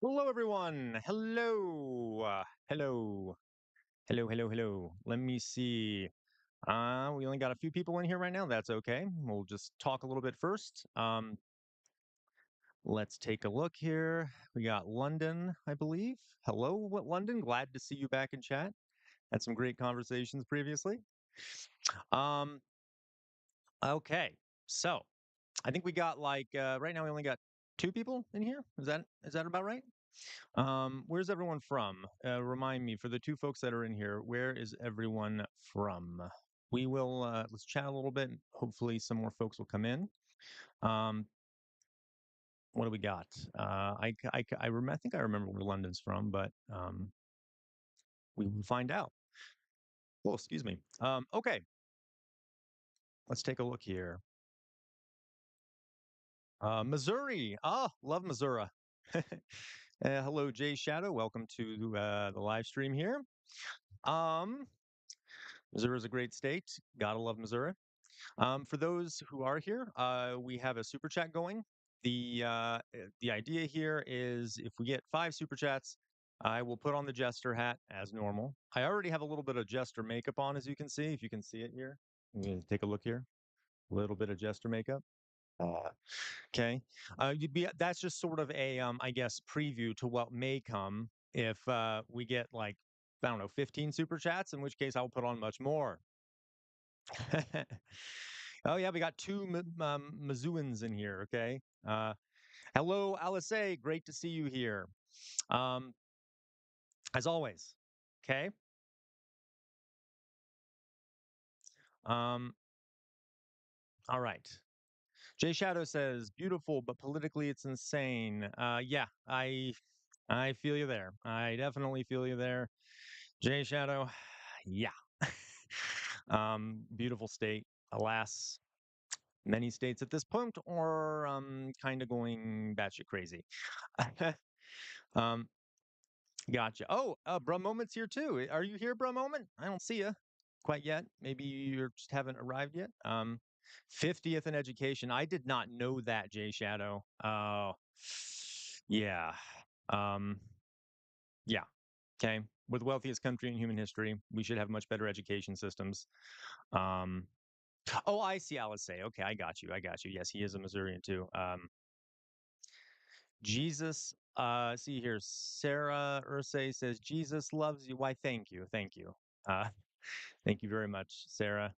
Hello, everyone. Hello. Hello. Hello, hello, hello. Let me see. We only got a few people in here right now. That's okay. We'll just talk a little bit first. Let's take a look here. We got London, I believe. Hello, what London? Glad to see you back in chat. Had some great conversations previously. Um, okay. So I think we got right now we only got two people in here. Is that about right? Where's everyone from? Remind me, for the two folks that are in here, where is everyone from? We will let's chat a little bit. Hopefully, some more folks will come in. Um, what do we got? I think I remember where London's from, but we will find out. Oh, excuse me. Okay, let's take a look here. Missouri. Oh, love Missouri. Hello, Jay Shadow. Welcome to the live stream here. Um, Missouri is a great state. Gotta love Missouri. For those who are here, we have a super chat going. The idea here is if we get 5 super chats, I will put on the jester hat as normal. I already have a little bit of jester makeup on, as you can see. If you can see it here, take a look here. A little bit of jester makeup. Uh, okay, that's just sort of a I guess preview to what may come if we get like I don't know 15 super chats. In which case, I'll put on much more. Oh yeah, we got two Mizzouans in here. Okay. Hello, Alice. Great to see you here. Um, as always. Okay. Um, all right. Jay Shadow says, "Beautiful, but politically it's insane." Yeah, I feel you there. I definitely feel you there, Jay Shadow. Yeah. Beautiful state. Alas, many states at this point are kind of going batshit crazy. um, Gotcha. Oh, Bro Moment's here too. Are you here, Bro Moment? I don't see you quite yet. Maybe you just haven't arrived yet. 50th in education. I did not know that, Jay Shadow. Yeah. Um, yeah. Okay. We're the wealthiest country in human history. We should have much better education systems. Um, oh, I see Alice. Okay, I got you. I got you. Yes, he is a Missourian too. Jesus, see here, Sarah Ursay says, Jesus loves you. Why, thank you. Thank you. Uh, thank you very much, Sarah.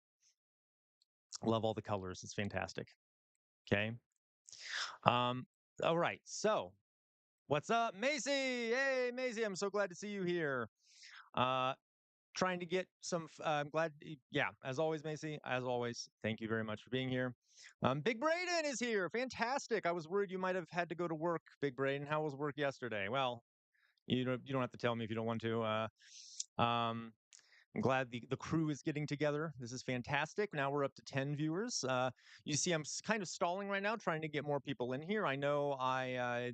Love all the colors. It's fantastic. Okay. Um, all right. So, what's up, Macy? Hey, Macy, I'm so glad to see you here. Uh, trying to get some, I'm glad, yeah, as always, Macy, as always, thank you very much for being here. Big Braden is here. Fantastic. I was worried you might have had to go to work, Big Braden. How was work yesterday? Well, you don't have to tell me if you don't want to. Um, I'm glad the crew is getting together. This is fantastic. Now we're up to 10 viewers. You see, I'm kind of stalling right now, trying to get more people in here. I know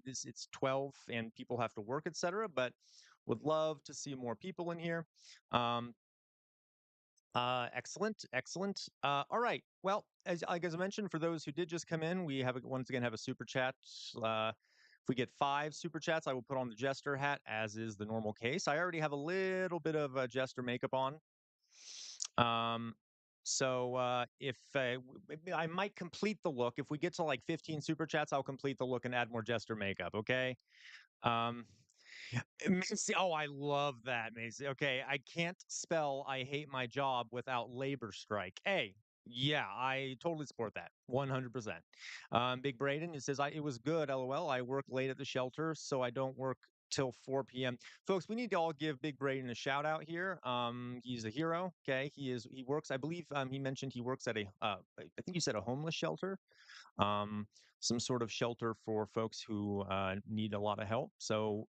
it's 12 and people have to work, etc. But would love to see more people in here. Um, Excellent, excellent. All right. Well, as I mentioned, for those who did just come in, we have once again have a super chat. If we get 5 super chats, I will put on the jester hat, as is the normal case. I already have a little bit of jester makeup on. So if I might complete the look, if we get to like 15 super chats, I'll complete the look and add more jester makeup. Okay. Um, Macy, oh, I love that, Macy. Okay, I can't spell "I hate my job" without labor strike. Hey, yeah, I totally support that, 100%. Big Braden, it says, "It was good. LOL. I work late at the shelter, so I don't work till 4 p.m." Folks, we need to all give Big Braden a shout out here. He's a hero. Okay, he works. I believe he mentioned he works at I think you said a homeless shelter, um, some sort of shelter for folks who need a lot of help. So,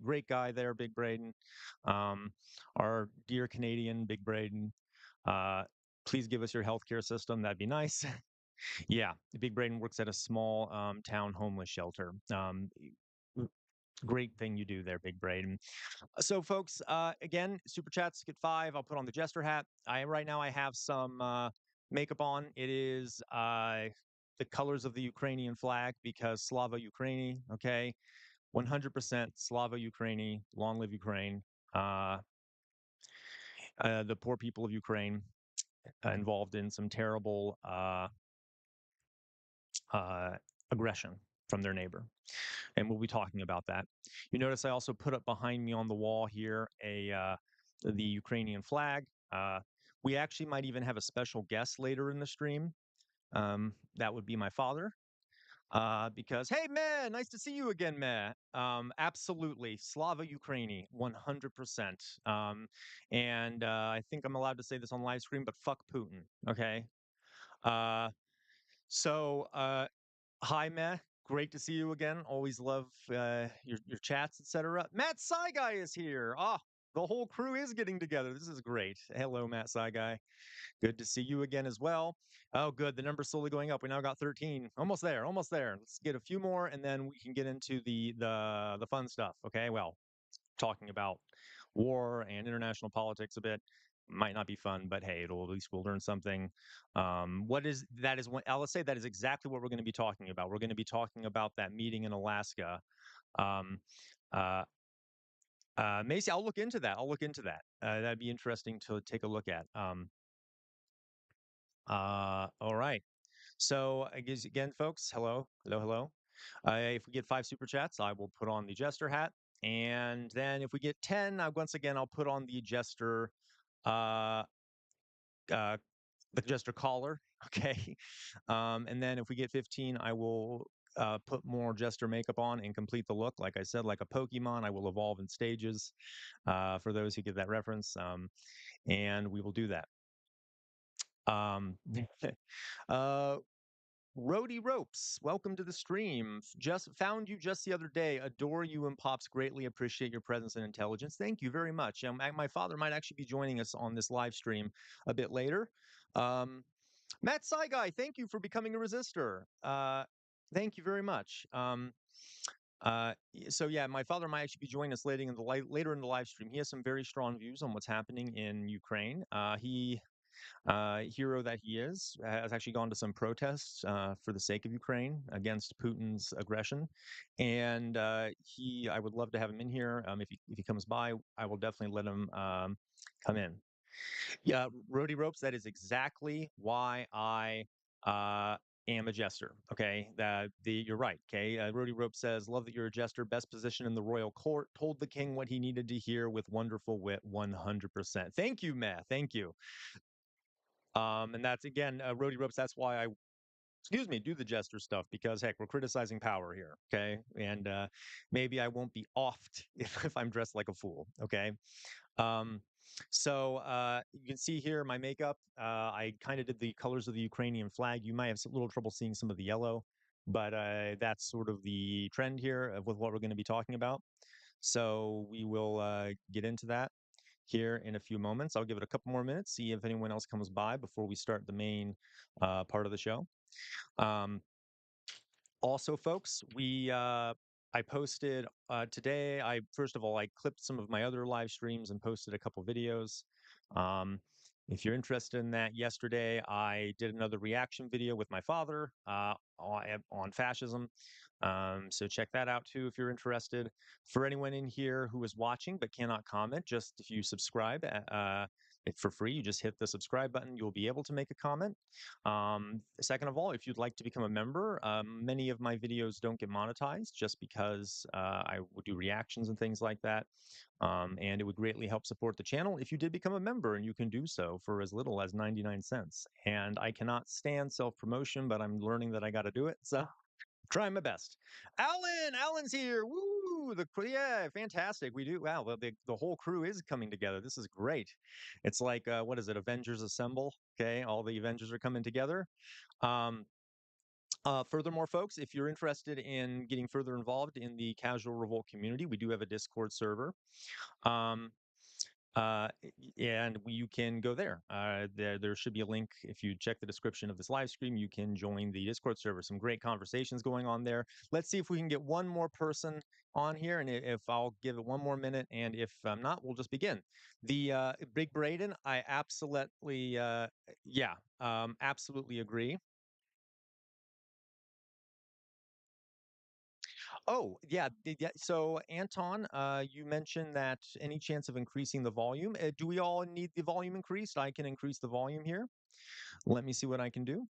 great guy there, Big Braden. Um, our dear Canadian Big Braden. Uh, please give us your healthcare system. That'd be nice. Yeah, Big Braden works at a small town homeless shelter. Great thing you do there, Big Braden. So, folks, again, super chats get 5. I'll put on the jester hat. Right now I have some makeup on. It is the colors of the Ukrainian flag because Slava Ukraini. Okay, 100% Slava Ukraini, long live Ukraine. Uh, the poor people of Ukraine involved in some terrible uh, aggression from their neighbor. And we'll be talking about that. You notice I also put up behind me on the wall here the Ukrainian flag. We actually might even have a special guest later in the stream. That would be my father. Because hey, man, nice to see you again, man. Absolutely, Slava Ukraini, 100%. And I think I'm allowed to say this on live stream, but fuck Putin. Okay. Uh, so hi, Matt. Great to see you again. Always love your chats, etc. Matt Saigai is here. Ah, the whole crew is getting together. This is great. Hello, Matt Saigai. Good to see you again as well. Oh, good. The number's slowly going up. We now got 13. Almost there. Almost there. Let's get a few more, and then we can get into the fun stuff. Okay. Well, talking about war and international politics a bit might not be fun, but hey, it'll at least we'll learn something. What is that? Is what I'll say that is exactly what we're going to be talking about. We're going to be talking about that meeting in Alaska. Um, uh, Macy, I'll look into that. I'll look into that. That'd be interesting to take a look at. All right. So I guess again, folks, hello, hello, hello. If we get 5 super chats, I will put on the jester hat. And then if we get 10, once again, I'll put on the jester, uh, uh, the jester collar. Okay. And then if we get 15, I will put more jester makeup on and complete the look. Like I said, like a Pokemon, I will evolve in stages for those who get that reference. And we will do that. uh, Rody Ropes, welcome to the stream. Just found you just the other day. Adore you and Pops. Greatly appreciate your presence and intelligence. Thank you very much. My father might actually be joining us on this live stream a bit later. Matt Saigai, thank you for becoming a resistor. Thank you very much. So yeah, my father might actually be joining us later in the live stream. He has some very strong views on what's happening in Ukraine. He hero that he is, has actually gone to some protests for the sake of Ukraine against Putin's aggression. And I would love to have him in here. If he comes by, I will definitely let him come in. Yeah, Rody Ropes, that is exactly why I am a jester. Okay, you're right. Okay, Rody Ropes says, "Love that you're a jester. Best position in the royal court. Told the king what he needed to hear with wonderful wit. 100%. Thank you, Matt. Thank you." And that's again, Rody Ropes. That's why excuse me, do the jester stuff because heck, we're criticizing power here, okay? And maybe I won't be offed if I'm dressed like a fool, okay? Um, so you can see here my makeup. I kind of did the colors of the Ukrainian flag. You might have a little trouble seeing some of the yellow, but that's sort of the trend here with what we're going to be talking about. So we will get into that here in a few moments. I'll give it a couple more minutes, see if anyone else comes by before we start the main part of the show. Um, Also, folks, I posted today. I first of all I clipped some of my other live streams and posted a couple videos. Um, if you're interested in that, yesterday I did another reaction video with my father on fascism. So check that out too if you're interested. For anyone in here who is watching but cannot comment, just if you subscribe for free, you just hit the subscribe button. You'll be able to make a comment. Second of all, if you'd like to become a member, many of my videos don't get monetized just because I would do reactions and things like that. And it would greatly help support the channel if you did become a member, and you can do so for as little as 99 cents. And I cannot stand self-promotion, but I'm learning that I got to do it. So trying my best. Alan's here. Woo! Yeah, fantastic. We do. Wow, the whole crew is coming together. This is great. It's like what is it? Avengers Assemble. Okay, all the Avengers are coming together. Um, Furthermore, folks, if you're interested in getting further involved in the Casual Revolt community, we do have a Discord server. Um, and you can go there. There should be a link. If you check the description of this live stream, you can join the Discord server. Some great conversations going on there. Let's see if we can get one more person on here, and if I'll give it one more minute, and if not, we'll just begin. The Big Braden, I absolutely, yeah, absolutely agree. Oh, yeah, yeah. So, Anton, you mentioned that any chance of increasing the volume? Do we all need the volume increased? I can increase the volume here. Let me see what I can do.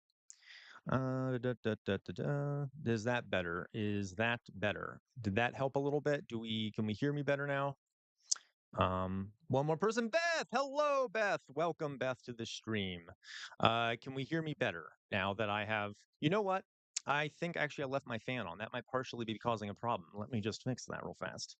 Is that better? Is that better? Did that help a little bit? Can we hear me better now? One more person, Beth. Hello, Beth. Welcome, Beth, to the stream. Can we hear me better now that I have? You know what? I think actually I left my fan on. That might partially be causing a problem. Let me just fix that real fast.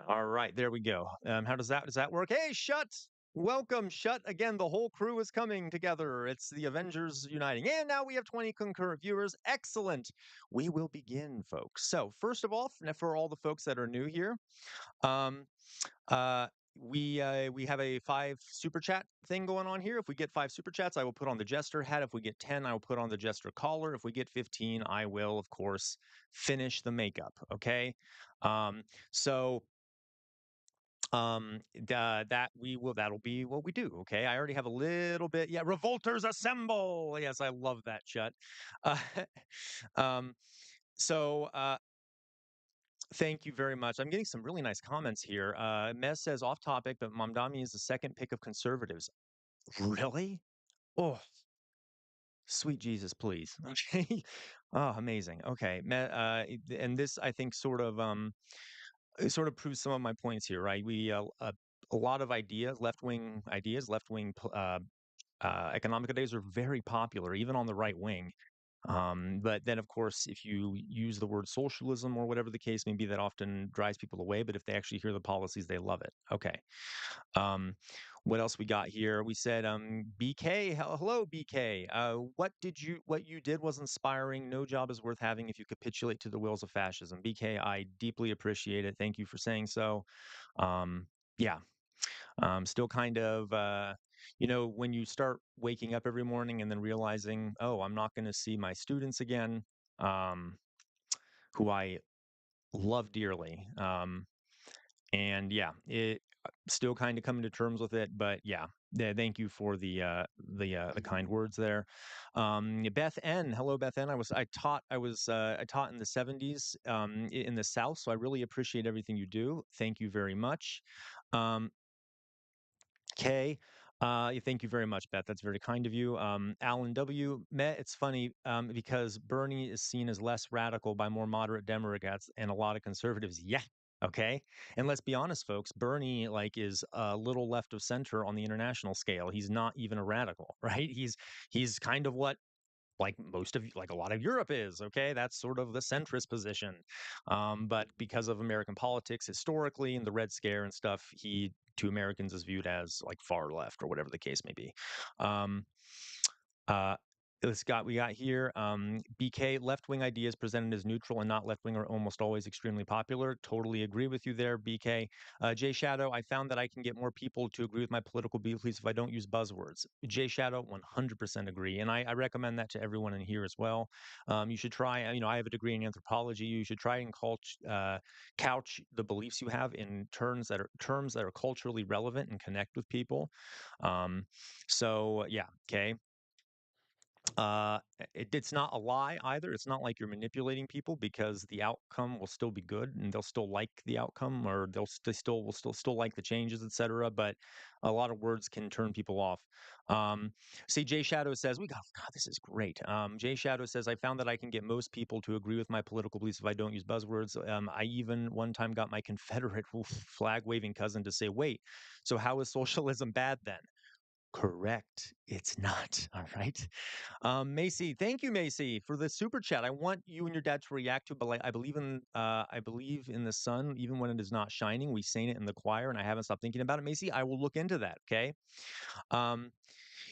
All right, there we go. How does that work? Hey, Shut. Welcome, Shut. Again, the whole crew is coming together. It's the Avengers uniting. And now we have 20 concurrent viewers. Excellent. We will begin, folks. So, first of all, for all the folks that are new here, um, uh, we have a 5 super chat thing going on here. If we get 5 super chats, I will put on the jester hat. If we get 10, I will put on the jester collar. If we get 15, I will, of course, finish the makeup. Okay. Um, so that we will that'll be what we do. Okay, I already have a little bit. Yeah, revolters assemble. Yes, I love that shut. uh, um so thank you very much. I'm getting some really nice comments here. Mez says off topic, but Mamdani is the second pick of conservatives. Really? Oh, sweet Jesus, please. Okay. Oh, amazing. Okay. And this I think it sort of proves some of my points here, right? A lot of ideas, left wing economic ideas are very popular, even on the right wing. But then, of course, if you use the word socialism or whatever the case may be, that often drives people away. But if they actually hear the policies, they love it. Okay. Um, what else we got here? We said, BK, hello, BK. What you did was inspiring. No job is worth having if you capitulate to the wills of fascism. BK, I deeply appreciate it. Thank you for saying so. Yeah, still kind of, when you start waking up every morning and then realizing, oh, I'm not going to see my students again, um, who I love dearly. And yeah, it still kind of coming to terms with it, but yeah. Thank you for the kind words there. Beth N, hello Beth N. I taught in the 70s in the South, so I really appreciate everything you do. Thank you very much. Um, Okay. Thank you very much, Beth. That's very kind of you. Alan W. Met. It's funny because Bernie is seen as less radical by more moderate Democrats and a lot of conservatives. Yeah. Okay. And let's be honest, folks. Bernie is a little left of center on the international scale. He's not even a radical, right? He's kind of what like a lot of Europe is. Okay, that's sort of the centrist position. But because of American politics historically and the Red Scare and stuff, he to Americans is viewed as like far left or whatever the case may be. Um, uh, we got here BK left wing ideas presented as neutral and not left wing are almost always extremely popular. Totally agree with you there, BK. Jay Shadow, I found that I can get more people to agree with my political beliefs if I don't use buzzwords. Jay Shadow, 100% agree, and I recommend that to everyone in here as well. You should try. I have a degree in anthropology. You should try and couch the beliefs you have in terms that are culturally relevant and connect with people. So yeah, okay. It's not a lie either. It's not like you're manipulating people because the outcome will still be good and they'll still like the outcome or they still will still like the changes, etc. But a lot of words can turn people off. See, Jay Shadow says, we got, God, this is great. Jay Shadow says, I found that I can get most people to agree with my political beliefs if I don't use buzzwords. I even one time got my Confederate flag waving cousin to say, wait, so how is socialism bad then? Correct. It's not. All right. Macy, thank you, Macy, for the super chat. I want you and your dad to react to, but I believe in the sun, even when it is not shining. We sang it in the choir, and I haven't stopped thinking about it, Macy. I will look into that. Okay. Um,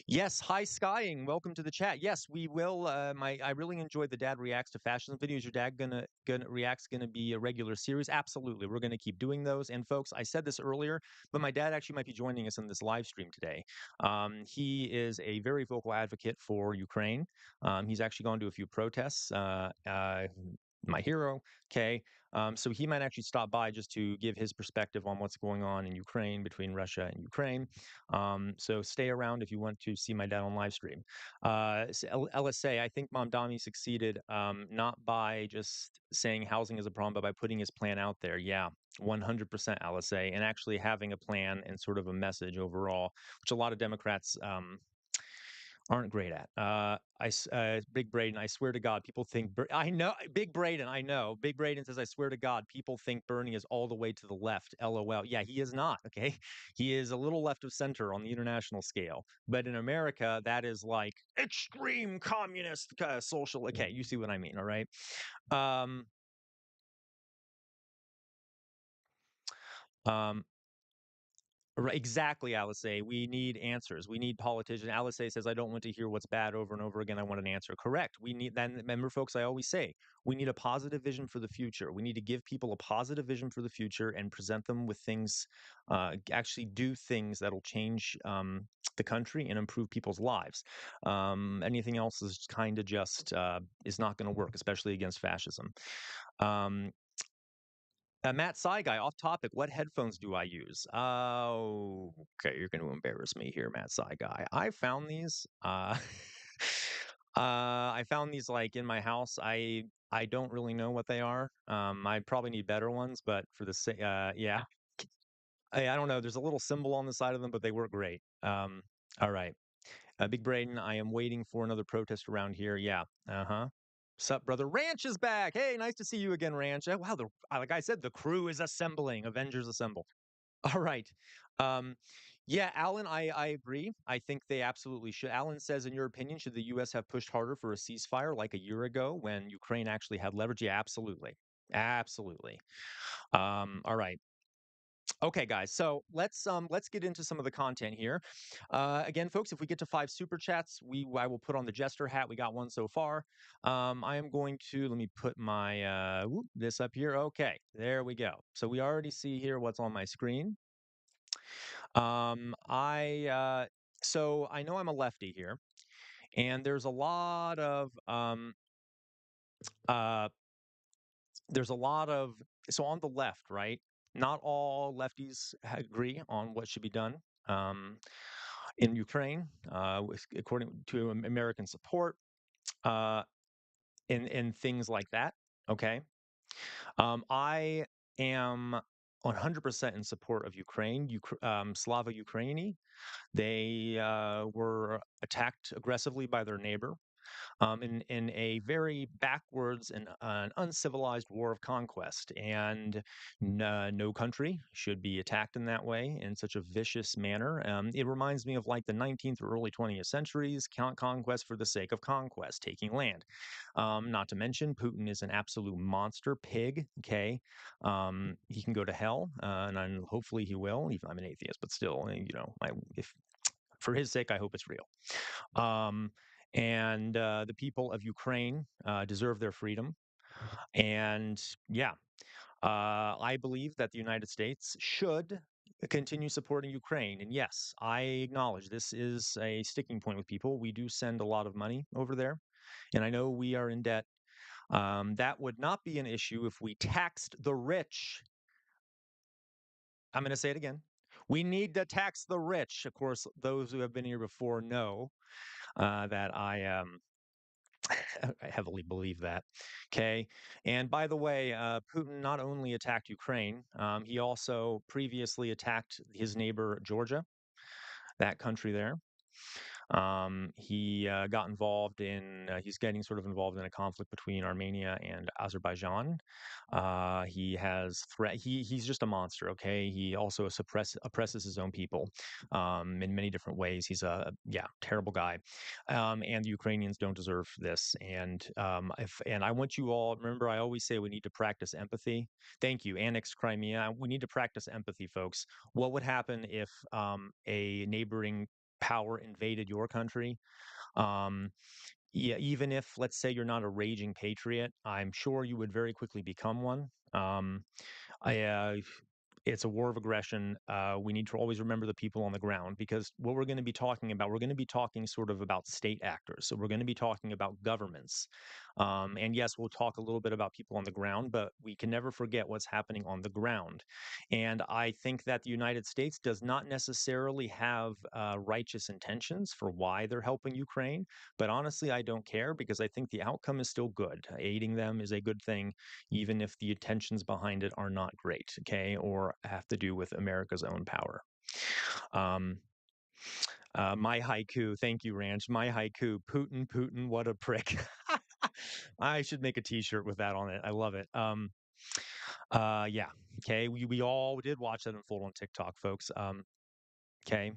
Yes, hi skying. Welcome to the chat. Yes, we will. I really enjoyed the dad reacts to fashion videos. Your dad gonna reacts gonna be a regular series. Absolutely, we're gonna keep doing those. And folks, I said this earlier, but my dad actually might be joining us in this live stream today. He is a very vocal advocate for Ukraine. He's actually gone to a few protests. my hero. Okay. So he might actually stop by just to give his perspective on what's going on in Ukraine between Russia and Ukraine. So stay around if you want to see my dad on live stream. LSA, I think Mamdani succeeded not by just saying housing is a problem, but by putting his plan out there. Yeah, 100% LSA, and actually having a plan and sort of a message overall, which a lot of Democrats aren't great at. Big Braden, I swear to God, people think I know Big Braden. I know Big Braden says, I swear to God, people think Bernie is all the way to the left. LOL. Yeah, he is not. Okay, he is a little left of center on the international scale, but in America, that is like extreme communist social. Okay, you see what I mean? All right. Um, um, Right, exactly, Alice. We need answers. We need politicians. Alice says, I don't want to hear what's bad over and over again. I want an answer. Correct. We need then remember, folks, I always say we need a positive vision for the future. We need to give people a positive vision for the future and present them with things, actually do things that'll change the country and improve people's lives. Anything else is kind of just is not going to work, especially against fascism. Um, Matt Guy, off topic. What headphones do I use? Oh, okay. You're going to embarrass me here, Matt Guy. I found these. I found these like in my house. I don't really know what they are. I probably need better ones, but for the yeah, I don't know. There's a little symbol on the side of them, but they work great. All right. Big Braden, I am waiting for another protest around here. Yeah. Uh-huh. Sup, brother? Ranch is back. Hey, nice to see you again, Ranch. Wow, like I said, the crew is assembling. Avengers assemble. All right. Um, yeah, Alan, I agree. I think they absolutely should. Alan says, in your opinion, should the U.S. have pushed harder for a ceasefire like a year ago when Ukraine actually had leverage? Yeah, absolutely. Absolutely. All right. Okay, guys. So let's get into some of the content here. Again, folks, if we get to 5 super chats, I will put on the jester hat. We got one so far. I am going to let me put my this up here. Okay, there we go. So we already see here what's on my screen. I so I know I'm a lefty here, and uh there's a lot of so on the left, right? Not all lefties agree on what should be done in Ukraine, according to American support, uh, and things like that. Okay, I am 100% in support of Ukraine. Slava Ukraini. They were attacked aggressively by their neighbor in a very backwards and uncivilized war of conquest. And no country should be attacked in that way, in such a vicious manner. It reminds me of like the 19th or early 20th centuries, conquest for the sake of conquest, taking land. Not to mention, Putin is an absolute monster pig. Okay. He can go to hell, hopefully he will. Even I'm an atheist, but still, if for his sake, I hope it's real. Um, and the people of Ukraine deserve their freedom. And yeah, I believe that the United States should continue supporting Ukraine. And yes, I acknowledge this is a sticking point with people. We do send a lot of money over there, and I know we are in debt. That would not be an issue if we taxed the rich. I'm going to say it again. We need to tax the rich. Of course, those who have been here before know that I heavily believe that. Okay. And by the way, Putin not only attacked Ukraine, he also previously attacked his neighbor, Georgia, that country there. He got involved in, he's getting sort of involved in a conflict between Armenia and Azerbaijan. He has he's just a monster. Okay. He also oppresses his own people in many different ways. He's yeah, terrible guy. And the Ukrainians don't deserve this. And I want you all, remember, I always say we need to practice empathy. Thank you. Annexed Crimea. We need to practice empathy, folks. What would happen if a neighboring power invaded your country? Um, yeah, even if, let's say, you're not a raging patriot, I'm sure you would very quickly become one. I It's a war of aggression. We need to always remember the people on the ground because what we're going to be talking about, we're going to be talking sort of about state actors. So we're going to be talking about governments. And yes, we'll talk a little bit about people on the ground, but we can never forget what's happening on the ground. And I think that the United States does not necessarily have righteous intentions for why they're helping Ukraine. But honestly, I don't care because I think the outcome is still good. Aiding them is a good thing even if the intentions behind it are not great, okay, or have to do with America's own power. Um, my haiku, thank you, Ranch. My haiku, Putin, Putin, what a prick. I should make a T-shirt with that on it. I love it. Yeah. Okay. We all did watch that unfold on TikTok, folks. Okay.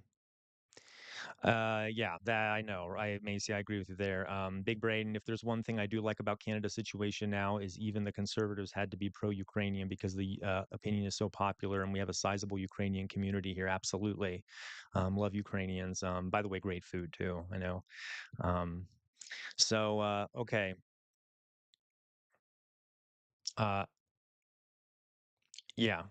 Yeah, that I know. Right, Macy, I agree with you there. Big Braden, if there's one thing I do like about Canada's situation now is even the conservatives had to be pro-Ukrainian because the opinion is so popular and we have a sizable Ukrainian community here. Absolutely. Love Ukrainians. By the way, great food too. I know. Um, okay. Uh, yeah.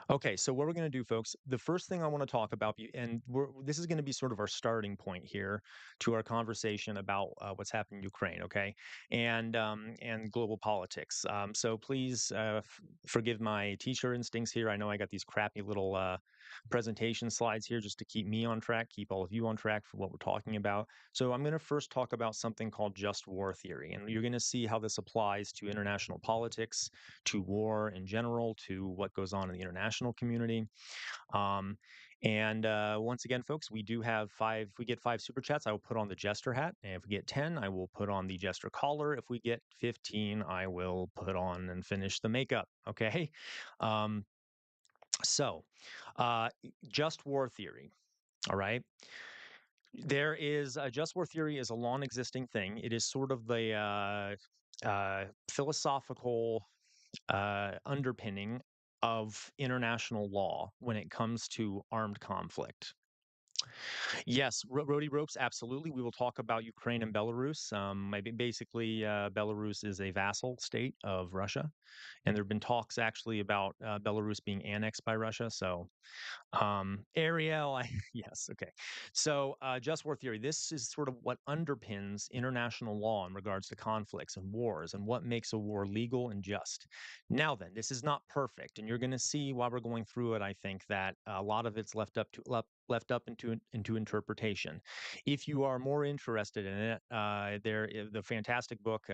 Okay, so what we're going to do, folks, the first thing I want to talk about, and this is going to be sort of our starting point here to our conversation about what's happening in Ukraine, okay, and global politics. So please forgive my teacher instincts here. I know I got these crappy little presentation slides here just to keep me on track, keep all of you on track for what we're talking about. So I'm going to first talk about something called just war theory, and you're going to see how this applies to international politics, to war in general, to what goes on in the international community. Um, and once again, folks, we do have five. If we get five super chats, I will put on the jester hat. And if we get 10, I will put on the jester collar. If we get 15, I will put on and finish the makeup. Okay. Um, so, just war theory. All right. There is just war theory is a long existing thing. It is sort of the philosophical underpinning of international law when it comes to armed conflict. Yes, roadie ropes, absolutely. We will talk about Ukraine and Belarus. Maybe basically, Belarus is a vassal state of Russia, and there have been talks actually about Belarus being annexed by Russia. So Ariel, yes, okay. So, just war theory. This is sort of what underpins international law in regards to conflicts and wars and what makes a war legal and just. Now, then, this is not perfect, and you're going to see while we're going through it. I think that a lot of it's left up into interpretation. If you are more interested in it, there is the fantastic book.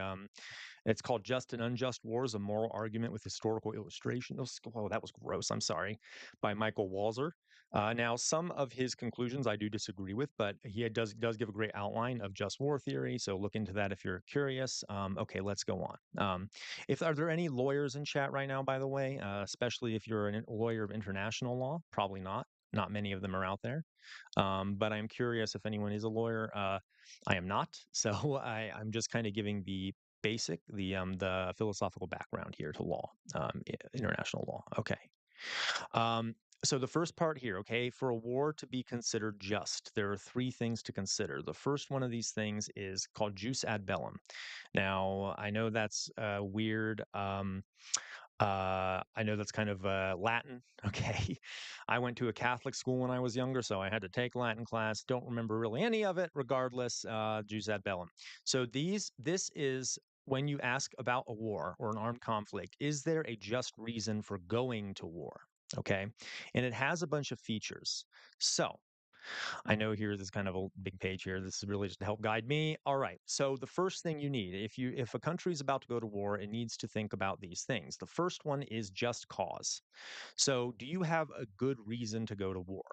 It's called Just and Unjust Wars, a Moral Argument with Historical Illustration. Oh, that was gross. I'm sorry. By Michael Walzer. Now, some of his conclusions I do disagree with, but he does give a great outline of just war theory. So look into that if you're curious. Okay, let's go on. If are there any lawyers in chat right now, by the way, especially if you're a lawyer of international law? Probably not. Not many of them are out there. But I'm curious if anyone is a lawyer. I am not, so I'm just kind of giving the basic, the philosophical background here to law, international law. Okay. Um, so the first part here, okay, for a war to be considered just, there are three things to consider. The first one of these things is called jus ad bellum. Now, I know that's weird. I know that's kind of Latin. Okay. I went to a Catholic school when I was younger, so I had to take Latin class. Don't remember really any of it. Regardless, jus ad bellum. So this is when you ask about a war or an armed conflict, is there a just reason for going to war? Okay. And it has a bunch of features. So I know here this is kind of a big page here. This is really just to help guide me. All right. So the first thing you need, if a country is about to go to war, it needs to think about these things. The first one is just cause. So do you have a good reason to go to war?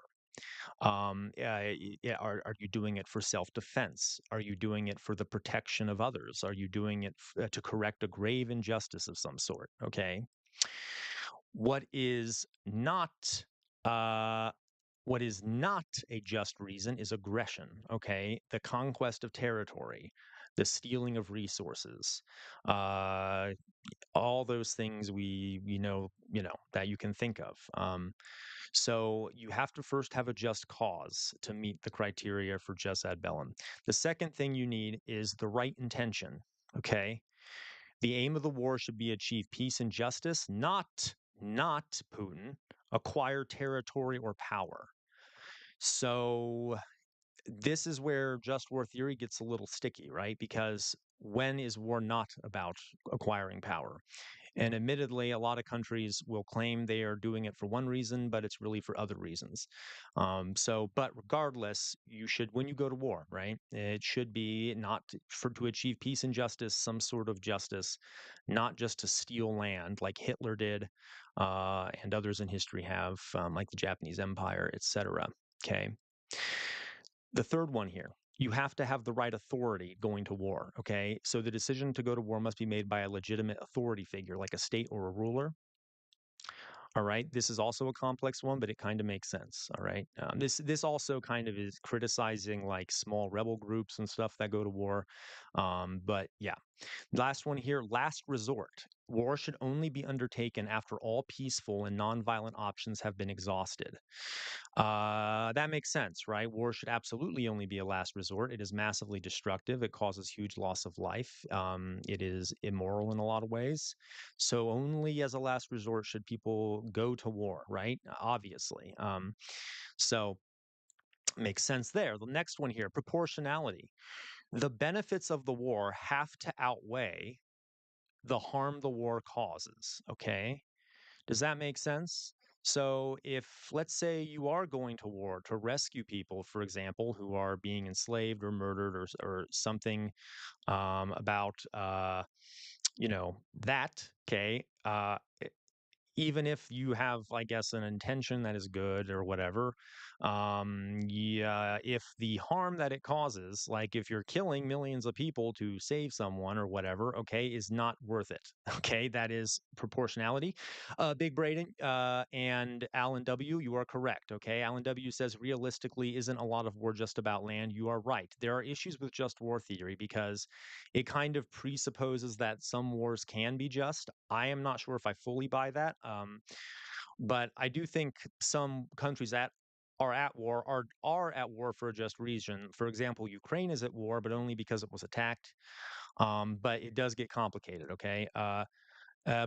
Are you doing it for self-defense? Are you doing it for the protection of others? Are you doing it to correct a grave injustice of some sort? Okay. What is not uh, what is not a just reason is aggression, okay? The conquest of territory, the stealing of resources, uh, all those things we know that you can think of. So you have to first have a just cause to meet the criteria for jus ad bellum. The second thing you need is the right intention, okay? The aim of the war should be achieve peace and justice, not Putin, acquire territory or power. So this is where just war theory gets a little sticky, right? Because when is war not about acquiring power? And admittedly, a lot of countries will claim they are doing it for one reason, but it's really for other reasons. But regardless, you should, when you go to war, right? It should be not for to achieve peace and justice, some sort of justice, not just to steal land like Hitler did, and others in history have, like the Japanese Empire, etc. Okay. The third one here, you have to have the right authority going to war. Okay. So the decision to go to war must be made by a legitimate authority figure, like a state or a ruler. All right. This is also a complex one, but it kind of makes sense. All right. This also kind of is criticizing like small rebel groups and stuff that go to war. But yeah, last one here, last resort. War should only be undertaken after all peaceful and nonviolent options have been exhausted. That makes sense, right? War should absolutely only be a last resort. It is massively destructive. It causes huge loss of life. It is immoral in a lot of ways. So only as a last resort should people go to war, right? Obviously. So makes sense there. The next one here, proportionality. The benefits of the war have to outweigh the harm the war causes. Okay. Does that make sense? So, if let's say you are going to war to rescue people, for example, who are being enslaved or murdered or something about, that, okay, even if you have, I guess, an intention that is good or whatever, yeah, if the harm that it causes, like if you're killing millions of people to save someone or whatever, okay, is not worth it. Okay, that is proportionality. Big Braden and Alan W, you are correct. Okay, Alan W says realistically, isn't a lot of war just about land? You are right. There are issues with just war theory because it kind of presupposes that some wars can be just. I am not sure if I fully buy that, but I do think some countries that are at war are at war for a just reason. For example, Ukraine is at war, but only because it was attacked. But it does get complicated. Okay,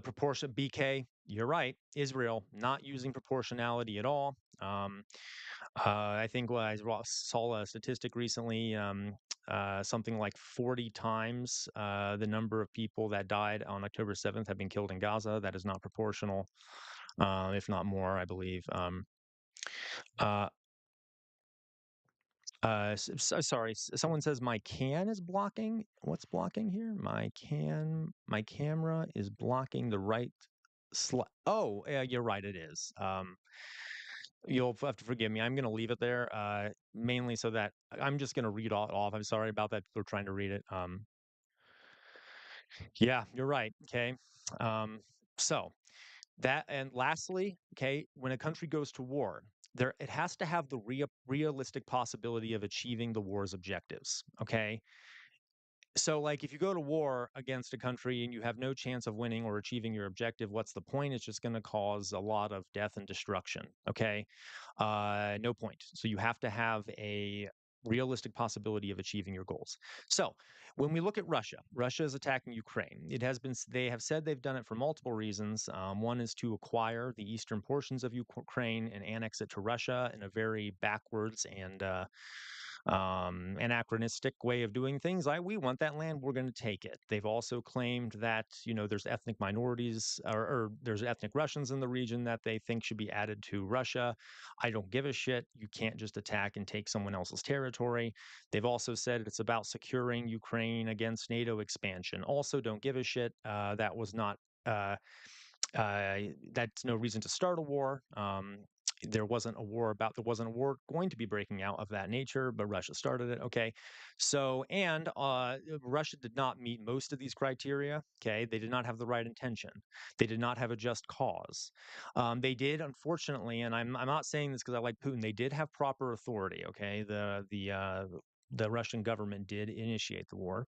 proportion BK. You're right. Israel not using proportionality at all. I think saw a statistic recently, something like 40 times the number of people that died on October 7th have been killed in Gaza. That is not proportional, if not more, I believe. Uh, Sorry, someone says my can is blocking. What's blocking here? My camera is blocking the right slide. Oh, yeah, you're right. It is. You'll have to forgive me. I'm going to leave it there, mainly so that I'm just going to read all off. I'm sorry about that. People are trying to read it. Yeah, you're right. Okay. So that, and lastly, okay, when a country goes to war, there it has to have the realistic possibility of achieving the war's objectives. Okay, so, like, if you go to war against a country and you have no chance of winning or achieving your objective, what's the point? It's just going to cause a lot of death and destruction. Okay. No point. So, you have to have a realistic possibility of achieving your goals. So, when we look at Russia, Russia is attacking Ukraine. It has been, they have said they've done it for multiple reasons. One is to acquire the eastern portions of Ukraine and annex it to Russia in a very backwards and anachronistic way of doing things. We want that land, we're going to take it. They've also claimed that there's ethnic minorities or there's ethnic Russians in the region that they think should be added to Russia. I don't give a shit. You can't just attack and take someone else's territory. They've also said it's about securing Ukraine against NATO expansion. Also, don't give a shit. That was not. Uh, that's no reason to start a war. There wasn't a war going to be breaking out of that nature, but Russia started it. Okay. So, and Russia did not meet most of these criteria. Okay. They did not have the right intention. They did not have a just cause. They did, unfortunately, and I'm not saying this because I like Putin, they did have proper authority. Okay. The Russian government did initiate the war.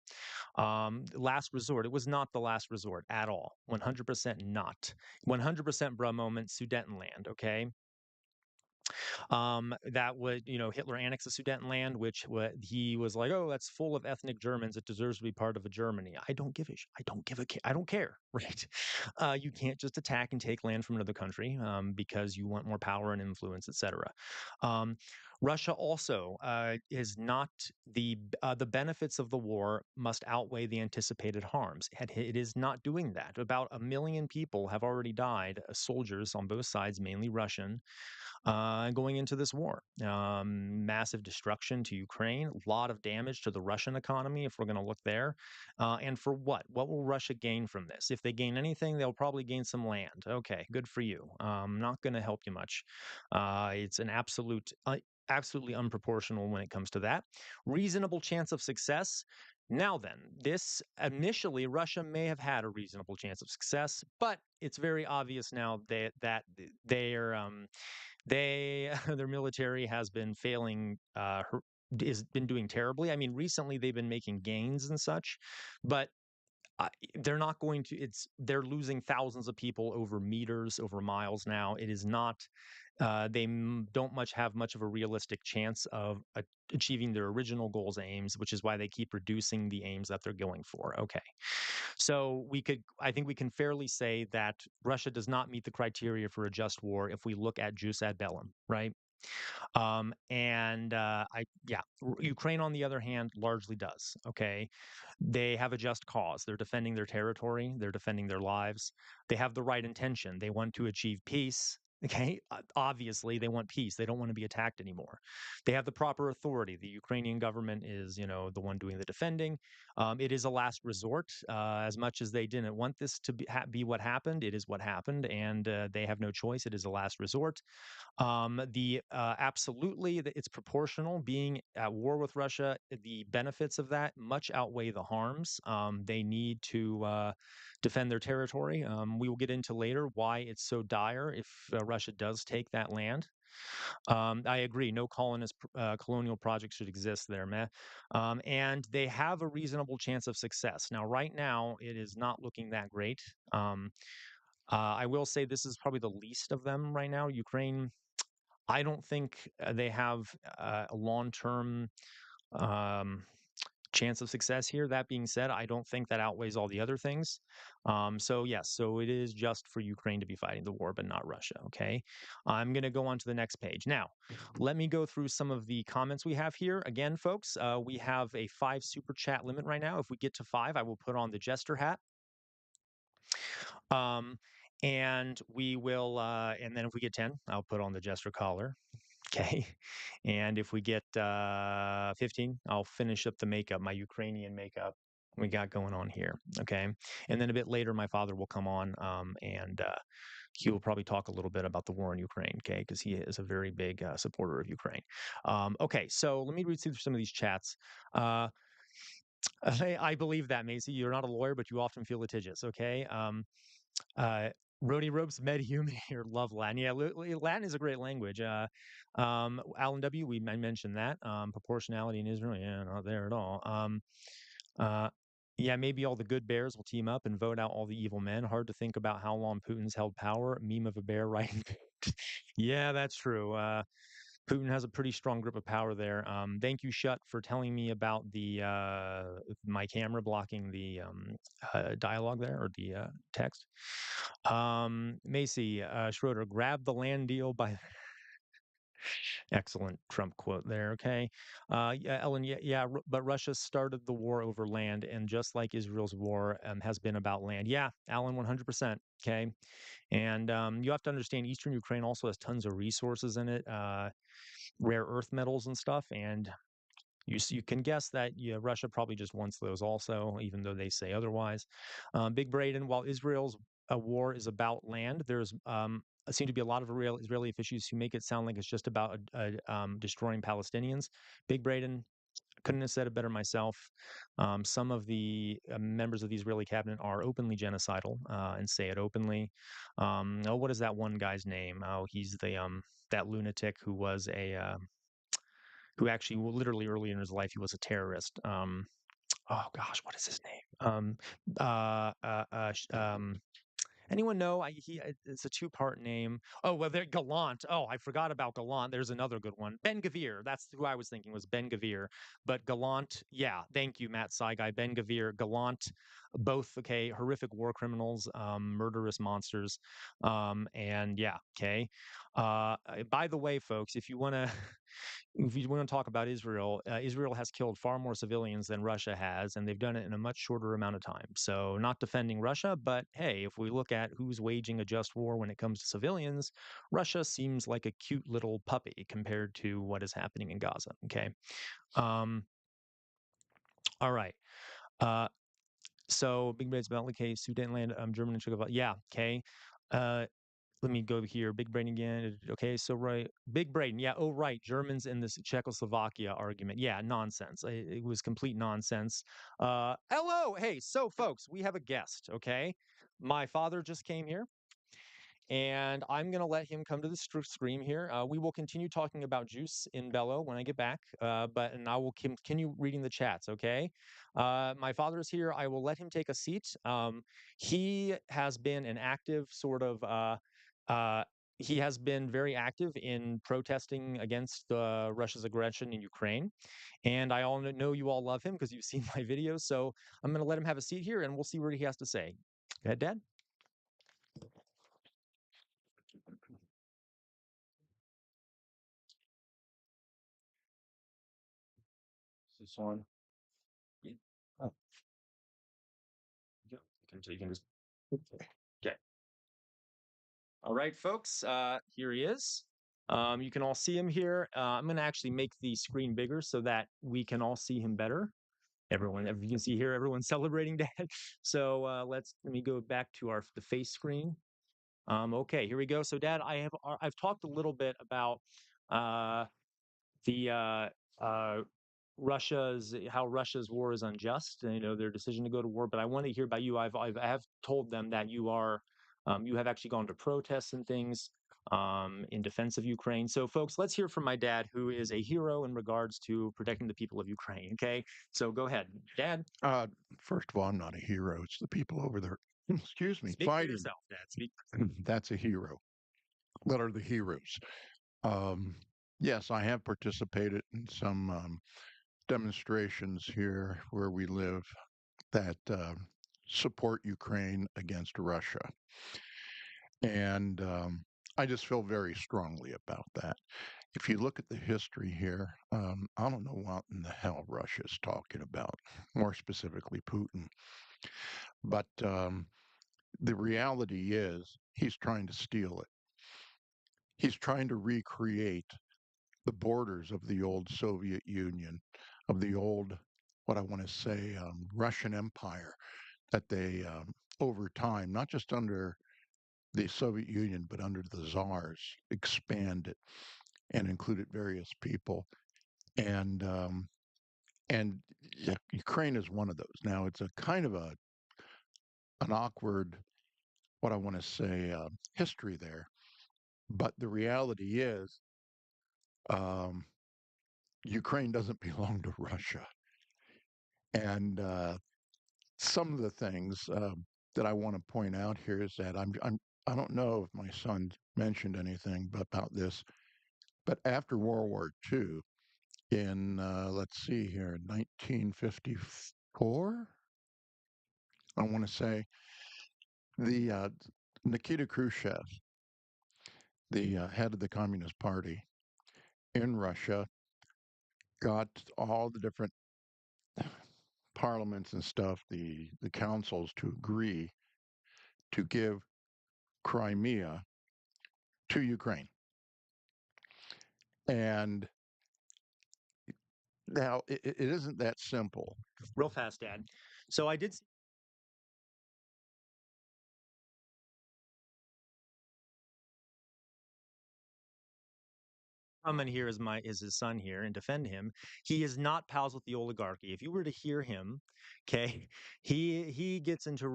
Last resort. It was not the last resort at all. 100% not. 100% bruh moment, Sudetenland. Okay. That would, Hitler annexed the Sudetenland, which he was like, oh, that's full of ethnic Germans. It deserves to be part of a Germany. I don't give a I don't give a I don't care, right? You can't just attack and take land from another country because you want more power and influence, etc. Um, Russia also is not the benefits of the war must outweigh the anticipated harms. It is not doing that. About 1 million people have already died, soldiers on both sides, mainly Russian, going into this war. Massive destruction to Ukraine, a lot of damage to the Russian economy, if we're going to look there. And for what? What will Russia gain from this? If they gain anything, they'll probably gain some land. Okay, good for you. Not going to help you much. It's an absolutely unproportional when it comes to that. Reasonable chance of success. Now then, this initially Russia may have had a reasonable chance of success, but it's very obvious now that they're their military has been failing, is been doing terribly. I mean, recently they've been making gains and such, but uh, they're not going to. They're losing thousands of people over meters, over miles now. It is not. They don't have much of a realistic chance of achieving their original goals aims, which is why they keep reducing the aims that they're going for. Okay, so I think we can fairly say that Russia does not meet the criteria for a just war if we look at jus ad bellum, right? And yeah, Ukraine, on the other hand, largely does. Okay, they have a just cause. They're defending their territory. They're defending their lives. They have the right intention. They want to achieve peace. Okay, obviously they want peace. They don't want to be attacked anymore. They have the proper authority. The Ukrainian government is, the one doing the defending. It is a last resort. As much as they didn't want this to be what happened, it is what happened, and they have no choice. It is a last resort. The absolutely, it's proportional. Being at war with Russia, the benefits of that much outweigh the harms. They need to defend their territory. We will get into later why it's so dire if Russia does take that land. I agree. No colonial project should exist there, meh. And they have a reasonable chance of success. Now, right now, it is not looking that great. I will say this is probably the least of them right now. Ukraine, I don't think they have a long-term um, chance of success here. That being said, I don't think that outweighs all the other things. So yes, so it is just for Ukraine to be fighting the war, but not Russia. Okay, I'm going to go on to the next page now. Let me go through some of the comments we have here. Again, folks, we have a 5 super chat limit right now. If we get to 5, I will put on the jester hat. Um, and we will, and then if we get 10, I'll put on the jester collar. Okay. And if we get 15, I'll finish up the makeup, my Ukrainian makeup we got going on here. Okay. And then a bit later, my father will come on and he will probably talk a little bit about the war in Ukraine. Okay. Because he is a very big supporter of Ukraine. Okay. So let me read through some of these chats. Uh, I believe that, Macy. You're not a lawyer, but you often feel litigious. Okay. Uh, Rody Ropes, MedHuman here, love Latin. Yeah, Latin is a great language. Alan W, I mentioned that. Proportionality in Israel, yeah, not there at all. Uh, yeah, maybe all the good bears will team up and vote out all the evil men. Hard to think about how long Putin's held power. Meme of a bear riding. Yeah, that's true. Putin has a pretty strong grip of power there. Thank you, Shut, for telling me about the my camera blocking the dialogue there or the text. Macy Schroeder, grab the land deal by. Excellent Trump quote there. Okay, yeah, Ellen. Yeah, yeah, but Russia started the war over land, and just like Israel's war has been about land. Yeah, Alan, 100%. Okay, and you have to understand, Eastern Ukraine also has tons of resources in it. Rare earth metals and stuff, and you can guess that yeah, Russia probably just wants those also, even though they say otherwise. Big Braden, while Israel's war is about land, there's seem to be a lot of real Israeli officials who make it sound like it's just about destroying Palestinians. Big Braden, couldn't have said it better myself. Some of the members of the Israeli cabinet are openly genocidal and say it openly. Oh, what is that one guy's name? Oh, he's the that lunatic who was a who actually literally early in his life he was a terrorist. Oh gosh, what is his name? Uh, uh, uh, sh- um, Anyone know? It's a two-part name. Oh, well, there Gallant. Oh, I forgot about Gallant. There's another good one. Ben Gavir. That's who I was thinking was Ben Gavir. But Gallant, yeah. Thank you, Matt Saigai. Ben Gavir, Gallant, both okay. Horrific war criminals, murderous monsters, and yeah. Okay. By the way, folks, if you want to if you want to talk about Israel, Israel has killed far more civilians than Russia has, and they've done it in a much shorter amount of time. So, not defending Russia, but hey, if we look at who's waging a just war when it comes to civilians, Russia seems like a cute little puppy compared to what is happening in Gaza. Okay. Um, all right. Uh, so, Big Red's about okay, Sudan land, German and Czechoslovakia. Yeah. Okay. Uh, let me go here. Big Brain again. Okay, so right, Big Brain. Yeah. Oh, right. Germans in this Czechoslovakia argument. Yeah, nonsense. It was complete nonsense. Hello. Hey, so folks, we have a guest. Okay, my father just came here and I'm going to let him come to the screen here. We will continue talking about juice in Bello when I get back, and I will continue reading the chats. Okay, my father is here. I will let him take a seat. He has been an active sort of. Uh, he has been very active in protesting against Russia's aggression in Ukraine, and I all know you all love him because you've seen my videos. So I'm going to let him have a seat here, and we'll see what he has to say. Go ahead, Dad. Is this on? Yeah. Oh, yeah. So you can just. Okay. All right, folks. Here he is. You can all see him here. I'm going to actually make the screen bigger so that we can all see him better. Everyone, you can see here, everyone's celebrating Dad. So let me go back to the face screen. Okay, here we go. So, Dad, I've talked a little bit about uh, the Russia's how Russia's war is unjust, and, their decision to go to war. But I want to hear about you. I have told them that you have actually gone to protests and things in defense of Ukraine. So, folks, let's hear from my dad, who is a hero in regards to protecting the people of Ukraine. Okay, so go ahead, Dad. Uh, First of all, I'm not a hero. It's the people over there, excuse me, Speak for fighting. yourself, Dad. Speak. That's a hero. That are the heroes. Um, yes, I have participated in some demonstrations here where we live that support Ukraine against Russia. And I just feel very strongly about that. If you look at the history here, I don't know what in the hell Russia's talking about, more specifically Putin. But the reality is he's trying to steal it. He's trying to recreate the borders of the old Soviet Union, of the old, what I want to say, Russian Empire that they, over time, not just under the Soviet Union, but under the czars, expanded and included various people. And yeah, Ukraine is one of those. Now it's a kind of an awkward, what I want to say, history there. But the reality is, um, Ukraine doesn't belong to Russia. And some of the things that I want to point out here is that I don't know if my son mentioned anything about this, but after World War II, in let's see here, 1954, I want to say the Nikita Khrushchev, the head of the Communist Party in Russia, got all the different parliaments and stuff, the councils to agree to give Crimea to Ukraine. And now it isn't that simple. Real fast, Dad. So I did come in here as his son here and defend him. He is not pals with the oligarchy. If you were to hear him, okay, he gets into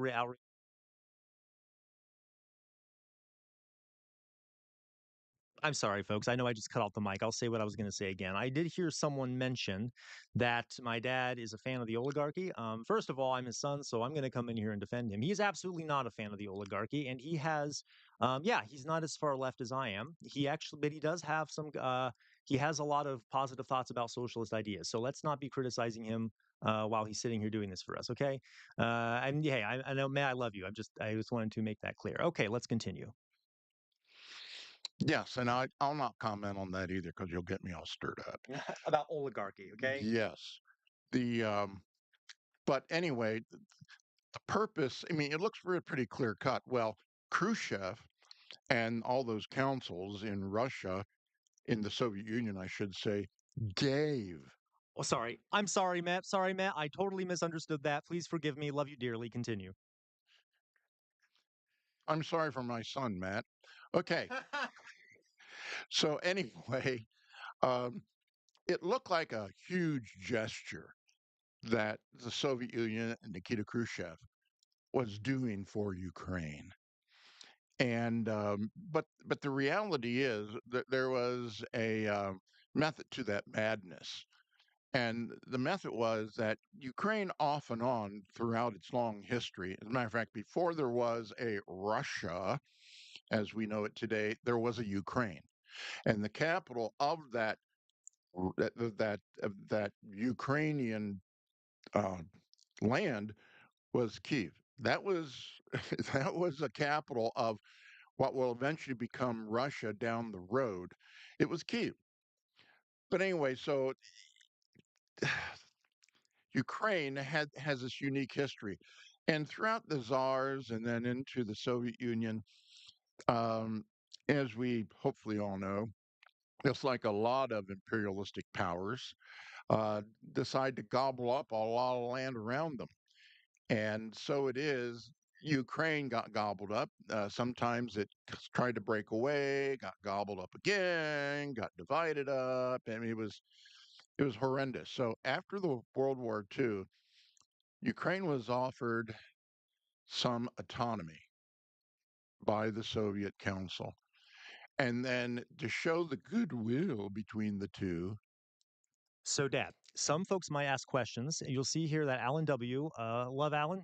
I'm sorry, folks. I know I just cut off the mic. I'll say what I was going to say again. I did hear someone mention that my dad is a fan of the oligarchy. First of all, I'm his son, so I'm going to come in here and defend him. He is absolutely not a fan of the oligarchy, and he has, yeah, he's not as far left as I am. He actually, but he does have some. He has a lot of positive thoughts about socialist ideas. So let's not be criticizing him while he's sitting here doing this for us, okay? And yeah, I know, man, I love you. I just wanted to make that clear. Okay, let's continue. Yes, and I'll not comment on that either because you'll get me all stirred up. About oligarchy, okay? Yes. The but anyway, the purpose, I mean, it looks pretty clear cut. Well, Khrushchev and all those councils in Russia, in the Soviet Union, I should say, gave. Oh, sorry. I'm sorry, Matt. Sorry, Matt. I totally misunderstood that. Please forgive me. Love you dearly. Continue. I'm sorry for my son, Matt. Okay, so anyway, um, it looked like a huge gesture that the Soviet Union and Nikita Khrushchev was doing for Ukraine. And but the reality is that there was a method to that madness. And the method was that Ukraine, off and on throughout its long history, as a matter of fact, before there was a Russia as we know it today, there was a Ukraine, and the capital of that Ukrainian uh, land was Kiev. That was that was the capital of what will eventually become Russia down the road. It was Kiev. But anyway, so Ukraine has this unique history. And throughout the czars and then into the Soviet Union, um, as we hopefully all know, it's like a lot of imperialistic powers uh, decide to gobble up a lot of land around them. And so it is. Ukraine got gobbled up. Sometimes it tried to break away, got gobbled up again, got divided up. I mean, it was horrendous. So after the World War II, Ukraine was offered some autonomy by the Soviet Council. And then to show the goodwill between the two, So, Dad, some folks might ask questions. You'll see here that Alan W. Love Alan.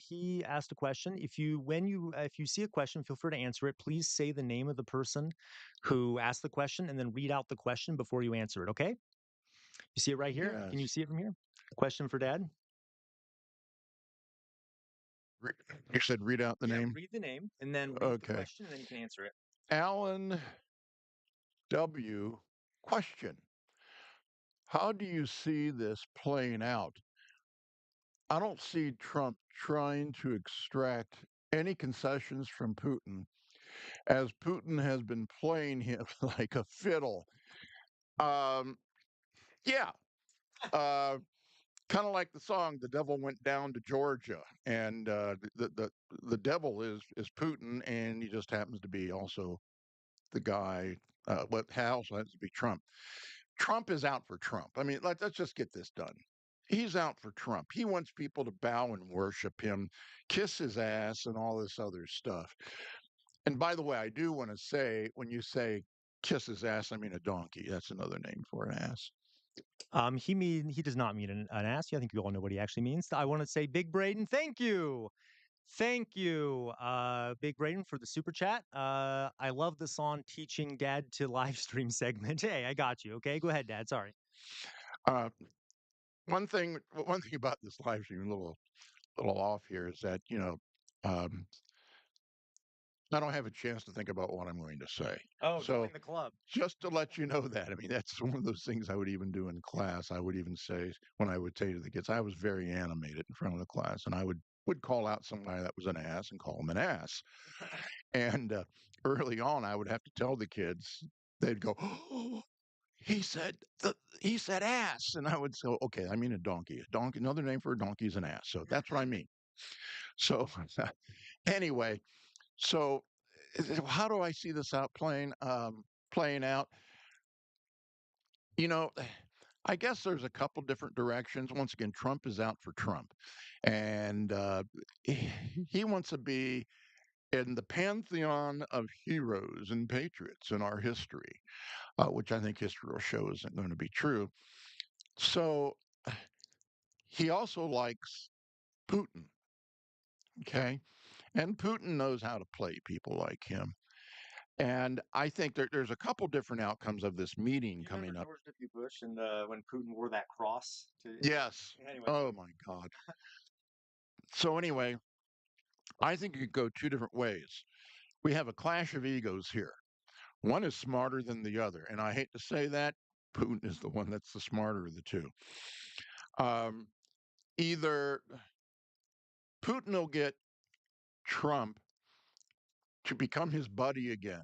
He asked a question. If you see a question, feel free to answer it. Please say the name of the person who asked the question, and then read out the question before you answer it. Okay? You see it right here. Can you yes, see it from here? Question for Dad. re- you said read out the Yeah, name. read the name and then read the Okay. question, and then you can answer it. Alan W. Question: how do you see this playing out? I don't see Trump trying to extract any concessions from Putin, as Putin has been playing him like a fiddle. Um, yeah, uh, kind of like the song "The Devil Went Down to Georgia," and the devil is Putin, and he just happens to be also the guy. What also happens to be Trump. Trump is out for Trump. I mean, let's just get this done. He's out for Trump. He wants people to bow and worship him, kiss his ass, and all this other stuff. And by the way, I do want to say when you say kiss his ass, I mean a donkey. That's another name for an ass. He does not mean an ass. I think you all know what he actually means. I want to say, Big Braden, thank you. Thank you, Big Braden, for the super chat. I love the song "Teaching Dad to Live Stream" segment. Hey, I got you. Okay, go ahead, Dad. Sorry. Uh, one thing about this live stream, a little off here, is that um, I don't have a chance to think about what I'm going to say. Oh, So join the club. just to let you know that, I mean, that's one of those things I would even do in class. I would even say when I would say to the kids, I was very animated in front of the class, and I would call out somebody that was an ass and call them an ass. And early on, I would have to tell the kids. They'd go, "Oh, he said ass," and I would say, "Okay, I mean a donkey. A donkey. Another name for a donkey is an ass. So that's what I mean." So anyway, so how do I see this out playing out? You know, I guess there's a couple different directions. Once again, Trump is out for Trump, and he wants to be in the pantheon of heroes and patriots in our history, which I think history will show isn't going to be true. So he also likes Putin, okay? And Putin knows how to play people like him. And I think there's a couple different outcomes of this meeting You remember coming up. George W. Bush and when Putin wore that cross to Yes. anyway. Oh my God. So anyway, I think it could go two different ways. We have a clash of egos here. One is smarter than the other, and I hate to say that. Putin is the one that's the smarter of the two. Um, Either Putin will get Trump to become his buddy again,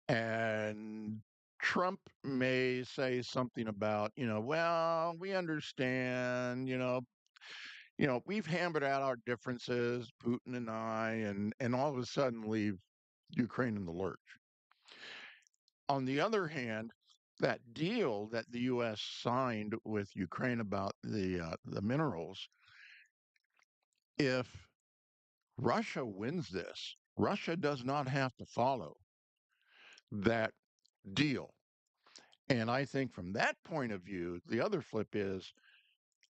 and Trump may say something about, well, we understand, we've hammered out our differences, Putin and I, and all of a sudden leave Ukraine in the lurch. On the other hand, that deal that the U.S. signed with Ukraine about the minerals, if Russia wins this, Russia does not have to follow that deal. And I think from that point of view, the other flip is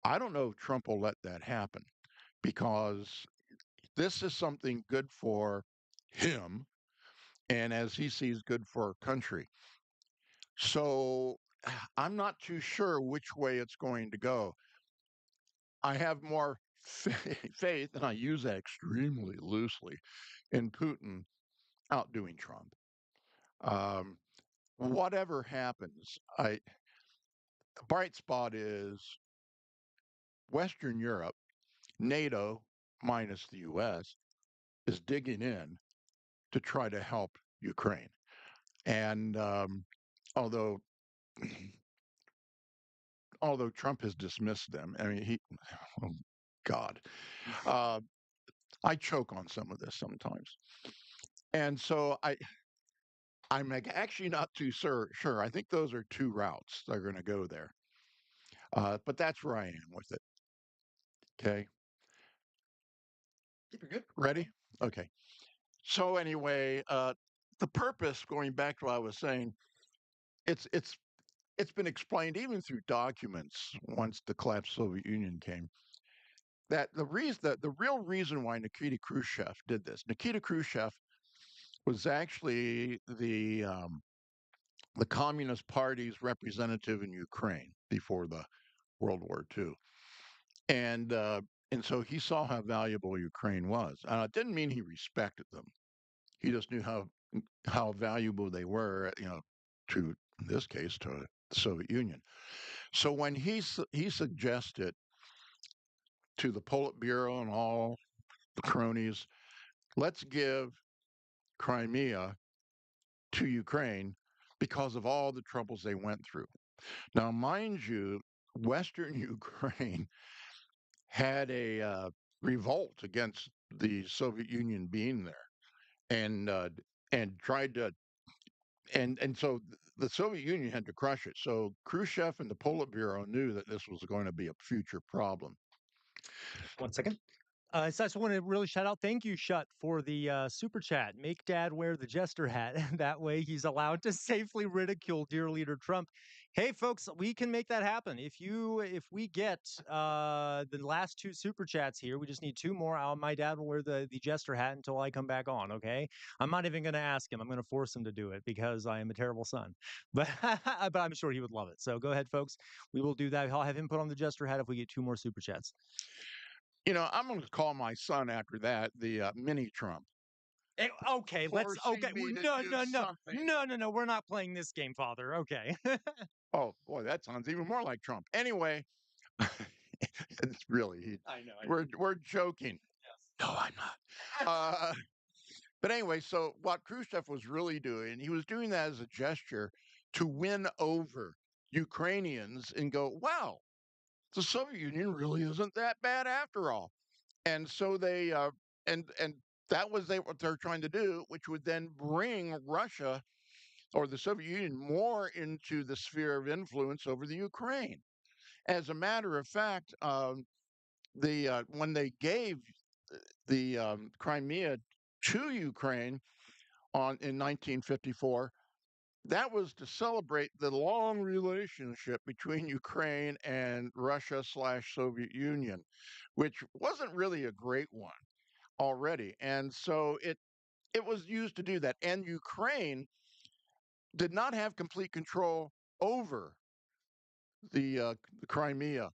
I don't know if Trump will let that happen because this is something good for him and as he sees good for our country. So I'm not too sure which way it's going to go. I have more faith, and I use that extremely loosely, in Putin outdoing Trump. Um, Whatever happens, the bright spot is Western Europe, NATO minus the U.S. is digging in to try to help Ukraine. And although although Trump has dismissed them, I mean oh God, uh, I choke on some of this sometimes, and so I'm actually not too sure. I think those are two routes they're going to go there, but that's where I am with it. Okay, You're good. ready? Okay. So anyway, the purpose, going back to what I was saying, it's it's it's been explained even through documents once the collapsed Soviet Union came that the real reason why Nikita Khrushchev did this. Nikita Khrushchev was actually the Communist Party's representative in Ukraine before the World War II, and uh, and so he saw how valuable Ukraine was. It didn't mean he respected them. He just knew how valuable they were, to in this case to the Soviet Union. So when he suggested to the Politburo and all the cronies, let's give Crimea to Ukraine because of all the troubles they went through. Now, mind you, Western Ukraine had a revolt against the Soviet Union being there, and tried to and so the Soviet Union had to crush it. So Khrushchev and the Politburo knew that this was going to be a future problem. 1 second. So I just want to really shout out, thank you, Shut, for the super chat. Make Dad wear the jester hat. That way he's allowed to safely ridicule dear leader Trump. Hey, folks, we can make that happen. If we get the last two super chats here, we just need two more. My dad will wear the jester hat until I come back on. Okay, I'm not even going to ask him. I'm going to force him to do it because I am a terrible son. But but I'm sure he would love it. So go ahead, folks. We will do that. I'll have him put on the jester hat if we get two more super chats. I'm going to call my son after that the mini Trump, Okay, let's okay. forcing me to No, do no, no, something. no, no, no. We're not playing this game, Father. Okay. Oh boy, that sounds even more like Trump. Anyway, it's really I know. I know. we're joking. Yes. No, I'm not. But anyway, so what Khrushchev was really doing, he was doing that as a gesture to win over Ukrainians and go, wow, the Soviet Union really isn't that bad after all. And so and that was what they're trying to do, which would then bring Russia or the Soviet Union more into the sphere of influence over the Ukraine. As a matter of fact, the when they gave the Crimea to Ukraine in 1954. That was to celebrate the long relationship between Ukraine and Russia slash Soviet Union, which wasn't really a great one already. And so it was used to do that. And Ukraine did not have complete control over the Crimea.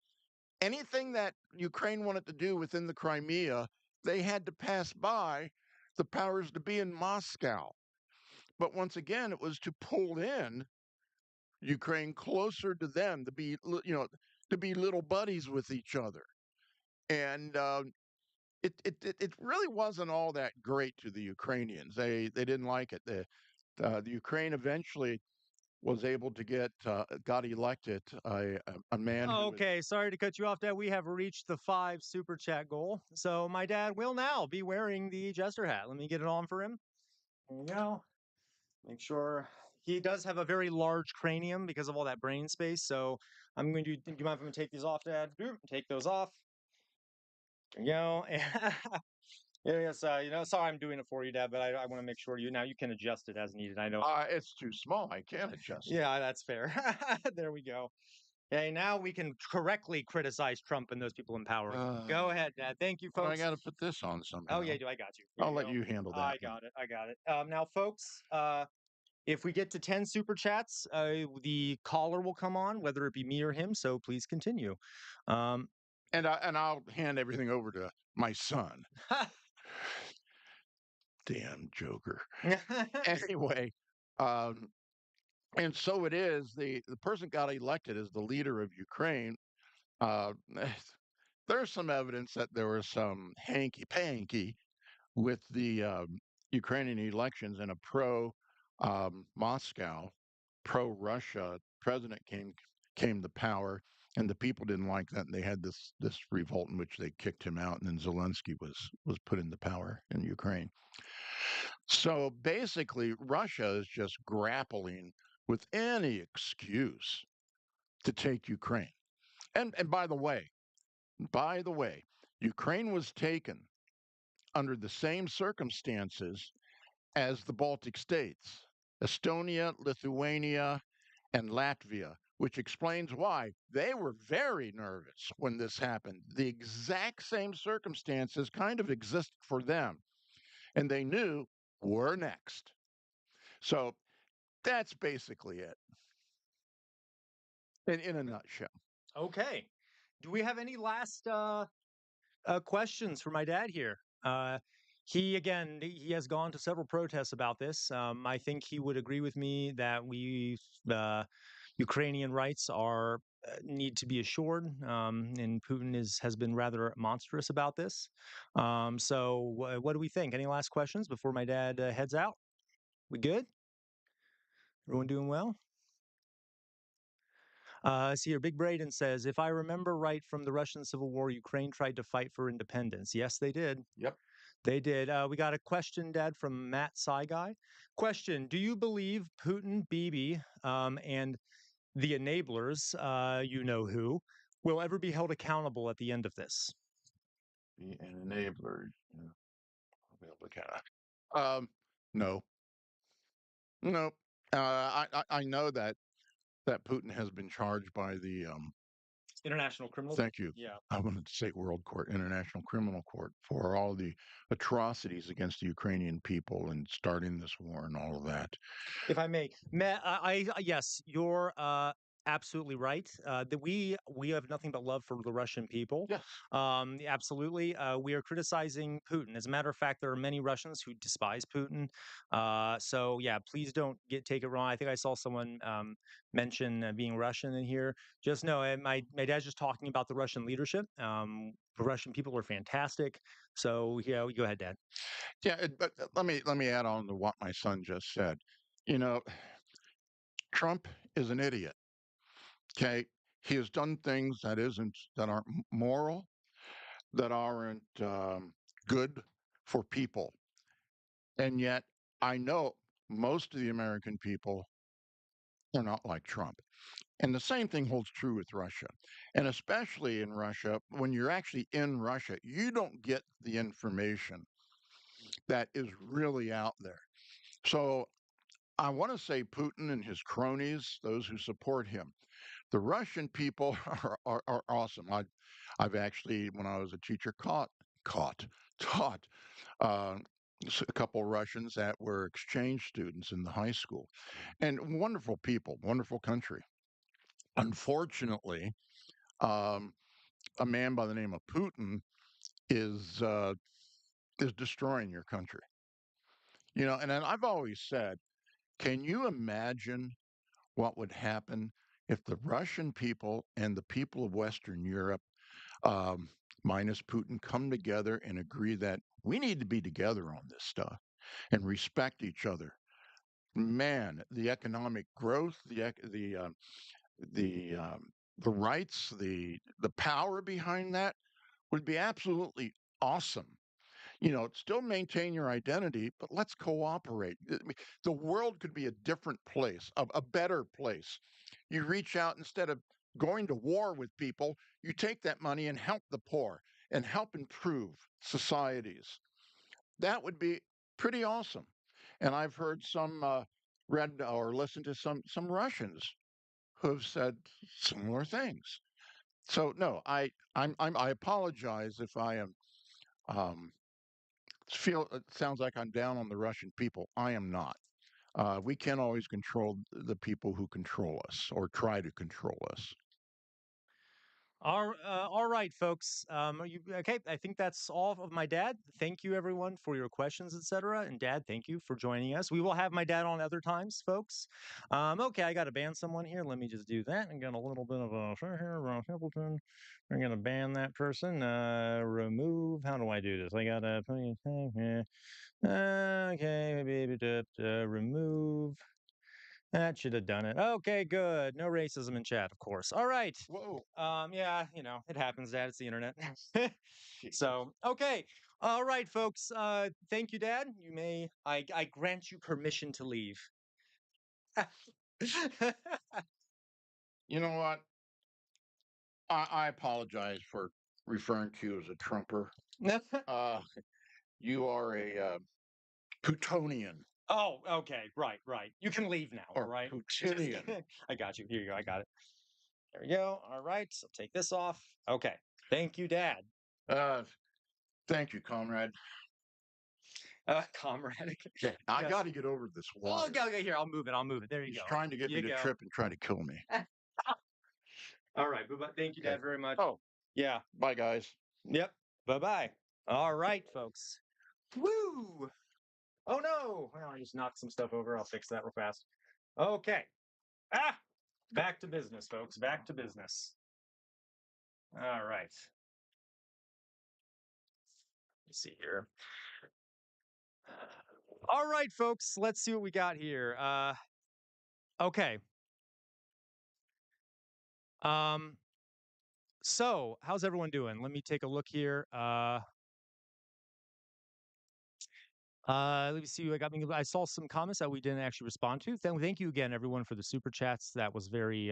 Anything that Ukraine wanted to do within the Crimea, they had to pass by the powers to be in Moscow. But once again, it was to pull in Ukraine closer to them, to be to be little buddies with each other. And it really wasn't all that great to the Ukrainians. They didn't like it. The Ukraine eventually was able to got elected a man who was. Okay, sorry to cut you off, Dad. We have reached the 5 super chat goal. So my dad will now be wearing the jester hat. Let me get it on for him. There we go. Make sure he does have a very large cranium because of all that brain space. So I'm going to. Do you mind if I take these off, Dad? Take those off. There you go. Yeah, yes. Sorry, I'm doing it for you, Dad, but I want to make sure you can adjust it as needed. I know. It's too small. I can't adjust it. Yeah, that's fair. There we go. Okay, now we can correctly criticize Trump and those people in power again. Uh, Go ahead, Dad. Thank you, I folks. got to put this on Oh yeah, somehow. do I got you. Here I'll you let go. you handle that I one. got it. I got it. Now, folks, if we get to 10 super chats, the caller will come on, whether it be me or him. So please continue. Um, And I'll hand everything over to my son. Damn Joker. Anyway, um, and so it is. The person got elected as the leader of Ukraine. Uh, there's some evidence that there was some hanky panky with the Ukrainian elections, and a pro Moscow, pro Russia president came to power, and the people didn't like that, and they had this revolt in which they kicked him out, and then Zelensky was put into power in Ukraine. So basically, Russia is just grappling with any excuse to take Ukraine. And by the way, Ukraine was taken under the same circumstances as the Baltic states, Estonia, Lithuania, and Latvia, which explains why they were very nervous when this happened. The exact same circumstances kind of exist for them, and they knew we're next. So that's basically it in a nutshell. okay. Do we have any last questions for my dad here? He has gone to several protests about this. I think he would agree with me that uh, Ukrainian rights are need to be assured, and Putin has been rather monstrous about this. What do we think? Any last questions before my dad heads out? We good? Everyone doing well? I see here, Big Braden says, if I remember right from the Russian Civil War, Ukraine tried to fight for independence. Yes, they did. Yep. They did. We got a question, Dad, from Matt Saigai. Question: do you believe Putin, Bibi, and the enablers, you know who, will ever be held accountable at the end of this? Be an enabler. Yeah, I'll be able to kind of. No, no. I know that Putin has been charged by the International Criminal. thank you. Yeah. I wanted to say World Court, International Criminal Court, for all the atrocities against the Ukrainian people and starting this war and all of that. If I may, Matt, yes, you're absolutely right. That we have nothing but love for the Russian people. Yes. Absolutely, we are criticizing Putin. As a matter of fact, there are many Russians who despise Putin. So yeah, please don't take it wrong. I think I saw someone mention being Russian in here. Just know, my dad's just talking about the Russian leadership. The Russian people are fantastic. So yeah, go ahead, Dad. Yeah, but let me add on to what my son just said. You know, Trump is an idiot. Okay, he has done things that aren't moral, that aren't good for people, and yet I know most of the American people are not like Trump. And the same thing holds true with Russia. And especially in Russia, when you're actually in Russia, you don't get the information that is really out there. So I want to say Putin and his cronies, those who support him. The Russian people are awesome. I've actually, when I was a teacher, caught, taught uh, a couple Russians that were exchange students in the high school, and wonderful people, wonderful country. Unfortunately, um, a man by the name of Putin is uh, is destroying your country. You know, and I've always said, can you imagine what would happen if the Russian people and the people of Western Europe, um, minus Putin, come together and agree that we need to be together on this stuff and respect each other? Man, the economic growth, the the rights, the power behind that would be absolutely awesome. You know, still maintain your identity, but let's cooperate. I mean, the world could be a different place, a better place. You reach out instead of going to war with people, you take that money and help the poor and help improve societies. That would be pretty awesome. And I've heard some read or listened to some Russians who have said similar things. So no, I apologize if I am um, feel it sounds like I'm down on the Russian people. I am not. We can't always control the people who control us or try to control us. All right, folks. Are you okay? I think that's all of my dad. Thank you, everyone, for your questions, etc. And Dad, thank you for joining us. We will have my dad on other times, folks. Okay, I got to ban someone here. Let me just do that and get a little bit of a here. Ron Templeton. We're gonna ban that person. Remove. How do I do this? I gotta. Okay, maybe remove. That should have done it. Okay, good. No racism in chat, of course. All right. Whoa, Yeah, it happens, Dad. It's the internet. Jesus. So, okay. All right, folks. Thank you, Dad. I grant you permission to leave. You know what? I apologize for referring to you as a Trumper. Uh, you are a Plutonian Oh, okay. Right, right. You can leave now. All or right. Just Putinian. I got you. Here you go. I got it. There we go. All right. So take this off. Okay. Thank you, Dad. Uh, Thank you, comrade. Comrade. Yeah, I Yes. got to get over this Oh, water. okay, okay, here. I'll move it. I'll move it. There you He's go. trying to get me You to go. trip and try to kill me. All right. Bye-bye. Thank you, Okay. Dad, very much. Oh, Yeah. bye, guys. Yep. Bye-bye. All right, folks. Woo! Oh no! Well, I just knocked some stuff over. I'll fix that real fast. Okay. Ah! Back to business, folks. Back to business. All right. Let's see here. All right, folks. Let's see what we got here. Okay. Um, so how's everyone doing? Let me take a look here. Let me see. I saw some comments that we didn't actually respond to. Thank you again, everyone, for the super chats. That was very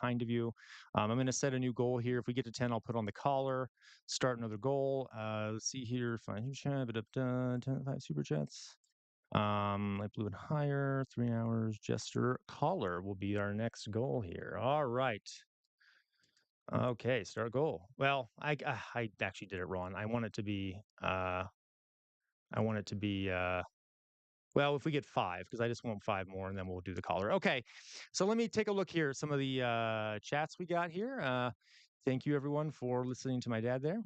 kind of you. I'm going to set a new goal here. If we get to 10, I'll put on the collar. Start another goal. Let's see here. Find chat. 5 super chats. Like blue and higher. 3 hours. Jester collar will be our next goal here. All right. Okay. Start goal. Well, I actually did it wrong. I want it to be. I want it to be. Well, if we get 5, because I just want 5 more, and then we'll do the caller. Okay, so let me take a look here at some of the chats we got here. Thank you, everyone, for listening to my dad there.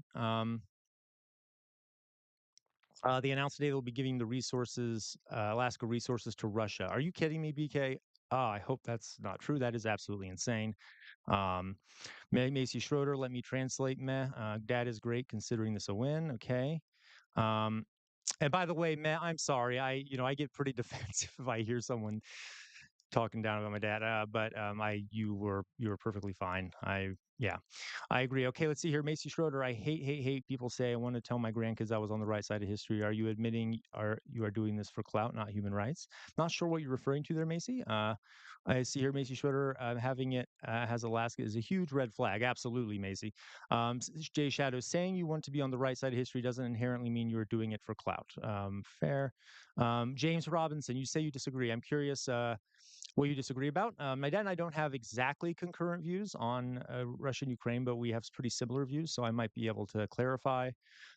They announced today they'll be giving the resources, Alaska resources to Russia. Are you kidding me, BK? I hope that's not true. That is absolutely insane. Um, Macy Schroeder, let me translate. Meh. Dad is great considering this a win. Okay. Um, and by the way, Matt, I'm sorry. I get pretty defensive if I hear someone talking down about my dad. But you were perfectly fine. Yeah, I agree. Okay, let's see here. Macy Schroeder, I hate people say I want to tell my grandkids I was on the right side of history. Are you admitting are you are doing this for clout, not human rights? Not sure what you're referring to there, Macy. I see here Macy Schroeder having it has Alaska is a huge red flag. Absolutely, Macy. Jay Shadow saying you want to be on the right side of history doesn't inherently mean you're doing it for clout. Fair. James Robinson, you say you disagree. I'm curious. What you disagree about. My dad and I don't have exactly concurrent views on Russia and Ukraine, but we have pretty similar views, so I might be able to clarify.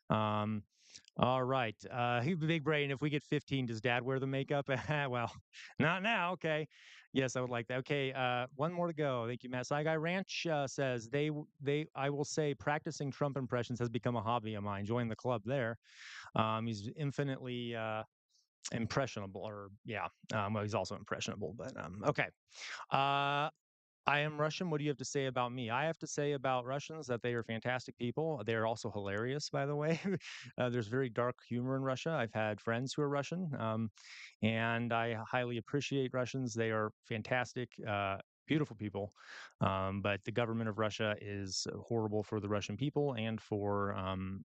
Um, all right. Big brain. If we get 15, does dad wear the makeup? Well, not now. Okay. Yes, I would like that. Okay. One more to go. Thank you, Matt. Sci Guy Ranch says I will say practicing Trump impressions has become a hobby of mine. Join the club there. He's infinitely impressionable or yeah. Well, he's also impressionable, but okay. Uh, I am Russian. What do you have to say about me? I have to say about Russians that they are fantastic people. They are also hilarious, by the way. There's very dark humor in Russia. I've had friends who are Russian, and I highly appreciate Russians. They are fantastic, beautiful people. But the government of Russia is horrible for the Russian people and for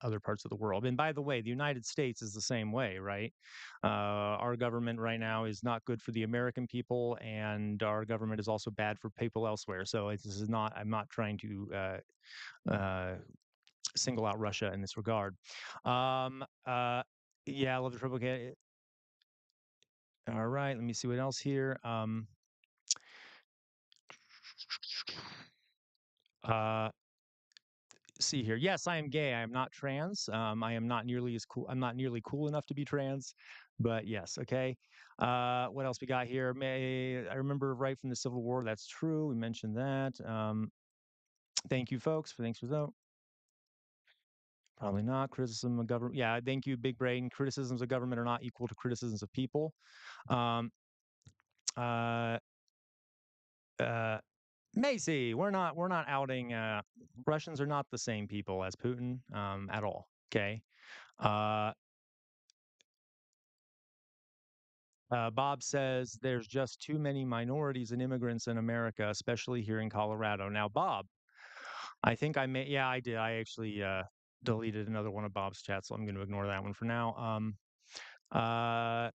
other parts of the world. And by the way, the United States is the same way, right? Our government right now is not good for the American people, and our government is also bad for people elsewhere. So this is not. I'm not trying to single out Russia in this regard. Um, uh, yeah, I love the triple K. All right, let me see what else here. Uh, see here. Yes, I am gay. I am not trans. I am not nearly as cool. I'm not nearly cool enough to be trans, but yes. Okay. What else we got here? I remember right from the Civil War. That's true. We mentioned that. Thank you, folks. Thanks for that. Probably not criticism of government. Yeah, thank you, Big Brain. Criticisms of government are not equal to criticisms of people. Um, uh, uh, Macy, we're not outing. Russians are not the same people as Putin at all. Okay. Uh, Bob says there's just too many minorities and immigrants in America, especially here in Colorado. Now, Bob, I think I may, yeah, I did. I actually deleted another one of Bob's chats, so I'm going to ignore that one for now. Uh,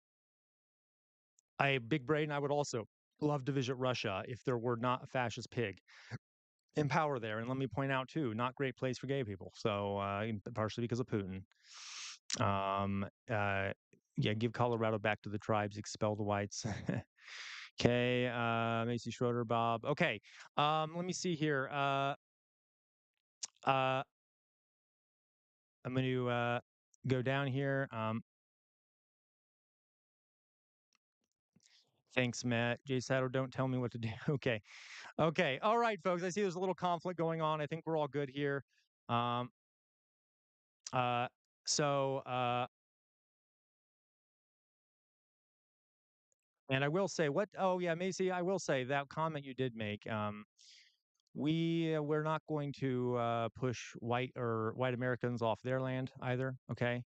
Big Brain, I would also love to visit Russia if there were not a fascist pig in power there. And let me point out, too, not great place for gay people. So, partially because of Putin. Um, uh, yeah, give Colorado back to the tribes, expel the whites. Okay, Macy Schroeder, Bob. Okay, let me see here. Uh, I'm going to go down here. Thanks, Matt. Jay Saddle, don't tell me what to do. Okay, okay, all right, folks. I see there's a little conflict going on. I think we're all good here. Um, uh, so, and I will say what. Oh yeah, Macy, I will say that comment you did make. We're not going to push white Americans off their land either. Okay.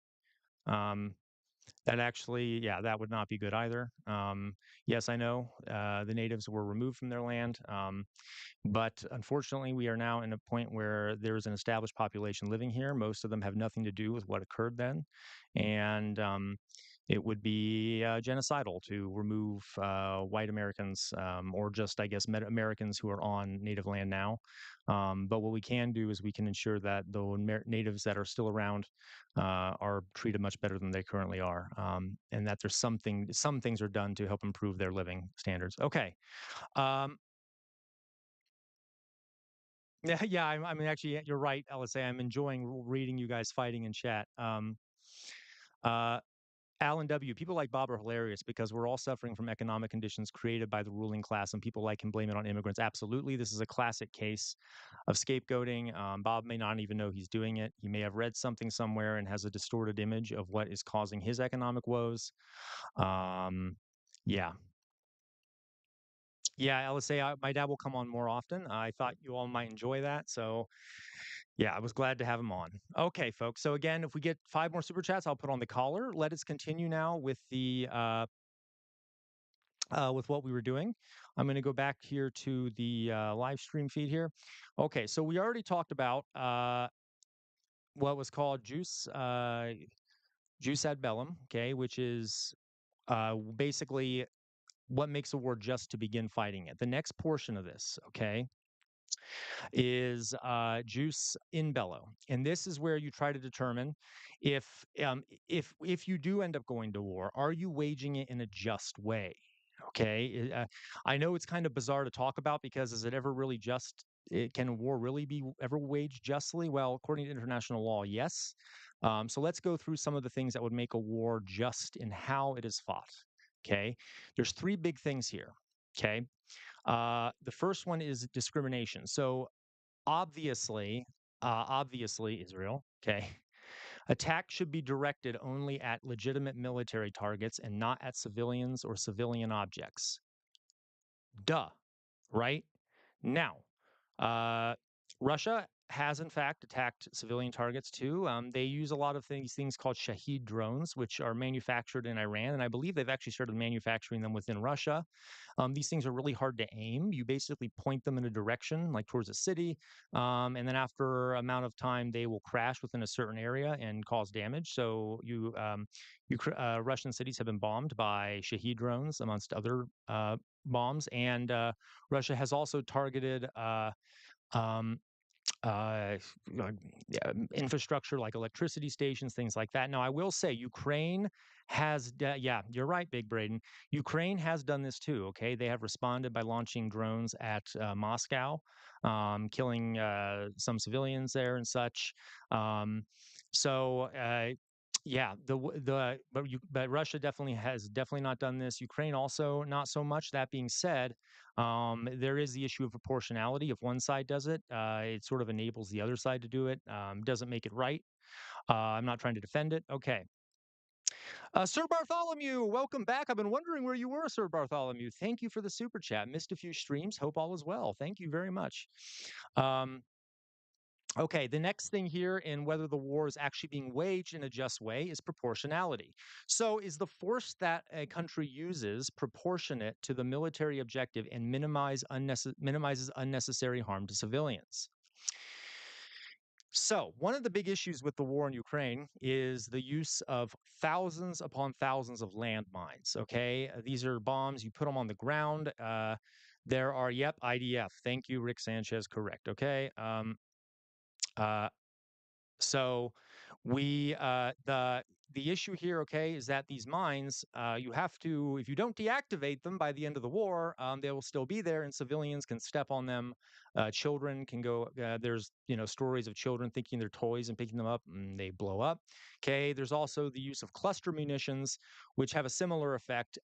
Um, That actually, yeah, that would not be good either. Yes, I know the natives were removed from their land, but unfortunately, we are now in a point where there is an established population living here. Most of them have nothing to do with what occurred then, and it would be genocidal to remove white Americans or just, I guess, Americans who are on native land now. But what we can do is we can ensure that the natives that are still around are treated much better than they currently are, and that some things are done to help improve their living standards. Okay. Um, yeah, yeah. I mean, actually, you're right, LSA. I'm enjoying reading you guys fighting in chat. Uh, Alan W. People like Bob are hilarious because we're all suffering from economic conditions created by the ruling class, and people like him blame it on immigrants. Absolutely, this is a classic case of scapegoating. Bob may not even know he's doing it. He may have read something somewhere and has a distorted image of what is causing his economic woes. Um, yeah. Yeah, LSA, my dad will come on more often. I thought you all might enjoy that. So, yeah, I was glad to have him on. Okay, folks. So, again, if we get 5 more super chats, I'll put on the caller. Let us continue now with the with what we were doing. I'm going to go back here to the live stream feed here. Okay, so we already talked about what was called juice ad bellum, okay, which is basically what makes a war just to begin fighting it. The next portion of this, okay, is juice in bello, and this is where you try to determine if you do end up going to war, are you waging it in a just way? Okay, I know it's kind of bizarre to talk about because is it ever really just? Can a war really be ever waged justly? Well, according to international law, yes. So let's go through some of the things that would make a war just in how it is fought. Okay, there's three big things here. Okay, the first one is discrimination. So obviously, Israel, okay, attack should be directed only at legitimate military targets and not at civilians or civilian objects. Duh, right? Now, uh, Russia has in fact attacked civilian targets too. They use a lot of things called Shahid drones, which are manufactured in Iran, and I believe they've actually started manufacturing them within Russia. These things are really hard to aim. You basically point them in a direction, like towards a city, and then after a amount of time, they will crash within a certain area and cause damage. So Russian cities have been bombed by Shahid drones, amongst other bombs, and Russia has also targeted. Um, uh, uh, Infrastructure like electricity stations, things like that. Now, I will say Ukraine yeah, you're right, Big Braden. Ukraine has done this too. Okay, they have responded by launching drones at Moscow, killing some civilians there and such. Um, so. Yeah, but Russia definitely not done this. Ukraine also not so much. That being said, there is the issue of proportionality. If one side does it, it sort of enables the other side to do it. Doesn't make it right. I'm not trying to defend it. Okay. Sir Bartholomew, welcome back. I've been wondering where you were, Sir Bartholomew. Thank you for the super chat. Missed a few streams. Hope all is well. Thank you very much. Um, Okay, the next thing here in whether the war is actually being waged in a just way is proportionality. So, is the force that a country uses proportionate to the military objective and minimizes unnecessary harm to civilians? So, one of the big issues with the war in Ukraine is the use of thousands upon thousands of landmines. Okay, these are bombs, you put them on the ground. There are, yep, IDF. Thank you, Rick Sanchez. Correct. Okay. Uh, So the issue here, okay, is that these mines, you have to, if you don't deactivate them by the end of the war, they will still be there, and civilians can step on them. Children can go. There's stories of children thinking they're toys and picking them up, and they blow up. Okay, there's also the use of cluster munitions, which have a similar effect.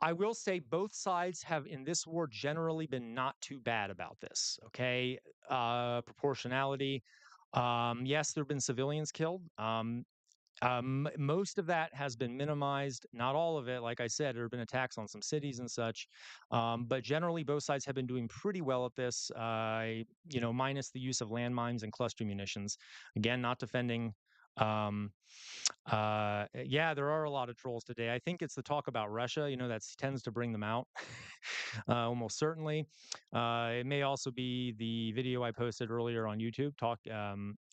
I will say both sides have in this war generally been not too bad about this. Okay, proportionality. Yes, there have been civilians killed. Most of that has been minimized. Not all of it. Like I said, there have been attacks on some cities and such. But generally, both sides have been doing pretty well at this. Minus the use of landmines and cluster munitions. Again, not defending. Um, yeah, there are a lot of trolls today. I think it's the talk about Russia, that tends to bring them out, almost certainly. It may also be the video I posted earlier on YouTube,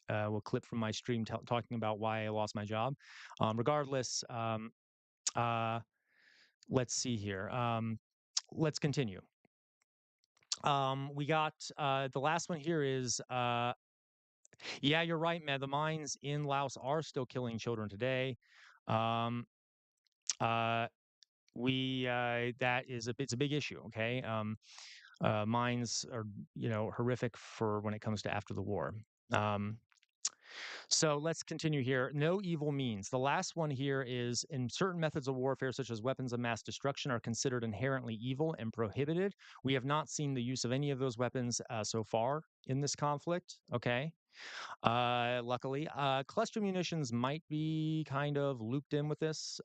a clip from my stream talking about why I lost my job. Regardless, uh, let's see here. Let's continue. We got the last one here is yeah, you're right, man. The mines in Laos are still killing children today. Um, uh, we that is it's a big issue. Okay, mines are horrific for when it comes to after the war. Um, so let's continue here. No evil means. The last one here is in certain methods of warfare, such as weapons of mass destruction, are considered inherently evil and prohibited. We have not seen the use of any of those weapons so far in this conflict. Okay. Luckily, cluster munitions might be kind of looped in with this.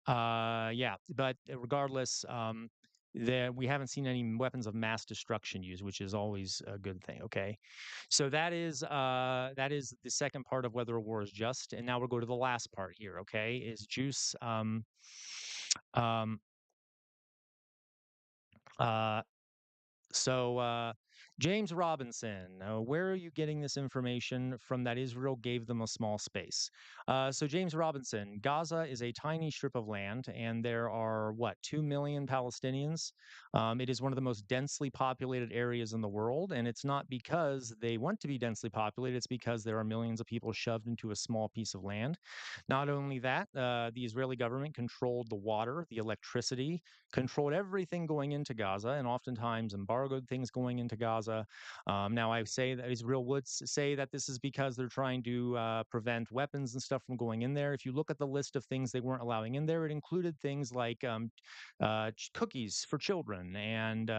Yeah, but regardless, There, we haven't seen any weapons of mass destruction used, which is always a good thing. Okay, so that is the second part of whether a war is just, and now we'll go to the last part here. Okay, is juice um, uh, So, James Robinson, where are you getting this information from that Israel gave them a small space? So, James Robinson, Gaza is a tiny strip of land, and there are, what, 2 million Palestinians? It is one of the most densely populated areas in the world, and it's not because they want to be densely populated, it's because there are millions of people shoved into a small piece of land. Not only that, the Israeli government controlled the water, the electricity, controlled everything going into Gaza and oftentimes embargoed things going into Gaza. Now, I say that Israel would say that this is because they're trying to prevent weapons and stuff from going in there. If you look at the list of things they weren't allowing in there, it included things like cookies for children and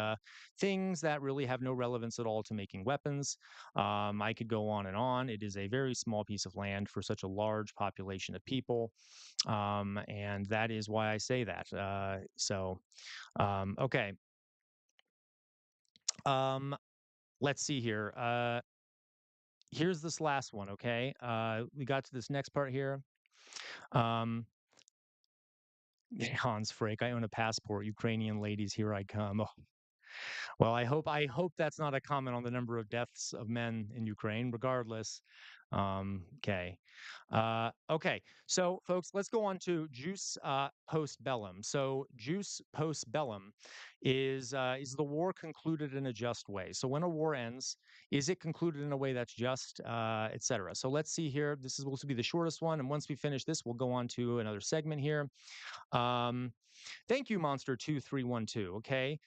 things that really have no relevance at all to making weapons. I could go on and on. It is a very small piece of land for such a large population of people. And that is why I say that. Okay. Um, let's see here. Here's this last one. Okay. We got to this next part here. Um, Hans Frake, I own a passport. Ukrainian ladies, here I come. Oh, well, I hope that's not a comment on the number of deaths of men in Ukraine. Regardless, okay, okay. So, folks, let's go on to Juice post bellum. So, Juice post bellum is the war concluded in a just way? So, when a war ends, is it concluded in a way that's just, etc. So, let's see here. This is supposed to be the shortest one, and once we finish this, we'll go on to another segment here. Um, Thank you, Monster2312. Okay.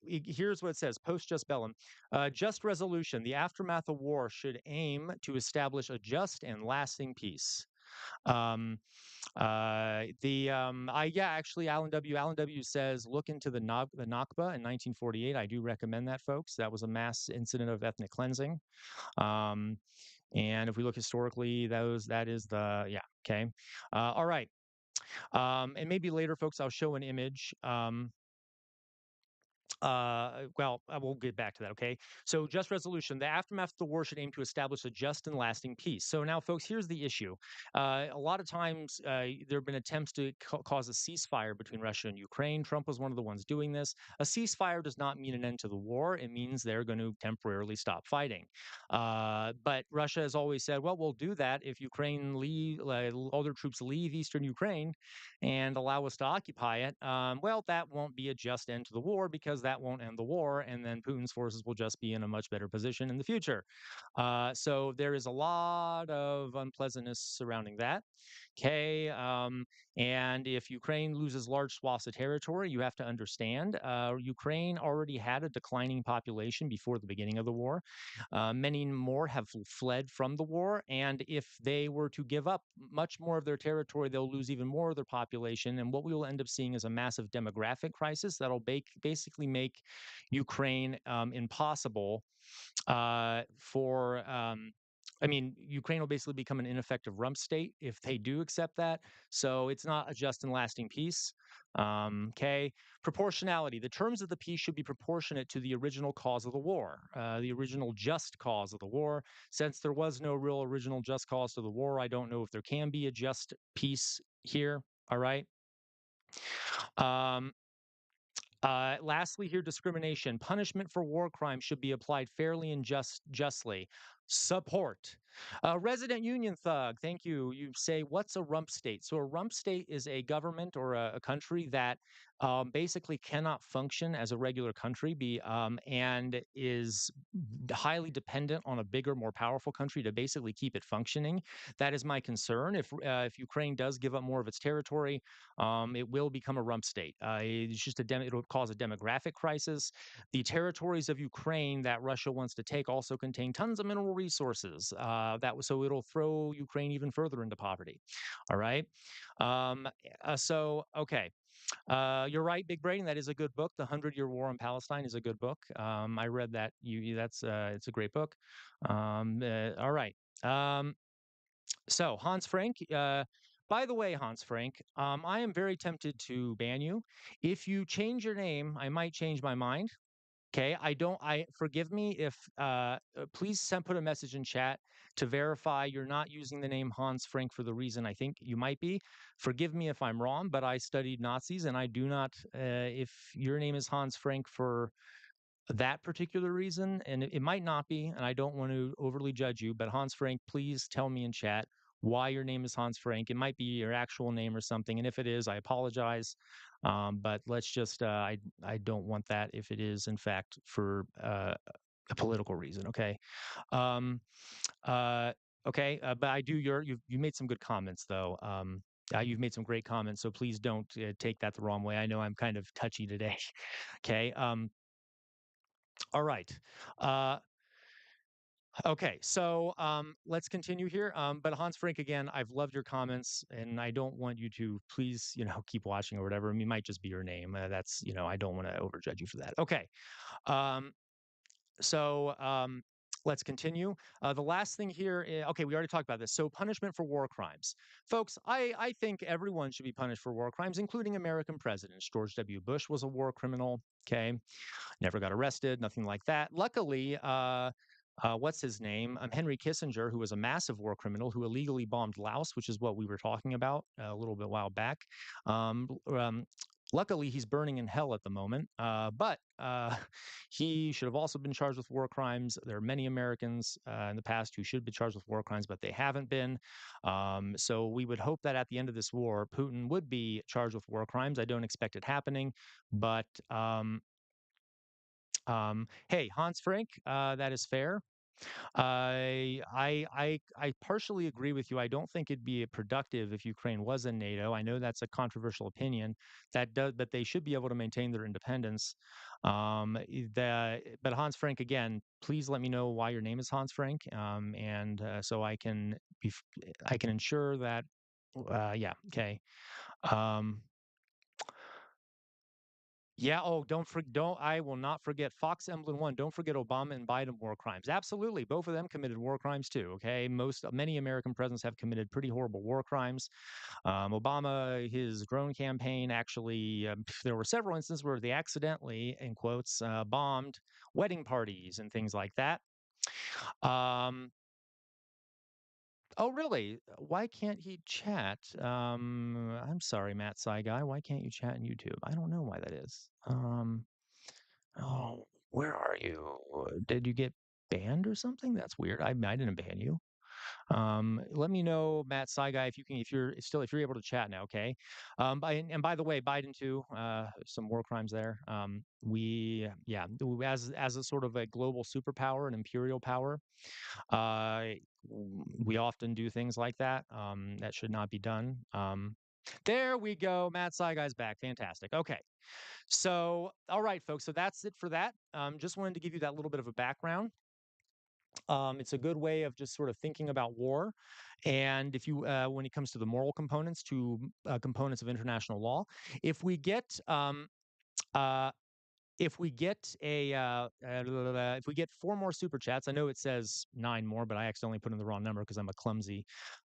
Here's what it says post just bellum. Just resolution. The aftermath of war should aim to establish a just and lasting peace. Um, yeah, actually, Alan W says look into the Nakba in 1948. I do recommend that, folks. That was a mass incident of ethnic cleansing. Um, and if we look historically, that is the, yeah. Okay. All right. And maybe later, folks, I'll show an image. Well, I will get back to that. Okay. So, just resolution. The aftermath of the war should aim to establish a just and lasting peace. So, now, folks, here's the issue. A lot of times there have been attempts to cause a ceasefire between Russia and Ukraine. Trump was one of the ones doing this. A ceasefire does not mean an end to the war, it means they're going to temporarily stop fighting. But Russia has always said, well, we'll do that if Ukraine leave, all their troops leave eastern Ukraine and allow us to occupy it, well, that won't be a just end to the war because that won't end the war. And then Putin's forces will just be in a much better position in the future. So there is a lot of unpleasantness surrounding that. Okay. And if Ukraine loses large swaths of territory, you have to understand Ukraine already had a declining population before the beginning of the war. Many more have fled from the war. And if they were to give up much more of their territory, they'll lose even more of their population. And what we will end up seeing is a massive demographic crisis that'll basically make Ukraine impossible for. I mean, Ukraine will basically become an ineffective rump state if they do accept that. So it's not a just and lasting peace. Okay. Proportionality. The terms of the peace should be proportionate to the original cause of the war, the original just cause of the war. Since there was no real original just cause to the war, I don't know if there can be a just peace here. All right. Um, Lastly, here, discrimination. Punishment for war crimes should be applied fairly and justly. Support. Resident Union Thug, thank you. You say, what's a rump state? So, a rump state is a government or a country that basically cannot function as a regular country and is highly dependent on a bigger, more powerful country to basically keep it functioning. That is my concern. If Ukraine does give up more of its territory, it will become a rump state. It'll cause a demographic crisis. The territories of Ukraine that Russia wants to take also contain tons of mineral resources. So it'll throw Ukraine even further into poverty. All right. Okay. You're right, Big Brain. That is a good book. The 100-Year War in Palestine is a good book. I read that. That's it's a great book. All right. So Hans Frank, By the way, Hans Frank, I am very tempted to ban you. If you change your name, I might change my mind. Okay, I don't. I forgive me if. Please put a message in chat to verify you're not using the name Hans Frank for the reason I think you might be. Forgive me if I'm wrong, but I studied Nazis and I do not. If your name is Hans Frank for that particular reason, and it might not be, and I don't want to overly judge you, but Hans Frank, please tell me in chat why your name is Hans Frank. It might be your actual name or something, and if it is, I apologize. But let's just, I don't want that if it is in fact for a political reason. Okay. Um, uh, okay. But I do. You made some good comments though. You've made some great comments, so please don't take that the wrong way. I know I'm kind of touchy today. Okay. All right. Uh, okay. So let's continue here. But Hans Frank, again, I've loved your comments, and I don't want you to please, keep watching or whatever. I mean, it might just be your name. That's, I don't want to overjudge you for that. Okay. Um, so let's continue. The last thing here, okay, we already talked about this. So punishment for war crimes, folks. I think everyone should be punished for war crimes, including American presidents. George W. Bush was a war criminal. Okay, never got arrested, nothing like that. Luckily, what's his name? Henry Kissinger, who was a massive war criminal who illegally bombed Laos, which is what we were talking about a little bit while back. Um, um, Luckily, he's burning in hell at the moment, but he should have also been charged with war crimes. There are many Americans in the past who should be charged with war crimes, but they haven't been. So we would hope that at the end of this war, Putin would be charged with war crimes. I don't expect it happening, but hey, Hans Frank, that is fair. I partially agree with you. I don't think it'd be productive if Ukraine was in NATO. I know that's a controversial opinion. But they should be able to maintain their independence. But Hans Frank, again, please let me know why your name is Hans Frank, and so I can ensure that. Yeah. Okay. Um, Yeah. Oh, don't. I will not forget Fox Emblem One. Don't forget Obama and Biden war crimes. Absolutely, both of them committed war crimes too. Okay, many American presidents have committed pretty horrible war crimes. Obama, his drone campaign, actually, there were several instances where they accidentally, in quotes, bombed wedding parties and things like that. Um, oh, really? Why can't he chat? I'm sorry, Matt Guy. Why can't you chat in YouTube? I don't know why that is. Oh, where are you? Did you get banned or something? That's weird. I didn't ban you. Let me know, Matt Guy, if you can, if you're able to chat now, okay? And by the way, Biden too, some war crimes there. As a sort of a global superpower, an imperial power, uh, we often do things like that. That should not be done. There we go. Matt Guy's back. Fantastic. Okay. So, all right, folks. So that's it for that. Just wanted to give you that little bit of a background. It's a good way of just sort of thinking about war, and if you, when it comes to the moral components, to components of international law, if we get uh, if we get if we get four more super chats, I know it says nine more, but I accidentally put in the wrong number because I'm a clumsy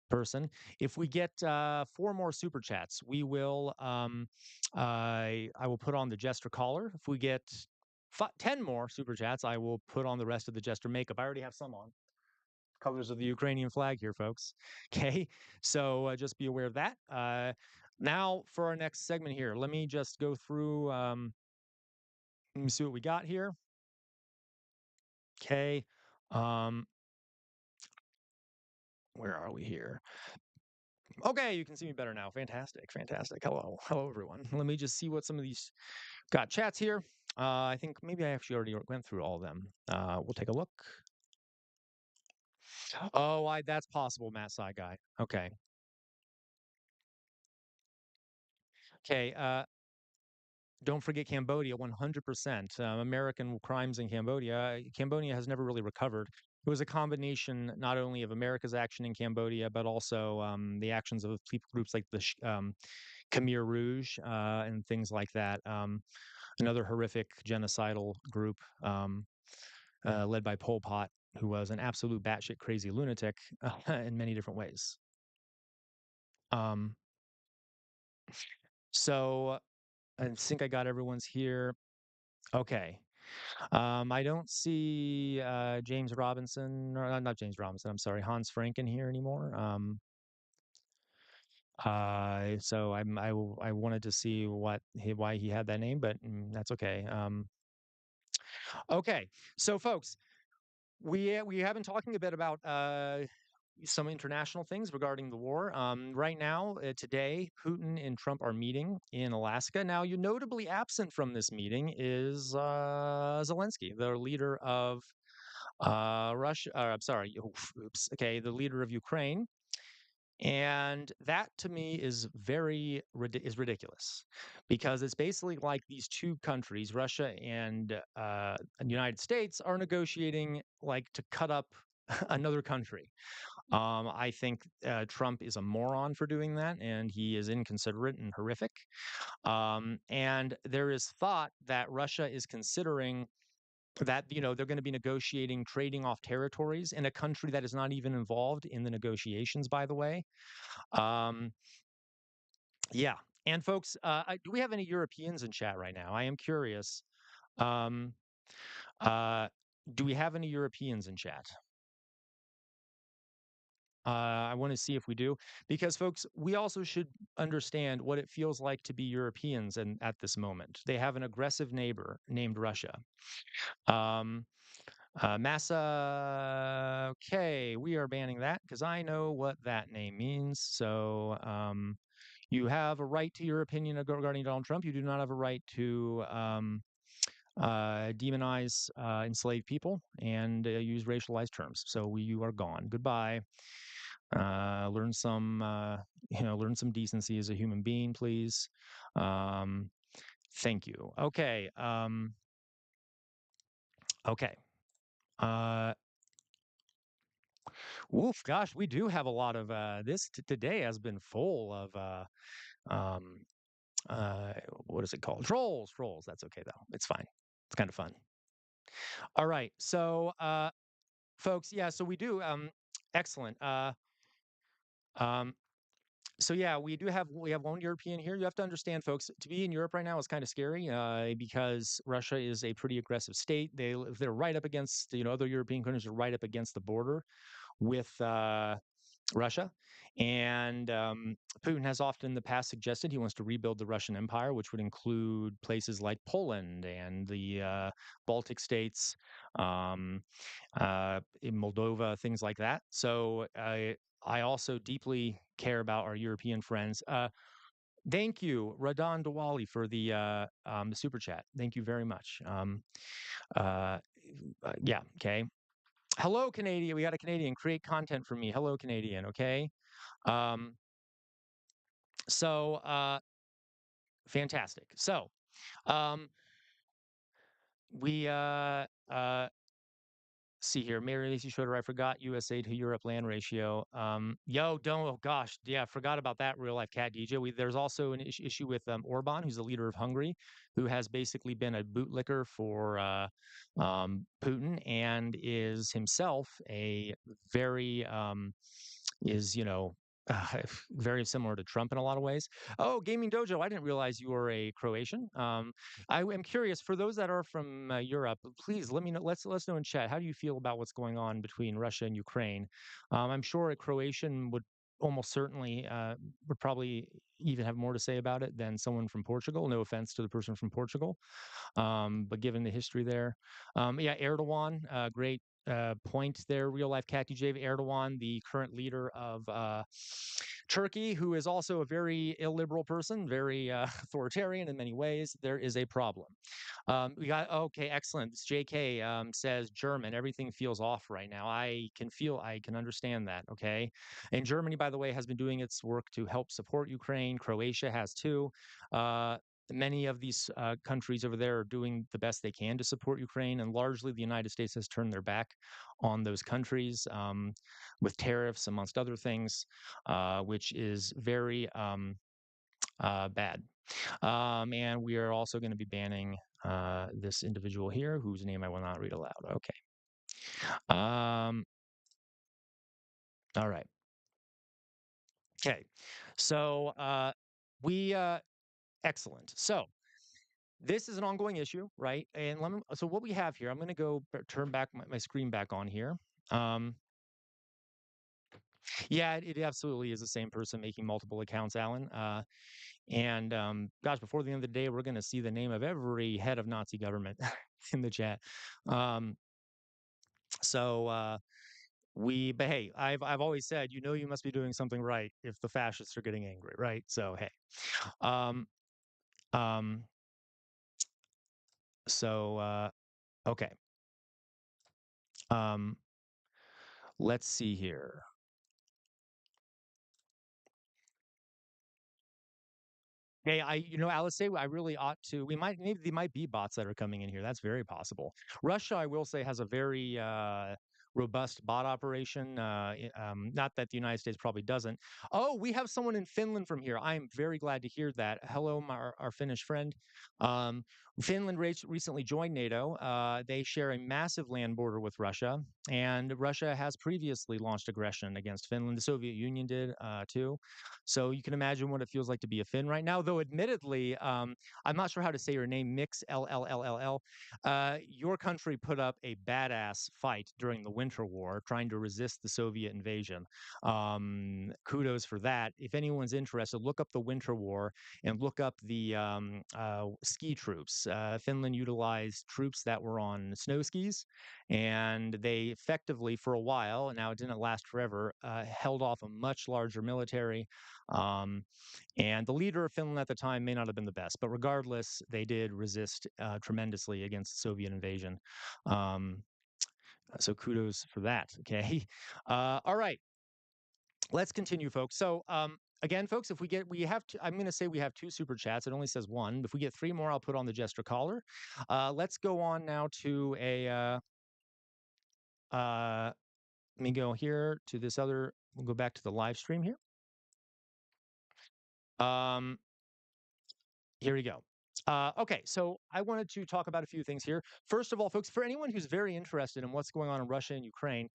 person. If we get four more super chats, we will. I will put on the jester collar. If we get 10 more super chats, I will put on the rest of the jester makeup. I already have some on. Colors of the Ukrainian flag here, folks. Okay, so just be aware of that. Now for our next segment here, let me just go through. Let me see what we got here. Okay. Um, where are we here? Okay, you can see me better now. Fantastic, fantastic. Hello, everyone. Let me just see what some of these got chats here. I think maybe I actually already went through all of them. We'll take a look. Oh, that's possible, Matt Guy. Okay. Okay. Don't forget Cambodia, 100%. American crimes in Cambodia. Cambodia has never really recovered. It was a combination not only of America's action in Cambodia, but also the actions of people groups like the Khmer Rouge and things like that. Another horrific genocidal group led by Pol Pot, who was an absolute batshit crazy lunatic in many different ways. Um, so I think I got everyone's here. Okay. I don't see James Robinson, or not James Robinson. I'm sorry, Hans Franken here anymore. So I wanted to see why he had that name, but that's okay. Okay, so folks, we have been talking a bit about some international things regarding the war. Right now, today, Putin and Trump are meeting in Alaska. Now, you notably absent from this meeting is Zelensky, the leader of Russia. I'm sorry, oops, okay, the leader of Ukraine. And that to me is is ridiculous because it's basically like these two countries, Russia and the United States, are negotiating like to cut up another country. I think Trump is a moron for doing that, and he is inconsiderate and horrific. And there is thought that Russia is considering that they're going to be negotiating trading off territories in a country that is not even involved in the negotiations, by the way. um, yeah. And folks, do we have any Europeans in chat right now? I am curious. Um, uh, do we have any Europeans in chat? I want to see if we do, because folks, we also should understand what it feels like to be Europeans and at this moment. They have an aggressive neighbor named Russia. Um, Massa, okay, we are banning that because I know what that name means. So you have a right to your opinion regarding Donald Trump. You do not have a right to demonize enslaved people and use racialized terms. So you are gone. Goodbye. Learn some, learn some decency as a human being, please. Um, thank you. Okay. Okay. Uh, Oof, gosh, we do have a lot of this today has been full of um, uh, what is it called? Trolls, trolls. That's okay though. It's fine. It's kind of fun. All right. So, folks, yeah, so we do excellent. Um so yeah, we have one European here. You have to understand, folks, to be in Europe right now is kind of scary because Russia is a pretty aggressive state. They're right up against other European countries are right up against the border with Russia. And Putin has often in the past suggested he wants to rebuild the Russian Empire, which would include places like Poland and the Baltic states, um, in Moldova, things like that. So I also deeply care about our European friends. Thank you, Radon Diwali, for the super chat. Thank you very much. Uh, yeah, okay. Hello, Canadian. We got a Canadian. Create content for me. Hello, Canadian. Okay. Um, so fantastic. So um, we see here. Mary Lacey Schroeder, I forgot USA to Europe land ratio. Yo, don't. Oh gosh, yeah, I forgot about that. Real life cat DJ. There's also an issue with Orban, who's the leader of Hungary, who has basically been a bootlicker for Putin and is himself a very is very similar to Trump in a lot of ways. Oh, Gaming Dojo, I didn't realize you were a Croatian. I am curious for those that are from Europe. Please let me know. Let's know in chat. How do you feel about what's going on between Russia and Ukraine? I'm sure a Croatian almost certainly would probably even have more to say about it than someone from Portugal. No offense to the person from Portugal, but given the history there, yeah, Erdogan, great point there. Real life Cat DJ Erdogan, the current leader of Turkey, who is also a very illiberal person, very authoritarian in many ways. There is a problem. We got okay, excellent. This JK says German. Everything feels off right now. I can understand that. Okay, and Germany, by the way, has been doing its work to help support Ukraine. Croatia has too. Many of these countries over there are doing the best they can to support Ukraine, and largely the United States has turned their back on those countries with tariffs, amongst other things, which is very bad. And we are also going to be banning this individual here, whose name I will not read aloud. Okay. Um, all right. Okay. So we excellent. So this is an ongoing issue, right? And so what we have here, I'm going to turn back my screen back on here. Um, yeah, it absolutely is the same person making multiple accounts, Alan. And gosh, before the end of the day, we're going to see the name of every head of Nazi government in the chat. Um, so but hey, I've always said, you must be doing something right if the fascists are getting angry, right? So hey, um, um, so okay, um, let's see here. Hey, Alice, say I really ought to. Maybe there might be bots that are coming in here. That's very possible. Russia, I will say, has a very robust bot operation. Not that the United States probably doesn't. Oh, we have someone in Finland from here. I am very glad to hear that. Hello, our Finnish friend. Um, Finland recently joined NATO. They share a massive land border with Russia, and Russia has previously launched aggression against Finland. The Soviet Union did too. So you can imagine what it feels like to be a Finn right now. Though, admittedly, I'm not sure how to say your name, Mix LLLLL. Your country put up a badass fight during the Winter War, trying to resist the Soviet invasion. Kudos for that. If anyone's interested, look up the Winter War and look up the ski troops. Finland utilized troops that were on snow skis, and they effectively, for a while, now it didn't last forever, held off a much larger military. um, and the leader of Finland at the time may not have been the best, but regardless, they did resist tremendously against Soviet invasion. Um, so kudos for that. Okay. All right. Let's continue, folks. So, again, folks, if we have, I'm going to say we have two super chats. It only says one. If we get three more, I'll put on the Jester caller. Let's go on now to uh, let me go here to this other, we'll go back to the live stream here. Um, Here we go. Okay, so I wanted to talk about a few things here. First of all, folks, for anyone who's very interested in what's going on in Russia and Ukraine,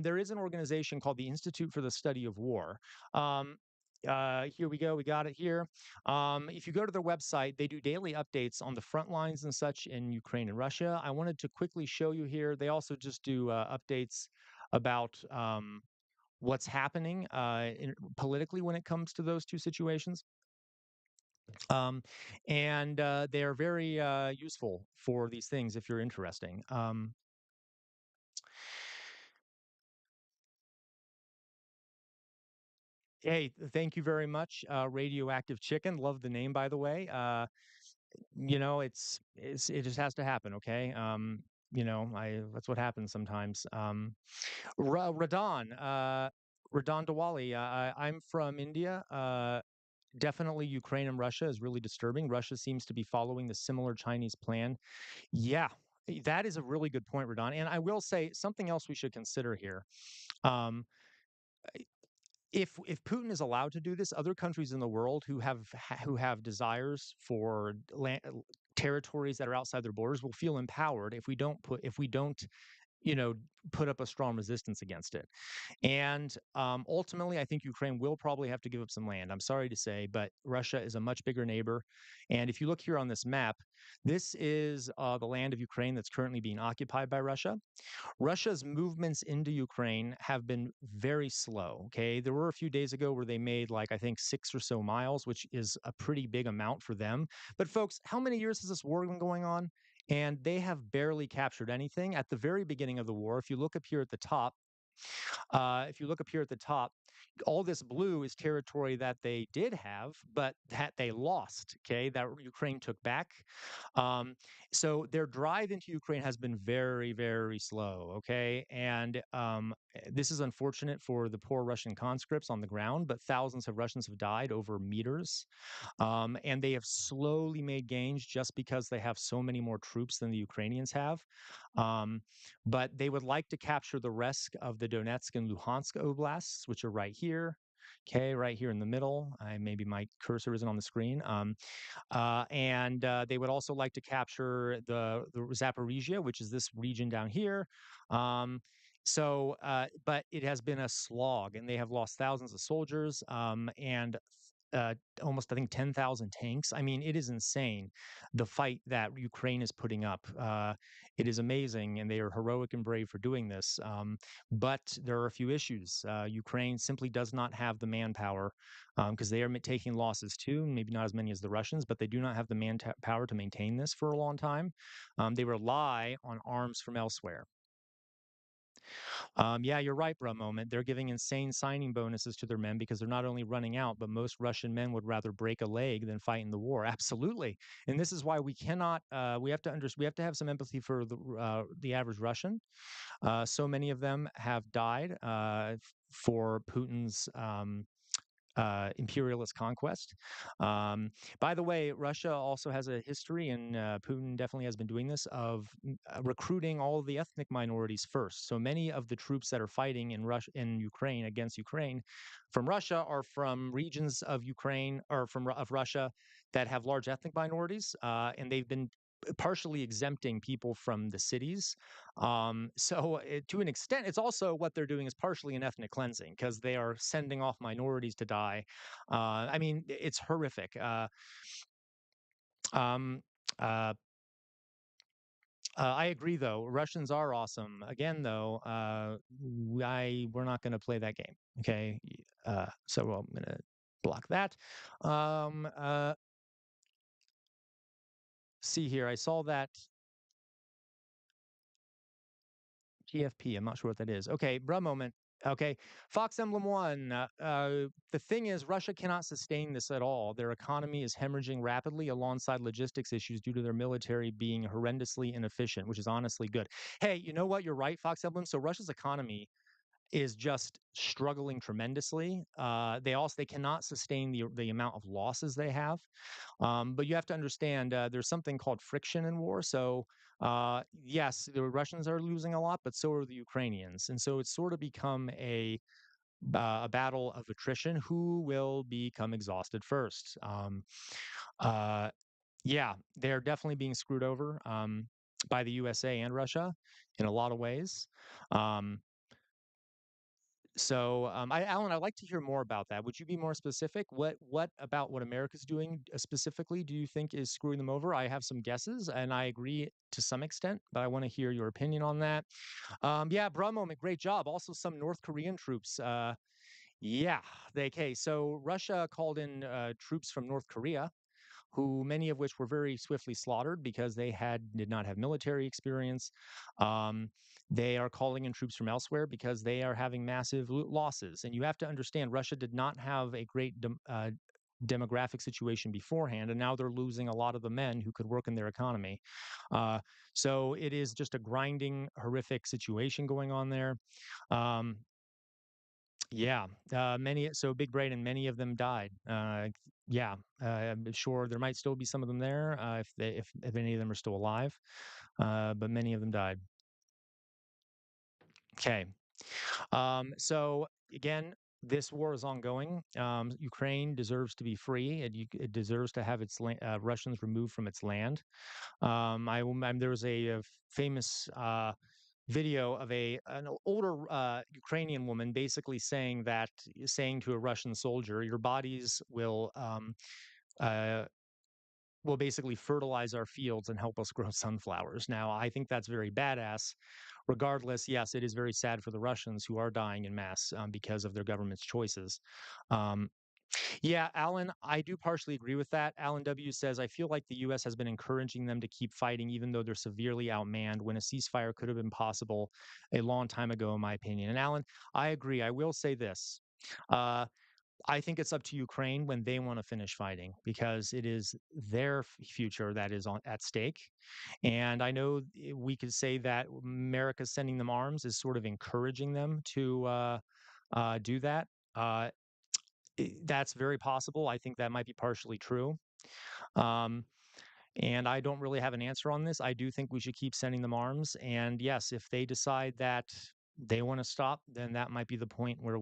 there is an organization called the Institute for the Study of War. Um, Here we go. We got it here. If you go to their website, they do daily updates on the front lines and such in Ukraine and Russia. I wanted to quickly show you here. They also just do updates about what's happening politically when it comes to those two situations. Um, and they are very useful for these things if you're interesting. Hey, thank you very much, Radioactive Chicken. Love the name, by the way. It just has to happen. Okay. I that's what happens sometimes. Radon, Radon Diwali. I'm from India. Definitely, Ukraine and Russia is really disturbing. Russia seems to be following the similar Chinese plan. Yeah, that is a really good point, Radon. And I will say something else we should consider here. Um, if Putin is allowed to do this, other countries in the world who have desires for territories that are outside their borders will feel empowered if we don't you know put up a strong resistance against it. And ultimately, I think Ukraine will probably have to give up some land. I'm sorry to say, but Russia is a much bigger neighbor. And if you look here on this map, this is the land of Ukraine that's currently being occupied by Russia. Russia's movements into Ukraine have been very slow. Okay. There were a few days ago where they made, like, I think 6 or so miles, which is a pretty big amount for them. But, folks, how many years has this war been going on? And they have barely captured anything. At the very beginning of the war, if you look up here at the top, all this blue is territory that they did have, but that they lost. Okay, that Ukraine took back. Um, so their drive into Ukraine has been very, very slow. Okay, and this is unfortunate for the poor Russian conscripts on the ground, but thousands of Russians have died over meters. And they have slowly made gains just because they have so many more troops than the Ukrainians have. Um, but they would like to capture the rest of the Donetsk and Luhansk oblasts, which are right here. Okay, right here in the middle. Maybe my cursor isn't on the screen. And they would also like to capture the Zaporizhia, which is this region down here. Um, But it has been a slog, and they have lost thousands of soldiers, and almost, I think, 10,000 tanks. I mean, it is insane the fight that Ukraine is putting up. It is amazing, and they are heroic and brave for doing this. But there are a few issues. Ukraine simply does not have the manpower because they are taking losses too, maybe not as many as the Russians, but they do not have the manpower to maintain this for a long time. They rely on arms from elsewhere. Yeah, you're right, bro. Moment. They're giving insane signing bonuses to their men because they're not only running out, but most Russian men would rather break a leg than fight in the war. Absolutely, and this is why we cannot. We have to We have to have some empathy for the average Russian. So many of them have died for Putin's imperialist conquest. Um, by the way, Russia also has a history, and Putin definitely has been doing this, of recruiting all of the ethnic minorities first. So many of the troops that are fighting in in Ukraine against Ukraine from Russia are from regions of Ukraine or of Russia that have large ethnic minorities, and they've been partially exempting people from the cities. To an extent, it's also what they're doing is partially an ethnic cleansing because they are sending off minorities to die. I mean, it's horrific. Um, uh, I agree, though. Russians are awesome. Again, though, we're not going to play that game. Okay, so I'm going to block that. Um, uh, See here, I saw that GFP. I'm not sure what that is. Okay, bruh moment. Okay, Fox Emblem One. The thing is, Russia cannot sustain this at all. Their economy is hemorrhaging rapidly alongside logistics issues due to their military being horrendously inefficient, which is honestly good. Hey, you know what? You're right, Fox Emblem. So Russia's economy is just struggling tremendously. They cannot sustain the amount of losses they have. But you have to understand there's something called friction in war. So yes, the Russians are losing a lot, but so are the Ukrainians, and so it's sort of become a battle of attrition. Who will become exhausted first? Uh, yeah, they're definitely being screwed over by the USA and Russia in a lot of ways. Um, Alan, I'd like to hear more about that. Would you be more specific? What about what America's doing specifically do you think is screwing them over? I have some guesses, and I agree to some extent, but I want to hear your opinion on that. Yeah, bro, moment, great job. Also, some North Korean troops. Yeah, okay. So Russia called in troops from North Korea who many of which were very swiftly slaughtered because they did not have military experience. Um, they are calling in troops from elsewhere because they are having massive losses. And you have to understand, Russia did not have a great demographic situation beforehand, and now they're losing a lot of the men who could work in their economy. Uh, so it is just a grinding, horrific situation going on there. Um, yeah, many so Big Brain and many of them died. Yeah, I'm sure there might still be some of them there if any of them are still alive, but many of them died. Okay, so again, this war is ongoing. Ukraine deserves to be free. It deserves to have Russians removed from its land. There was a famous video of an older Ukrainian woman basically saying to a Russian soldier, "Your bodies uh, will basically fertilize our fields and help us grow sunflowers." Now, I think that's very badass. Regardless, yes, it is very sad for the Russians who are dying in mass because of their government's choices. Um, yeah, Alan, I do partially agree with that. Alan W says, I feel like the U.S. has been encouraging them to keep fighting, even though they're severely outmanned, when a ceasefire could have been possible a long time ago, in my opinion. And Alan, I agree. I will say this. Uh, I think it's up to Ukraine when they want to finish fighting because it is their future that is at stake. And I know we could say that America sending them arms is sort of encouraging them to do that. Uh, that's very possible. I think that might be partially true. Um, and I don't really have an answer on this. I do think we should keep sending them arms. And yes, if they decide that they want to stop, then that might be the point where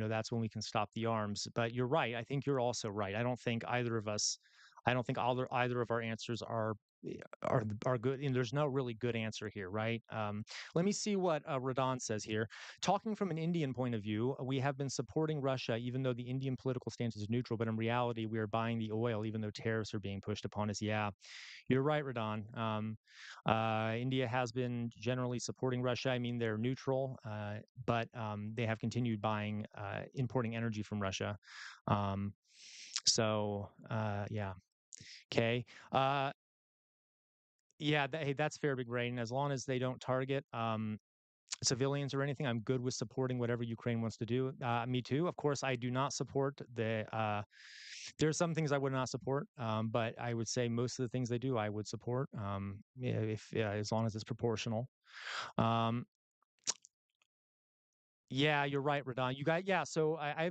that's when we can stop the arms. But you're right. I think you're also right. I don't think either of us I don't think either of our answers are good. And there's no really good answer here, right? Let me see what Radon says here. Talking from an Indian point of view, we have been supporting Russia, even though the Indian political stance is neutral. But in reality, we are buying the oil, even though tariffs are being pushed upon us. Yeah, you're right, Radon. India has been generally supporting Russia. I mean, they're neutral, but they have continued importing energy from Russia. Um, yeah. Okay. Uh, yeah, hey, that's fair, Big Brain. As long as they don't target civilians or anything, I'm good with supporting whatever Ukraine wants to do. Me too. Of course, I do not support the. There are some things I would not support, but I would say most of the things they do, I would support. Yeah, if as long as it's proportional. Um, Yeah, you're right, Radon. You got yeah. So I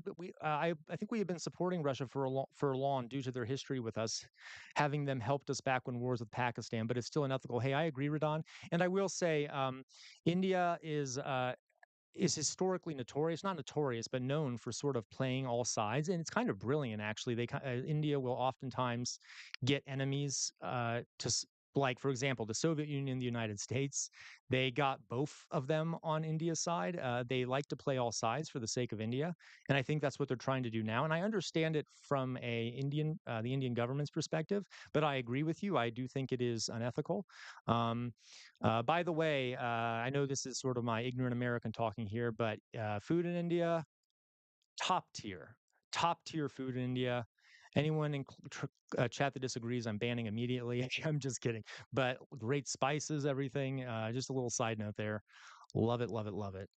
think we have been supporting Russia for long due to their history with us, having them helped us back when wars with Pakistan. But it's still unethical. Hey, I agree, Radon, and I will say, India is historically notorious, not notorious, but known for sort of playing all sides, and it's kind of brilliant actually. India will oftentimes get enemies like for example, the Soviet Union, the United States, they got both of them on India's side. They like to play all sides for the sake of India, and I think that's what they're trying to do now. And I understand it from the Indian government's perspective, but I agree with you. I do think it is unethical. Um, by the way, I know this is sort of my ignorant American talking here, but food in India, top tier, top tier food in India. Anyone in chat that disagrees, I'm banning immediately. I'm just kidding. But great spices, everything. Just a little side note there. Love it, love it, love it.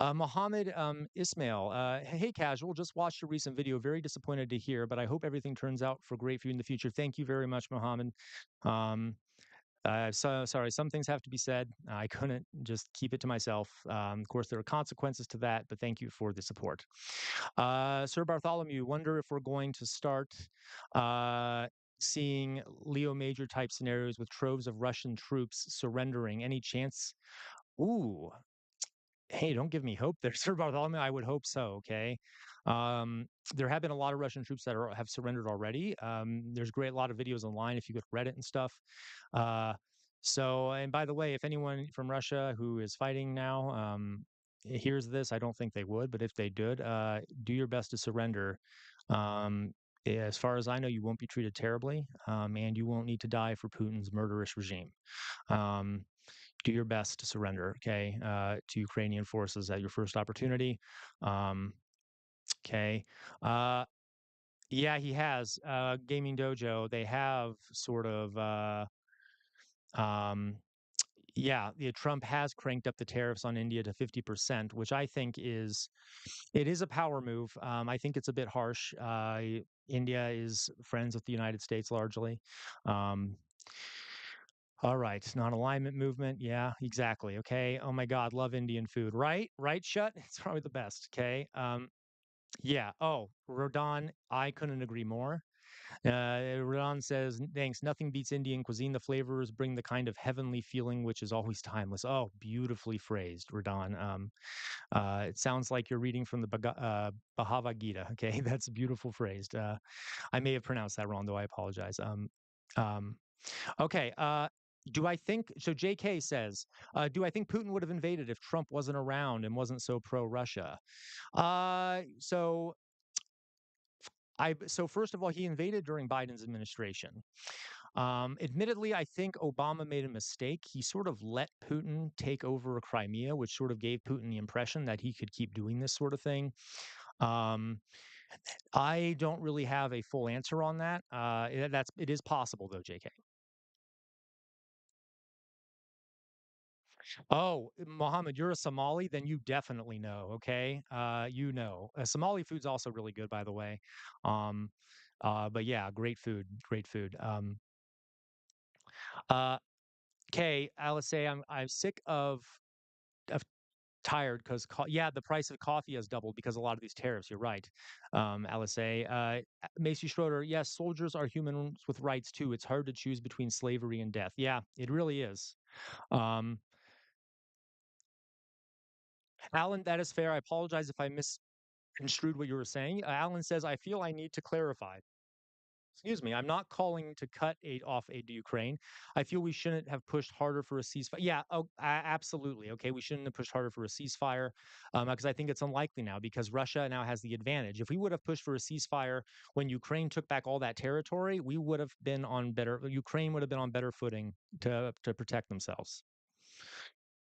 Mohammed Ismail, hey, Casual, just watched a recent video. Very disappointed to hear, but I hope everything turns out for great for you in the future. Thank you very much, Mohammed. Um, so sorry, some things have to be said. I couldn't just keep it to myself. Of course, there are consequences to that, but thank you for the support. Sir Bartholomew, wonder if we're going to start uh, seeing Leo Major type scenarios with troves of Russian troops surrendering. Any chance? Ooh, hey, don't give me hope there, Sir Bartholomew. I would hope so. Okay. Um, there have been a lot of Russian troops that have surrendered already. There's great a lot of videos online if you go to Reddit and stuff. Uh, and by the way, if anyone from Russia who is fighting now hears this, I don't think they would, but if they did, do your best to surrender. Um, as far as I know, you won't be treated terribly, and you won't need to die for Putin's murderous regime. Um, do your best to surrender, okay, to Ukrainian forces at your first opportunity. Um, okay. Uh, yeah, he has. Gaming Dojo, they have sort of, um, Trump has cranked up the tariffs on India to 50%, which I think it is a power move. I think it's a bit harsh. India is friends with the United States largely. Um, All right, non-alignment movement. Yeah, exactly. Okay. Oh my God, love Indian food. Right, right. Shut. It's probably the best. Okay. Yeah. Oh, Rodon, I couldn't agree more. Rodon says, "Thanks. Nothing beats Indian cuisine. The flavors bring the kind of heavenly feeling which is always timeless." Oh, beautifully phrased, Rodon. It sounds like you're reading from the Bhagavad Gita. Okay, that's beautiful phrased. I may have pronounced that wrong, though. I apologize. Um, Okay. Do I think so? JK says, do I think Putin would have invaded if Trump wasn't around and wasn't so pro Russia? So first of all, he invaded during Biden's administration. Admittedly, I think Obama made a mistake. He sort of let Putin take over Crimea, which sort of gave Putin the impression that he could keep doing this sort of thing. Um, I don't really have a full answer on that. It is possible though, JK. Oh, Mohammed, you're a Somali, then you definitely know, okay? You know. Somali food's also really good, by the way. Um, but yeah, great food, great food. Uh, okay, Alice, say I'm sick of tired because yeah, the price of coffee has doubled because a lot of these tariffs. You're right, Alice. Macy Schroeder, yes, soldiers are humans with rights too. It's hard to choose between slavery and death. Yeah, it really is. Um, Alan, that is fair. I apologize if I construed what you were saying. Alan says, I feel I need to clarify. Excuse me, I'm not calling to cut aid off aid to Ukraine. I feel we shouldn't have pushed harder for a ceasefire. Yeah, oh, absolutely. Okay, we shouldn't have pushed harder for a ceasefire because I think it's unlikely now because Russia now has the advantage. If we would have pushed for a ceasefire when Ukraine took back all that territory, we would have been on better. Ukraine would have been on better footing to protect themselves.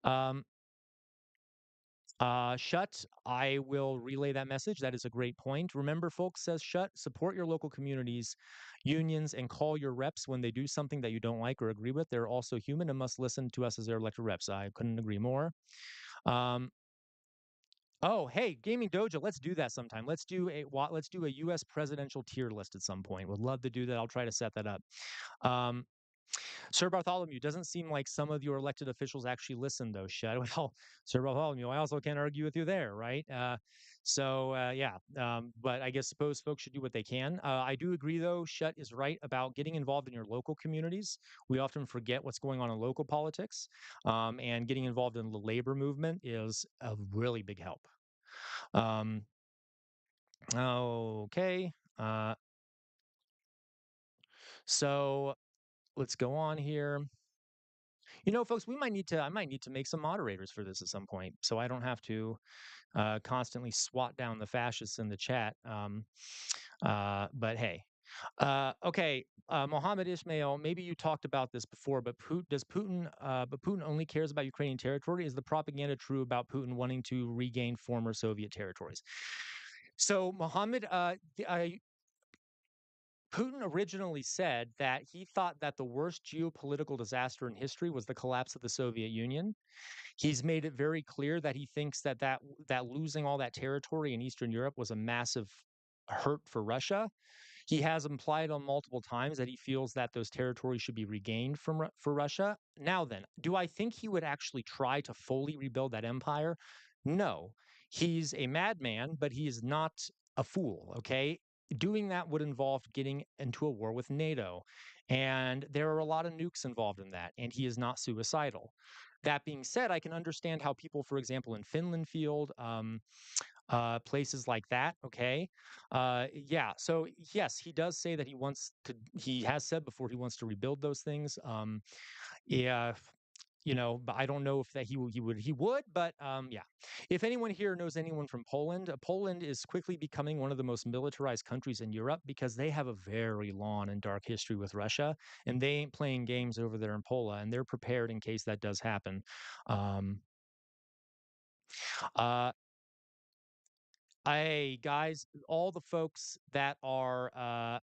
Um, Shut. I will relay that message. That is a great point. Remember, folks, says Shut, support your local communities, unions, and call your reps when they do something that you don't like or agree with. They're also human and must listen to us as their elected reps. I couldn't agree more. Um, oh, hey, Gaming Dojo, let's do that sometime. Let's do a U.S. presidential tier list at some point. Would love to do that. I'll try to set that up. Um, Sir Bartholomew, doesn't seem like some of your elected officials actually listen, though, Shed. Well, Sir Bartholomew, I also can't argue with you there, right? Yeah. But I guess suppose folks should do what they can. I do agree, though. Shut is right about getting involved in your local communities. We often forget what's going on in local politics, and getting involved in the labor movement is a really big help. Um, okay. Uh, so let's go on here. Folks, I might need to make some moderators for this at some point, so I don't have to constantly swat down the fascists in the chat. But hey, okay, Mohammed Ismail, maybe you talked about this before, but Putin? But Putin only cares about Ukrainian territory. Is the propaganda true about Putin wanting to regain former Soviet territories? So, Mohammed, Putin originally said that he thought that the worst geopolitical disaster in history was the collapse of the Soviet Union. He's made it very clear that he thinks that losing all that territory in Eastern Europe was a massive hurt for Russia. He has implied on multiple times that he feels that those territories should be regained for Russia. Now then, do I think he would actually try to fully rebuild that empire? No. He's a madman, but he is not a fool, okay? Doing that would involve getting into a war with NATO. And there are a lot of nukes involved in that, and he is not suicidal. That being said, I can understand how people, for example, in Finland field, places like that. Okay. Yeah. So yes, he does say that he has said before he wants to rebuild those things. Yeah. But I don't know if that he would, but yeah. If anyone here knows anyone from Poland, Poland is quickly becoming one of the most militarized countries in Europe because they have a very long and dark history with Russia, and they ain't playing games over there in Poland, and they're prepared in case that does happen. Um, uh, guys, all the folks that are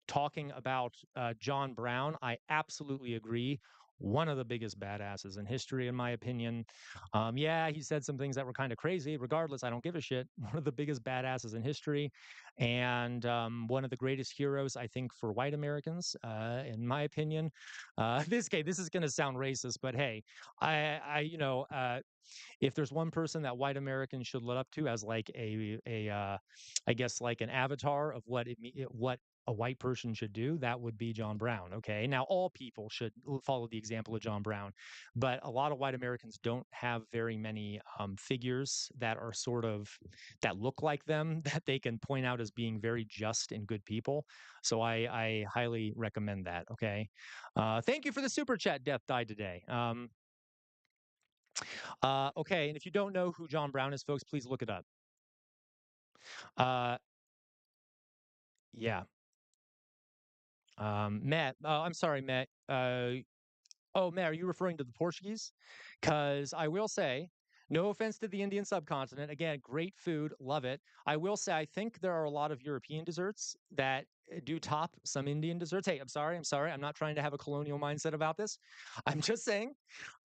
talking about John Brown, I absolutely agree. One of the biggest badasses in history, in my opinion. Yeah, he said some things that were kind of crazy. Regardless, I don't give a shit. One of the biggest badasses in history, and one of the greatest heroes, I think, for white Americans, in my opinion. This is going to sound racist, but hey, if there's one person that white Americans should look up to as like I guess like an avatar of what a white person should do, that would be John Brown. Okay. Now, all people should follow the example of John Brown, but a lot of white Americans don't have very many figures that are that look like them that they can point out as being very just and good people. So I highly recommend that. Okay. Thank you for the super chat. Death died today. Okay, and if you don't know who John Brown is, folks, please look it up. Uh, yeah. Matt, I'm sorry, Matt. Oh, Matt, are you referring to the Portuguese? Because I will say, no offense to the Indian subcontinent. Again, great food, love it. I will say, I think there are a lot of European desserts that do top some Indian desserts. Hey, I'm sorry. I'm sorry. I'm not trying to have a colonial mindset about this. I'm just saying,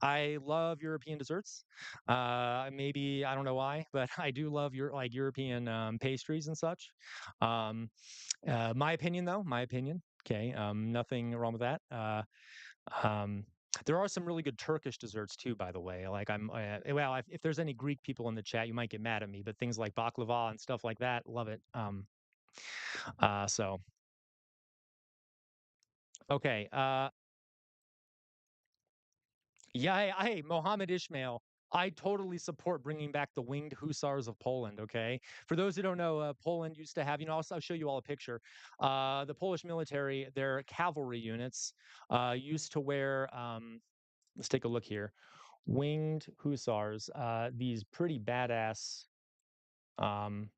I love European desserts. Maybe I don't know why, but I do love European pastries and such. Um, my opinion, though, my opinion. Okay, nothing wrong with that. Um, there are some really good Turkish desserts too, by the way. Like well, if there's any Greek people in the chat, you might get mad at me, but things like baklava and stuff like that, love it. So okay. Yeah, hey, Mohammed Ishmael. I totally support bringing back the winged hussars of Poland. Okay, for those who don't know, Poland used to have. I'll show you all a picture. The Polish military, their cavalry units, used to wear. Let's take a look here. Winged hussars. These pretty badass um,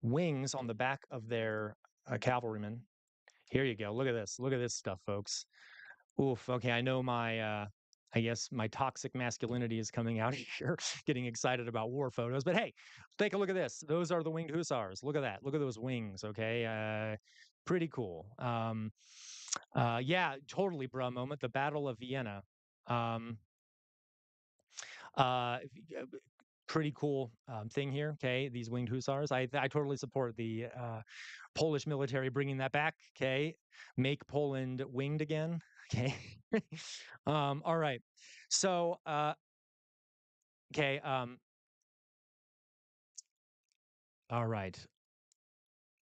wings on the back of their cavalrymen. Here you go. Look at this. Look at this stuff, folks. Oof. Okay, I know I guess my toxic masculinity is coming out here, getting excited about war photos. But hey, take a look at this. Those are the winged hussars. Look at that. Look at those wings. Okay, pretty cool. Yeah, totally, bro. Moment. The Battle of Vienna. Um, uh, pretty cool thing here. Okay, these winged hussars. I totally support the Polish military bringing that back. Okay, make Poland winged again. Okay. All right. So, okay. All right.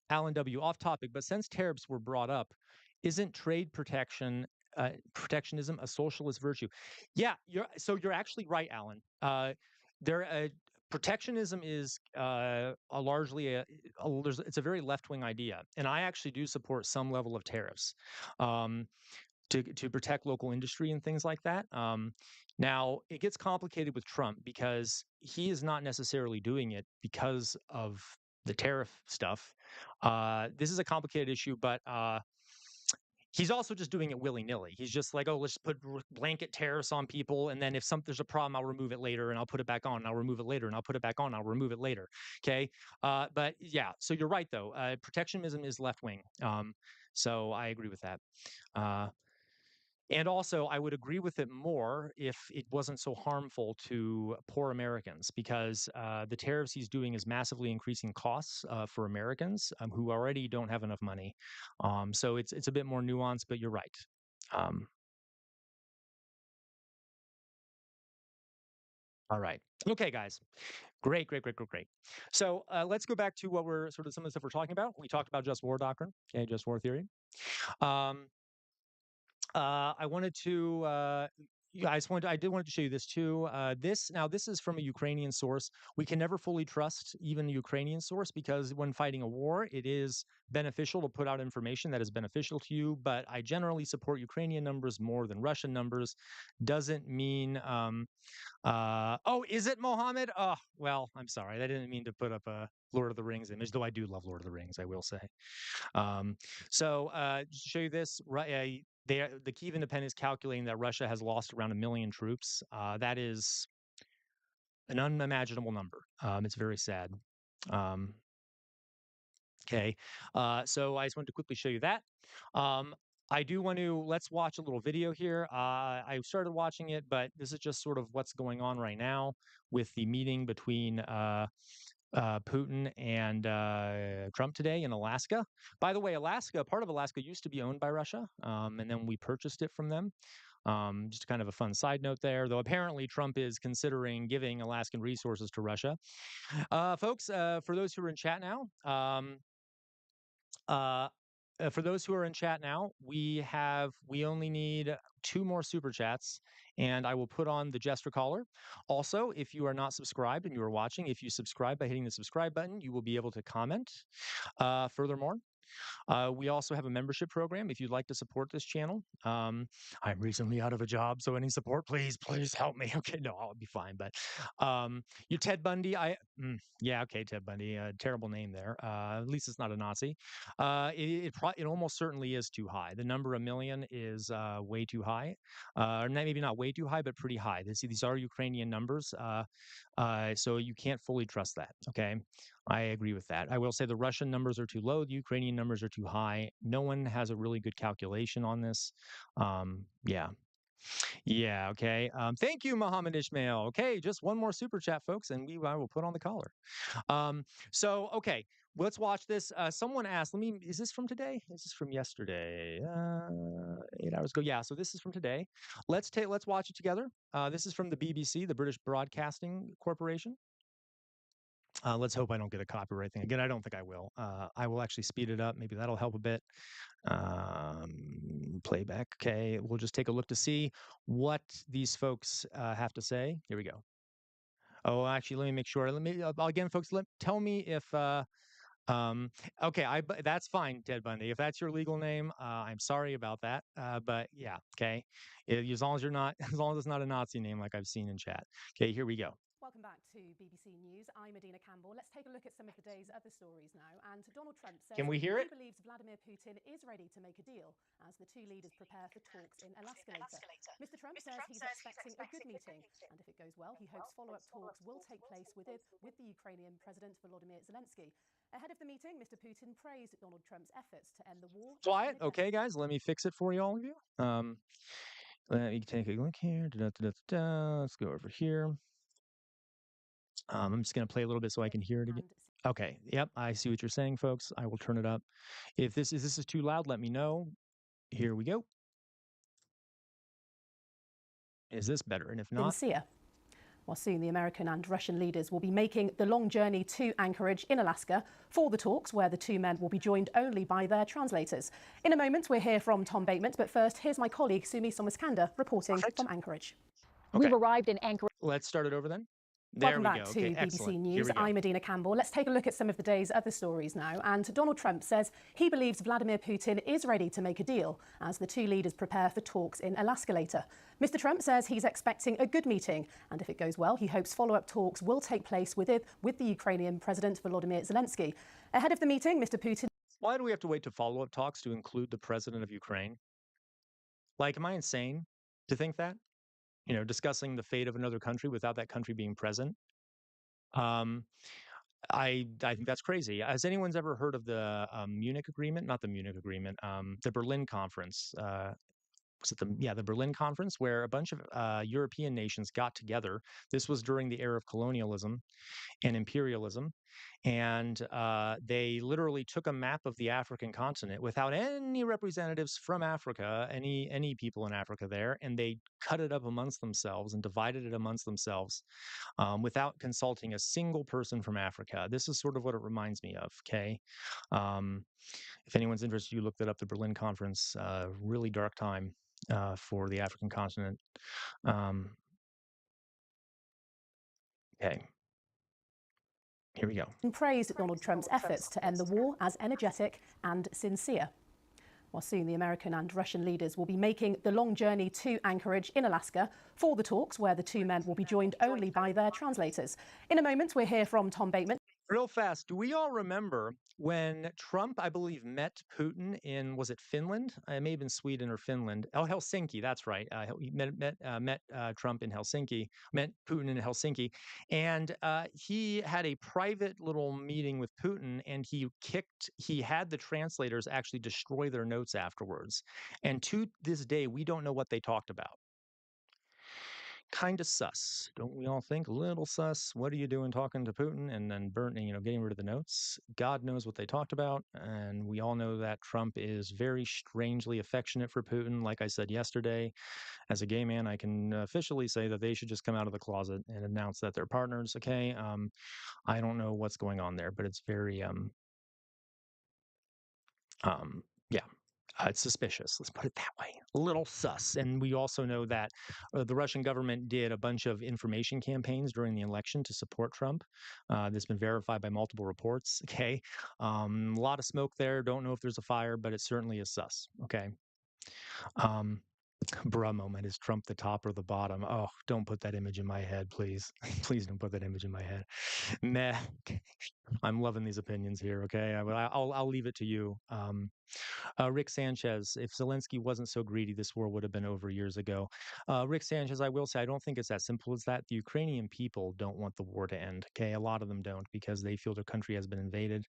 Alan W. Off topic, but since tariffs were brought up, isn't trade protectionism a socialist virtue? Yeah, you're actually right, Alan. There, protectionism is a largely it's a very left wing idea, and I actually do support some level of tariffs. Um, to protect local industry and things like that. Now it gets complicated with Trump because he is not necessarily doing it because of the tariff stuff. This is a complicated issue, but he's also just doing it willy nilly. He's just like, oh, let's put blanket tariffs on people, and then if there's a problem, I'll remove it later, and I'll put it back on, and I'll remove it later, and I'll put it back on, I'll remove it later. Okay, but yeah, so you're right though. Protectionism is left wing. So I agree with that. Uh, and also, I would agree with it more if it wasn't so harmful to poor Americans, because the tariffs he's doing is massively increasing costs for Americans who already don't have enough money. So it's a bit more nuanced, but you're right. Um, all right. Okay, guys. Great, great, great, great, great. So let's go back to what we're sort of some of the stuff we're talking about. We talked about just war doctrine, okay, just war theory. Um, I wanted to yeah, I did wanted to show you this too. This is from a Ukrainian source. We can never fully trust even a Ukrainian source because when fighting a war, it is beneficial to put out information that is beneficial to you. But I generally support Ukrainian numbers more than Russian numbers. Doesn't mean oh, is it Mohammed? Oh, well, I'm sorry. I didn't mean to put up a Lord of the Rings image, though I do love Lord of the Rings, I will say. Just to show you this, the Kiev Independent is calculating that Russia has lost around 1 million troops. That is an unimaginable number. It's very sad. Um, okay, so I just wanted to quickly show you that. Um, I do want to let's watch a little video here. I started watching it, but this is just sort of what's going on right now with the meeting between Putin and Trump today in Alaska. By the way, part of Alaska used to be owned by Russia, and then we purchased it from them. Just kind of a fun side note there, though apparently Trump is considering giving Alaskan resources to Russia. Folks, for those who are in chat now, uh, for those who are in chat now, we only need 2 more super chats, and I will put on the Jester Caller. Also, if you are not subscribed and you are watching, if you subscribe by hitting the subscribe button, you will be able to comment. Furthermore, we also have a membership program if you'd like to support this channel. I'm recently out of a job, so any support, please, please help me. Okay, no, I'll be fine. But you Ted Bundy, yeah, okay, Ted Bundy, terrible name there. At least it's not a Nazi. It almost certainly is too high. The number 1 million is way too high, or maybe not way too high, but pretty high. These are Ukrainian numbers, so you can't fully trust that. Okay. I agree with that. I will say the Russian numbers are too low, the Ukrainian numbers are too high. No one has a really good calculation on this. Yeah. Yeah. Okay. Thank you, Mohammed Ishmael. Okay. Just one more super chat, folks, and I will put on the collar. Okay. Let's watch this. Someone asked, is this from today? Is this from yesterday? 8 hours ago. Yeah. So this is from today. Let's watch it together. This is from the BBC, the British Broadcasting Corporation. Let's hope I don't get a copyright thing again. I don't think I will. I will actually speed it up. Maybe that'll help a bit. Playback. Okay, we'll just take a look to see what these folks have to say. Here we go. Oh, actually, let me make sure. Let me again, folks. Tell me if um, okay, that's fine, Ted Bundy. If that's your legal name, I'm sorry about that. But yeah, okay. As long as you're not, as long as it's not a Nazi name like I've seen in chat. Okay, here we go. Welcome back to BBC News. I'm Medina Campbell. Let's take a look at some of the day's other stories now. And Donald Trump says Can we hear he it? believes Vladimir Putin is ready to make a deal as the two leaders prepare for talks in Alaska later. Mr. Trump says he's expecting a good meeting, and if it goes well, he hopes follow-up talks will take place with the Ukrainian President Volodymyr Zelensky. Ahead of the meeting, Mr. Putin praised Donald Trump's efforts to end the war. Quiet. Okay, guys, let me fix it for you, all of you. Let me take a look here. Let's go over here. I'm just going to play a little bit so I can hear it again. Okay. Yep. I see what you're saying, folks. I will turn it up. If this is too loud, let me know. Here we go. Is this better? And if not, Sincere. Well, soon the American and Russian leaders will be making the long journey to Anchorage in Alaska for the talks, where the two men will be joined only by their translators. In a moment, we'll hear from Tom Bateman, but first, here's my colleague Sumi Somaskanda reporting from Anchorage. okay. We've arrived in Anchorage. Let's start it over then. There Welcome we back go. to Okay, BBC excellent. News. I'm Medina Campbell. Let's take a look at some of the day's other stories now. And Donald Trump says he believes Vladimir Putin is ready to make a deal as the two leaders prepare for talks in Alaska later. Mr. Trump says he's expecting a good meeting, and if it goes well, he hopes follow-up talks will take place with the Ukrainian President Volodymyr Zelensky. Ahead of the meeting, Mr. Putin... Why do we have to wait to follow-up talks to include the president of Ukraine? Like, am I insane to think that? You know, discussing the fate of another country without that country being present? Um, I think that's crazy. Has anyone's ever heard of the Munich Agreement? Not the Munich Agreement. The Berlin Conference. Was it the Berlin Conference, where a bunch of European nations got together. This was during the era of colonialism and imperialism, and they literally took a map of the African continent without any representatives from Africa, any people in Africa there, and they cut it up amongst themselves and divided it amongst themselves without consulting a single person from Africa. This is sort of what it reminds me of. Okay. If anyone's interested, you look that up. The Berlin Conference, really dark time for the African continent. Okay. Here we go. Praised Donald Trump's efforts to end the war as energetic and sincere. Well, soon the American and Russian leaders will be making the long journey to Anchorage in Alaska for the talks, where the two men will be joined only by their translators. In a moment, we'll hear from Tom Bateman. Real fast, do we all remember when Trump, I believe, met Putin in, was it Finland? It may have been Sweden or Finland. Oh, Helsinki, that's right. He met Trump in Helsinki, met Putin in Helsinki. And he had a private little meeting with Putin, and he had the translators actually destroy their notes afterwards. And to this day, we don't know what they talked about. Kind of sus, don't we all think? A little sus. What are you doing talking to Putin and then getting rid of the notes? God knows what they talked about. And we all know that Trump is very strangely affectionate for Putin. Like I said yesterday, as a gay man, I can officially say that they should just come out of the closet and announce that they're partners. Okay. I don't know what's going on there, but it's very, yeah. It's suspicious. Let's put it that way. A little sus. And we also know that the Russian government did a bunch of information campaigns during the election to support Trump. That's been verified by multiple reports. Okay. A lot of smoke there. Don't know if there's a fire, but it certainly is sus. Okay. Bruh moment. Is Trump the top or the bottom? Oh, don't put that image in my head, please. Please don't put that image in my head. Meh. I'm loving these opinions here. Okay. I'll leave it to you. Rick Sanchez, if Zelensky wasn't so greedy, this war would have been over years ago. Rick Sanchez, I will say, I don't think it's that simple as that. The Ukrainian people don't want the war to end. Okay, a lot of them don't because they feel their country has been invaded.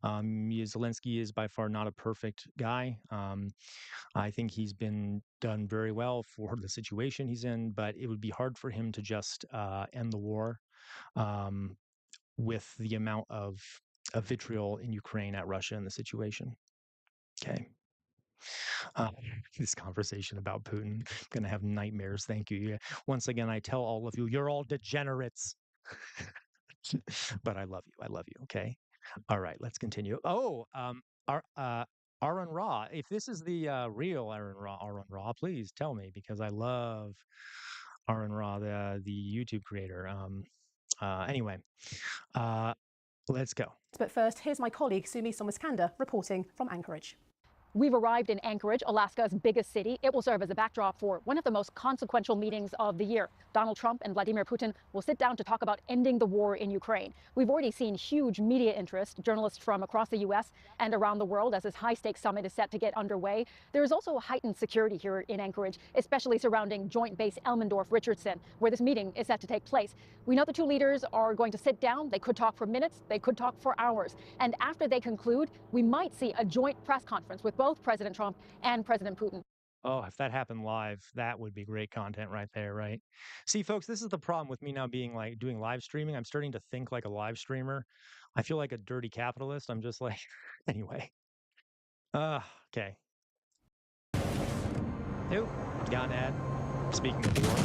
Zelensky is by far not a perfect guy. I think he's been done very well for the situation he's in, but it would be hard for him to just end the war with the amount of vitriol in Ukraine at Russia and the situation. Okay. Uh, this conversation about Putin, going to have nightmares. Thank you. Yeah. Once again, I tell all of you, you're all degenerates. But I love you. I love you. Okay. All right. Let's continue. Oh, Aaron Ra. If this is the real Aaron Ra, please tell me because I love Aaron Ra, the YouTube creator. Anyway, uh, let's go. But first, here's my colleague Sumi Somaskanda reporting from Anchorage. We've arrived in Anchorage, Alaska's biggest city. It will serve as a backdrop for one of the most consequential meetings of the year. Donald Trump and Vladimir Putin will sit down to talk about ending the war in Ukraine. We've already seen huge media interest, journalists from across the U.S. and around the world as this high-stakes summit is set to get underway. There is also heightened security here in Anchorage, especially surrounding Joint Base Elmendorf-Richardson, where this meeting is set to take place. We know the two leaders are going to sit down. They could talk for minutes. They could talk for hours. And after they conclude, we might see a joint press conference with both President Trump and President Putin. Oh, if that happened live, that would be great content right there, right? See, folks, this is the problem with me now being like doing live streaming. I'm starting to think like a live streamer. I feel like a dirty capitalist. I'm just like, anyway. Okay. Nope. Got an ad. Speaking of war.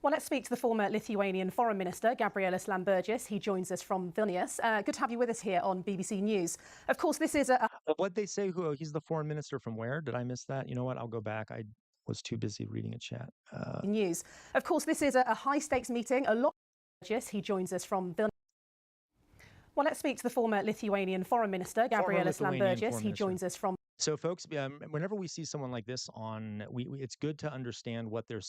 Well, let's speak to the former Lithuanian Foreign Minister, Gabrielis Landsbergis. He joins us from Vilnius. Good to have you with us here on BBC News. Of course, this is a... What'd they say? Who? He's the foreign minister from where? Did I miss that? You know what? I'll go back. I was too busy reading a chat. News. Of course, this is a high-stakes meeting. A lot... He joins us from Vilnius. Well, let's speak to the former Lithuanian Foreign Minister, Gabrielis Landsbergis. He joins us from... So, folks, whenever we see someone like this on, it's good to understand what their,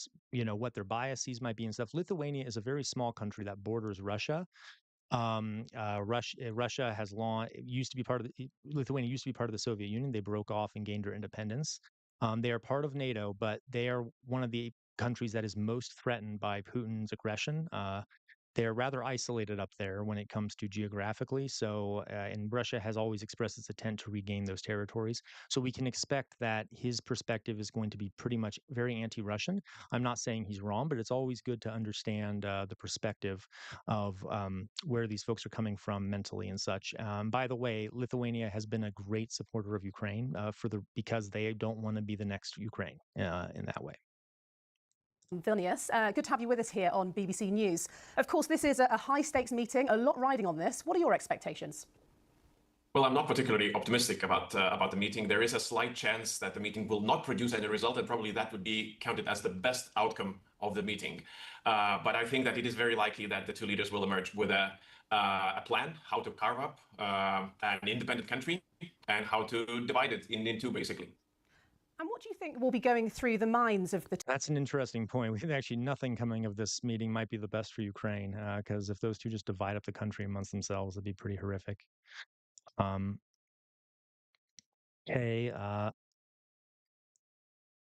what their biases might be and stuff. Lithuania is a very small country that borders Russia. Russia has long it used to be part of Lithuania used to be part of the Soviet Union. They broke off and gained their independence. They are part of NATO, but they are one of the countries that is most threatened by Putin's aggression. They're rather isolated up there when it comes to geographically. So, and Russia has always expressed its intent to regain those territories. So we can expect that his perspective is going to be pretty much very anti-Russian. I'm not saying he's wrong, but it's always good to understand the perspective of where these folks are coming from mentally and such. By the way, Lithuania has been a great supporter of Ukraine because they don't want to be the next Ukraine in that way. Vilnius. Good to have you with us here on BBC News. Of course, this is a high-stakes meeting, a lot riding on this. What are your expectations? Well, I'm not particularly optimistic about the meeting. There is a slight chance that the meeting will not produce any result, and probably that would be counted as the best outcome of the meeting. But I think that it is very likely that the two leaders will emerge with a plan how to carve up an independent country and how to divide it in two, basically. And what do you think will be going through the minds of the... That's an interesting point. We think actually nothing coming of this meeting might be the best for Ukraine, because if those two just divide up the country amongst themselves, it'd be pretty horrific. Okay.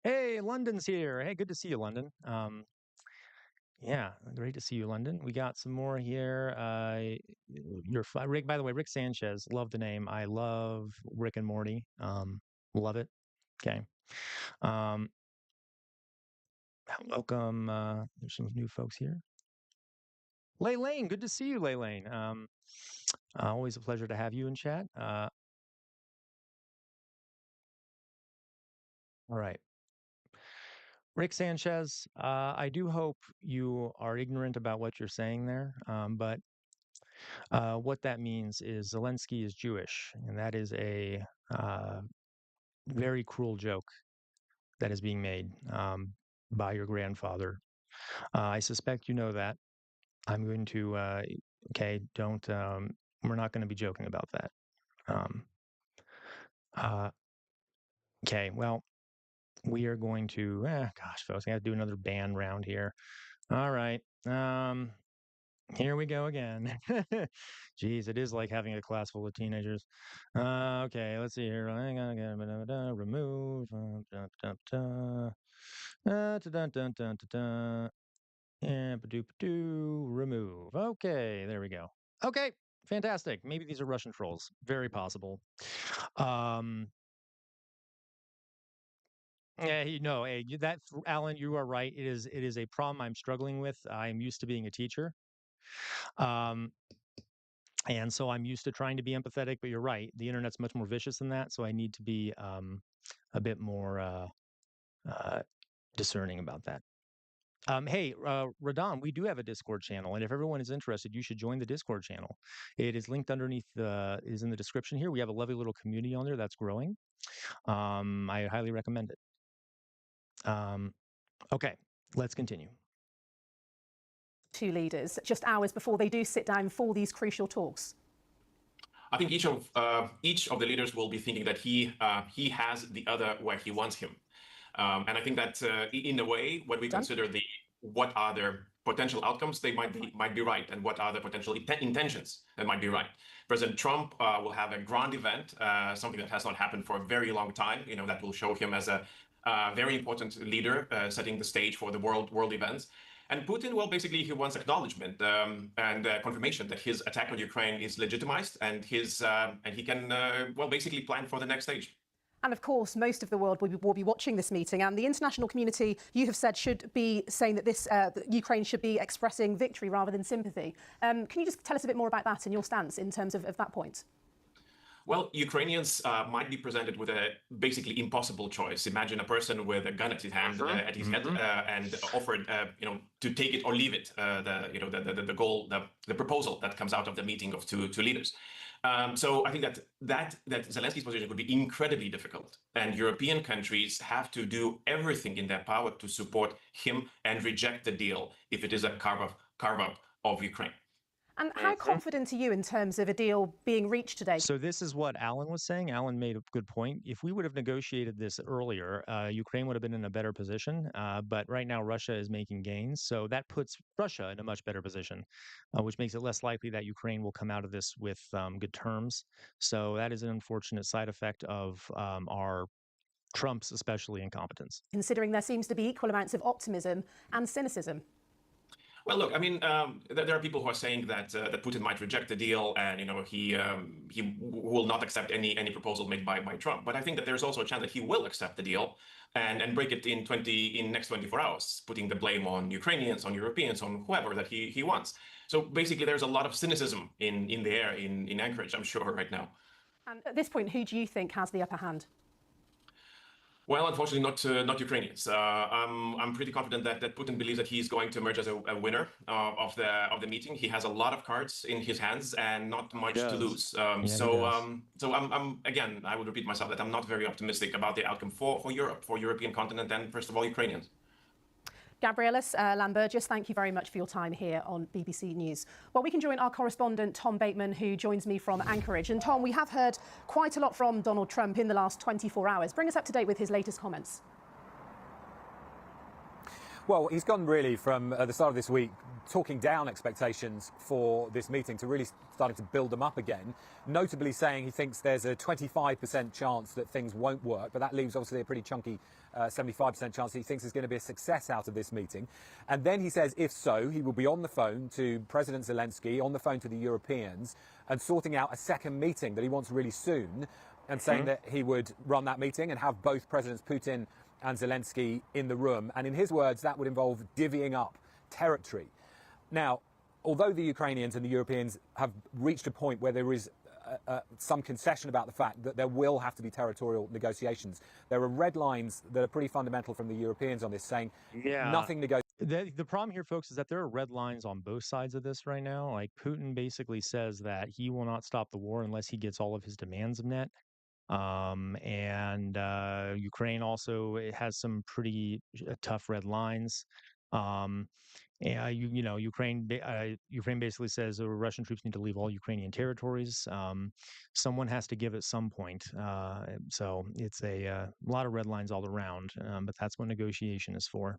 Hey, London's here. Hey, good to see you, London. Yeah, great to see you, London. We got some more here. Rick, by the way, Rick Sanchez. Love the name. I love Rick and Morty. Love it. Okay. Welcome. There's some new folks here. Laylane, good to see you, Laylane. Always a pleasure to have you in chat. All right. Rick Sanchez, I do hope you are ignorant about what you're saying there, but what that means is Zelensky is Jewish, and that is a very cruel joke that is being made by your grandfather. I suspect you know that. I'm going to, okay, don't, we're not going to be joking about that. Okay, well, we are going to, gosh, folks, I have to do another band round here. All right. Here we go again. Geez, it is like having a class full of teenagers. Okay, let's see here. I gotta get remove. And remove. Okay, there we go. Okay, fantastic. Maybe these are Russian trolls. Very possible. Yeah, no, Alan, you are right. It is a problem I'm struggling with. I'm used to being a teacher. And so I'm used to trying to be empathetic, but you're right. The internet's much more vicious than that. So I need to be a bit more discerning about that. Hey, Radon, we do have a Discord channel, and if everyone is interested, you should join the Discord channel. It is linked underneath is in the description here. We have a lovely little community on there that's growing. I highly recommend it. Okay, let's continue. Two leaders just hours before they do sit down for these crucial talks? I think each of the leaders will be thinking that he has the other where he wants him, and I think that in a way, when we consider what are their potential outcomes, they might be right, and what are the potential intentions that might be right. President Trump will have a grand event, something that has not happened for a very long time. You know, that will show him as a very important leader, setting the stage for the world events. And Putin, well, basically, he wants acknowledgement and confirmation that his attack on Ukraine is legitimized, and he can, well, basically plan for the next stage. And of course, most of the world will be watching this meeting, and the international community, you have said, should be saying that that Ukraine should be expressing victory rather than sympathy. Can you just tell us a bit more about that and your stance in terms of that point? Well, Ukrainians might be presented with a basically impossible choice. Imagine a person with a gun at his hand, at his head, and offered, to take it or leave it. The proposal that comes out of the meeting of two leaders. So I think that Zelensky's position would be incredibly difficult, and European countries have to do everything in their power to support him and reject the deal if it is a carve up of Ukraine. And how confident are you in terms of a deal being reached today? So this is what Alan was saying. Alan made a good point. If we would have negotiated this earlier, Ukraine would have been in a better position. But right now, Russia is making gains. So that puts Russia in a much better position, which makes it less likely that Ukraine will come out of this with good terms. So that is an unfortunate side effect of our Trump's especially incompetence. Considering there seems to be equal amounts of optimism and cynicism. Well, look, I mean, there are people who are saying that Putin might reject the deal, and he will not accept any proposal made by Trump. But I think that there's also a chance that he will accept the deal and break it in next 24 hours, putting the blame on Ukrainians, on Europeans, on whoever that he wants. So basically, there's a lot of cynicism in the air in Anchorage, I'm sure, right now. And at this point, who do you think has the upper hand? Well, unfortunately, not Ukrainians. I'm pretty confident that Putin believes that he's going to emerge as a winner of the meeting. He has a lot of cards in his hands and not much to lose. So I'm again, I would repeat myself that I'm not very optimistic about the outcome for Europe, for European continent, and first of all, Ukrainians. Gabrielis Lambergis, thank you very much for your time here on BBC News. Well, we can join our correspondent, Tom Bateman, who joins me from Anchorage. And Tom, we have heard quite a lot from Donald Trump in the last 24 hours. Bring us up to date with his latest comments. Well, he's gone really from the start of this week talking down expectations for this meeting to really starting to build them up again, notably saying he thinks there's a 25% chance that things won't work, but that leaves obviously a pretty chunky 75% chance he thinks there's going to be a success out of this meeting. And then he says if so, he will be on the phone to President Zelensky, on the phone to the Europeans, and sorting out a second meeting that he wants really soon, and saying that he would run that meeting and have both Presidents Putin and Zelensky in the room. And in his words, that would involve divvying up territory. Now, although the Ukrainians and the Europeans have reached a point where there is some concession about the fact that there will have to be territorial negotiations, there are red lines that are pretty fundamental from the Europeans on this, saying nothing negotiated. The problem here, folks, is that there are red lines on both sides of this right now. Like, Putin basically says that he will not stop the war unless he gets all of his demands met. Ukraine also has some pretty tough red lines. Ukraine basically says Russian troops need to leave all Ukrainian territories. Someone has to give at some point. So it's a lot of red lines all around, but that's what negotiation is for.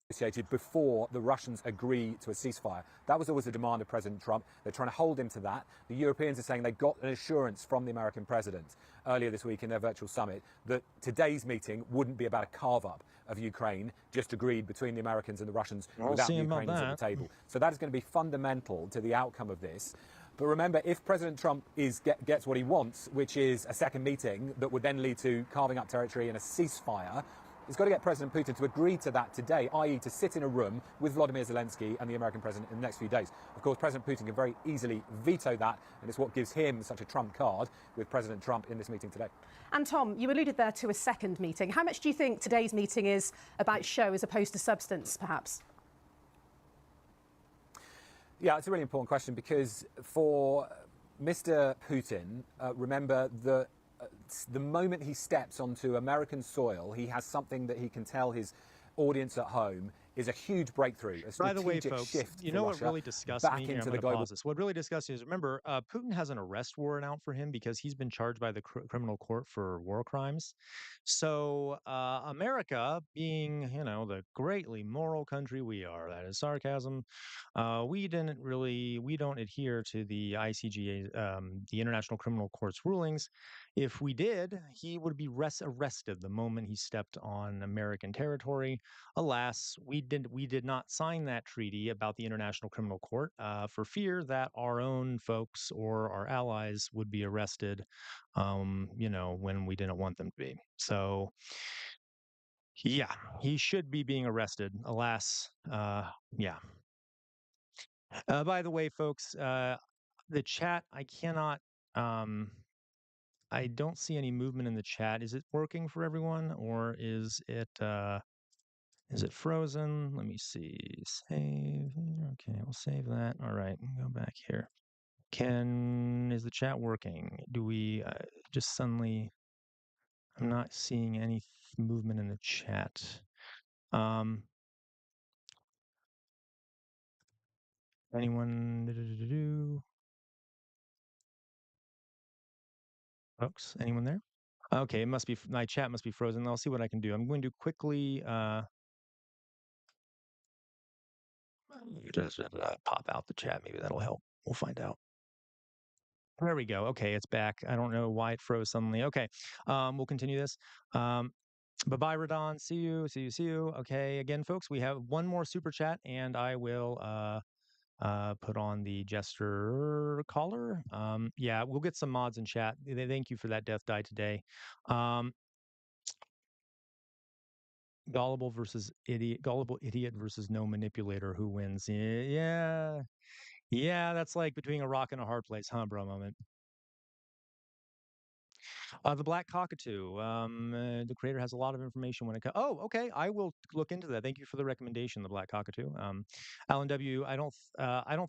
Before the Russians agree to a ceasefire. That was always a demand of President Trump. They're trying to hold him to that. The Europeans are saying they got an assurance from the American president earlier this week in their virtual summit that today's meeting wouldn't be about a carve-up of Ukraine, just agreed between the Americans and the Russians without the Ukrainians at the table. So that is going to be fundamental to the outcome of this. But remember, if President Trump gets what he wants, which is a second meeting that would then lead to carving up territory and a ceasefire, he's got to get President Putin to agree to that today, i.e. to sit in a room with Vladimir Zelensky and the American president in the next few days. Of course, President Putin can very easily veto that, and it's what gives him such a trump card with President Trump in this meeting today. And Tom, you alluded there to a second meeting. How much do you think today's meeting is about show as opposed to substance, perhaps? Yeah, it's a really important question because for Mr. Putin, remember that the moment he steps onto American soil, he has something that he can tell his audience at home is a huge breakthrough, a By the way, strategic folks, shift you for know what Russia really disgusts me? back Here, I'm into going the to global. pause this. What really disgusts me is remember, Putin has an arrest warrant out for him because he's been charged by the criminal court for war crimes. So, America, being, the greatly moral country we are, that is sarcasm, we don't adhere to the ICGA, the International Criminal Court's rulings. If we did, he would be arrested the moment he stepped on American territory. Alas, we did not sign that treaty about the International Criminal Court for fear that our own folks or our allies would be arrested, when we didn't want them to be. So, yeah, he should be being arrested. Alas, yeah. By the way, folks, the chat, um, I don't see any movement in the chat. Is it working for everyone or is it frozen? Let me see. Save. Okay, we'll save that. All right, go back here. Is the chat working? Do we just suddenly? I'm not seeing any movement in the chat. Um, anyone? Folks, anyone there? Okay, it must be my chat must be frozen. I'll see what I can do. I'm going to quickly just pop out the chat. Maybe that'll help. We'll find out. There we go. Okay, it's back. I don't know why it froze suddenly. Okay, we'll continue this. Bye-bye, Radon. See you. See you. See you. Okay, again, folks, we have one more super chat, and I will put on the jester caller. Yeah, we'll get some mods in chat. Thank you for that death die today. Gullible idiot versus no manipulator. Who wins? Yeah, yeah. That's like between a rock and a hard place, huh, bro? Moment. The Black Cockatoo. The creator has a lot of information when it comes. Oh, okay. I will look into that. Thank you for the recommendation, the Black Cockatoo. Alan W. I don't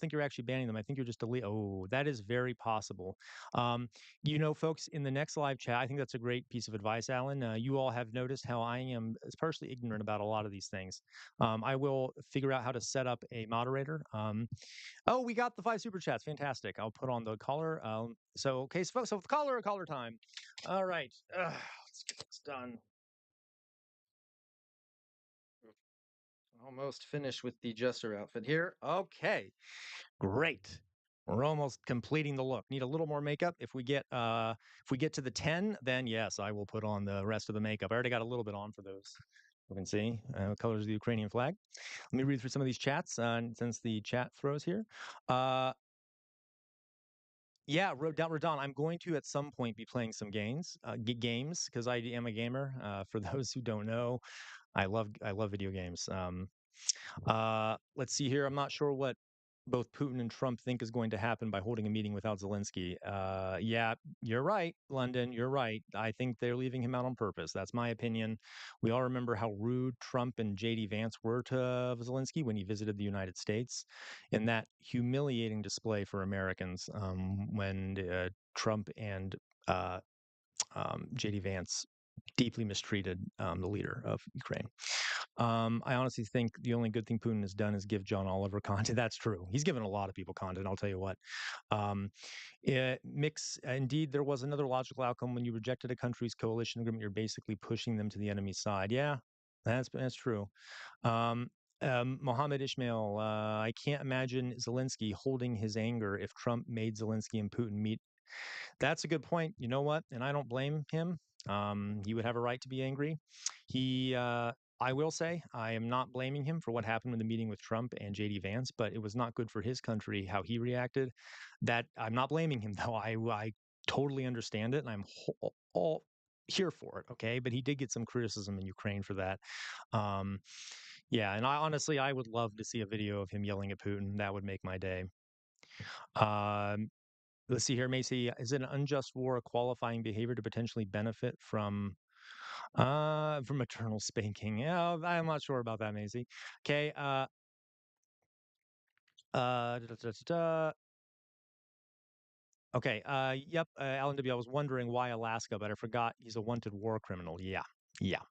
think you're actually banning them. I think you're just deleting. Oh, that is very possible. Folks, in the next live chat, I think that's a great piece of advice, Alan. You all have noticed how I am partially ignorant about a lot of these things. I will figure out how to set up a moderator. Oh, we got the 5 super chats. Fantastic. I'll put on the caller. Okay, so caller time. All right. Let's get this done. Almost finished with the Jester outfit here. Okay. Great. We're almost completing the look. Need a little more makeup. If we get to the 10, then yes, I will put on the rest of the makeup. I already got a little bit on for those. You can see colors of the Ukrainian flag. Let me read through some of these chats since the chat froze here. Yeah, Rodon, I'm going to at some point be playing some games because I am a gamer. For those who don't know, I love video games. Let's see here. I'm not sure what both Putin and Trump think is going to happen by holding a meeting without Zelensky. Yeah, you're right, London. You're right. I think they're leaving him out on purpose. That's my opinion. We all remember how rude Trump and JD Vance were to Zelensky when he visited the United States, in that humiliating display for Americans when Trump and JD Vance deeply mistreated the leader of Ukraine. I honestly think the only good thing Putin has done is give John Oliver content. That's true. He's given a lot of people content. I'll tell you what. Indeed, there was another logical outcome when you rejected a country's coalition agreement. You're basically pushing them to the enemy's side. Yeah, that's true. Mohammed Ishmael, I can't imagine Zelensky holding his anger if Trump made Zelensky and Putin meet. That's a good point. You know what? And I don't blame him. He would have a right to be angry. I will say, I am not blaming him for what happened in the meeting with Trump and JD Vance, but it was not good for his country how he reacted. That I'm not blaming him though. I totally understand it, and I'm all here for it. Okay, but he did get some criticism in Ukraine for that. Yeah, and I would love to see a video of him yelling at Putin. That would make my day. Um, let's see here, Macy. Is it an unjust war a qualifying behavior to potentially benefit from maternal spanking? Yeah, I'm not sure about that, Macy. Okay. Da, da, da, da, da. Okay. Yep. Alan W. I was wondering why Alaska, but I forgot he's a wanted war criminal. Yeah. Yeah.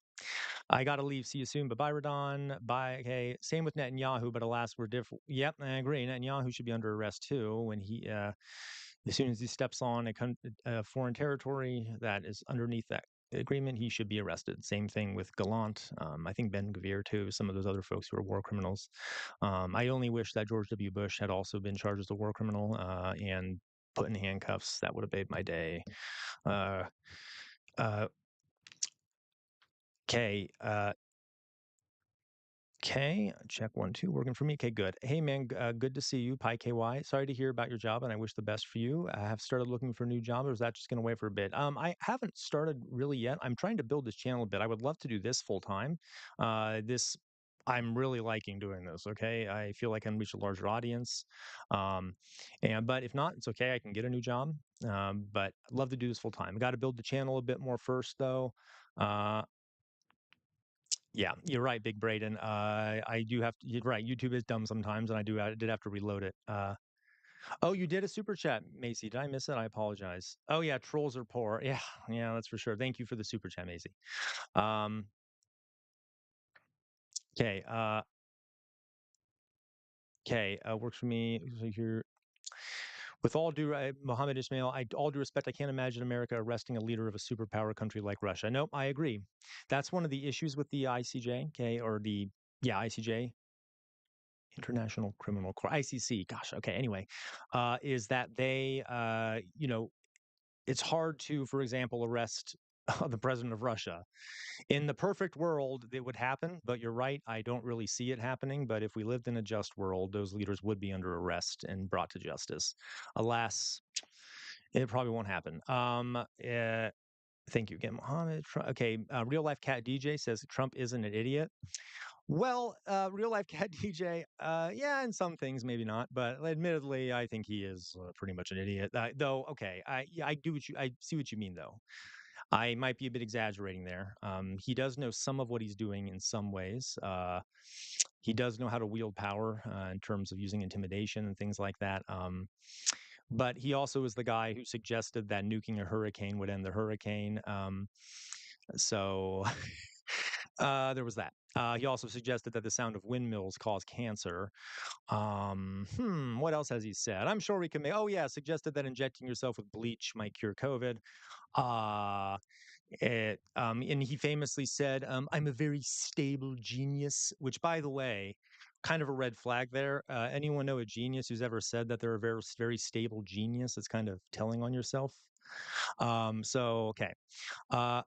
I got to leave. See you soon. Bye bye, Radon. Bye. Okay. Same with Netanyahu, but alas, we're different. Yep. I agree. Netanyahu should be under arrest too when as soon as he steps on a foreign territory that is underneath that agreement, he should be arrested. Same thing with Gallant. I think Ben Gvir too. Some of those other folks who are war criminals. I only wish that George W. Bush had also been charged as a war criminal and put in handcuffs. That would have made my day. Uh, uh, okay. Okay, check 1, 2, working for me. Okay, good. Hey, man, good to see you, Pi KY. Sorry to hear about your job, and I wish the best for you. I have started looking for a new job, or is that just going to wait for a bit? I haven't started really yet. I'm trying to build this channel a bit. I would love to do this full time. I'm really liking doing this. Okay, I feel like I can reach a larger audience. But if not, it's okay. I can get a new job. But I'd love to do this full time. Got to build the channel a bit more first, though. Yeah, you're right, Big Braden. I do have to. You're right. YouTube is dumb sometimes, and I did have to reload it. Oh, you did a super chat, Macy. Did I miss it? I apologize. Oh yeah, trolls are poor. Yeah, yeah, that's for sure. Thank you for the super chat, Macy. Um, okay. Okay. Works for me. So here, with all due, Mohammed Ismail, all due respect, I can't imagine America arresting a leader of a superpower country like Russia. Nope, I agree. That's one of the issues with the ICJ. Okay, or the ICJ. International Criminal Court, ICC. Gosh, okay. Anyway, is that it's hard to, for example, arrest the president of Russia. In the perfect world, it would happen, but you're right. I don't really see it happening. But if we lived in a just world, those leaders would be under arrest and brought to justice. Alas, it probably won't happen. Thank you again, Mohammed. Okay, real life cat DJ says Trump isn't an idiot. Well, real life cat DJ, yeah, in some things maybe not, but admittedly, I think he is pretty much an idiot. Though, okay, I see what you mean though. I might be a bit exaggerating there. He does know some of what he's doing in some ways. He does know how to wield power in terms of using intimidation and things like that. But he also is the guy who suggested that nuking a hurricane would end the hurricane. So there was that. He also suggested that the sound of windmills cause cancer. What else has he said? I'm sure we can make. Oh yeah, suggested that injecting yourself with bleach might cure COVID. Uh, and he famously said, "I'm a very stable genius," which, by the way, kind of a red flag there. Anyone know a genius who's ever said that they're a very, very stable genius? It's kind of telling on yourself. Okay. Uh,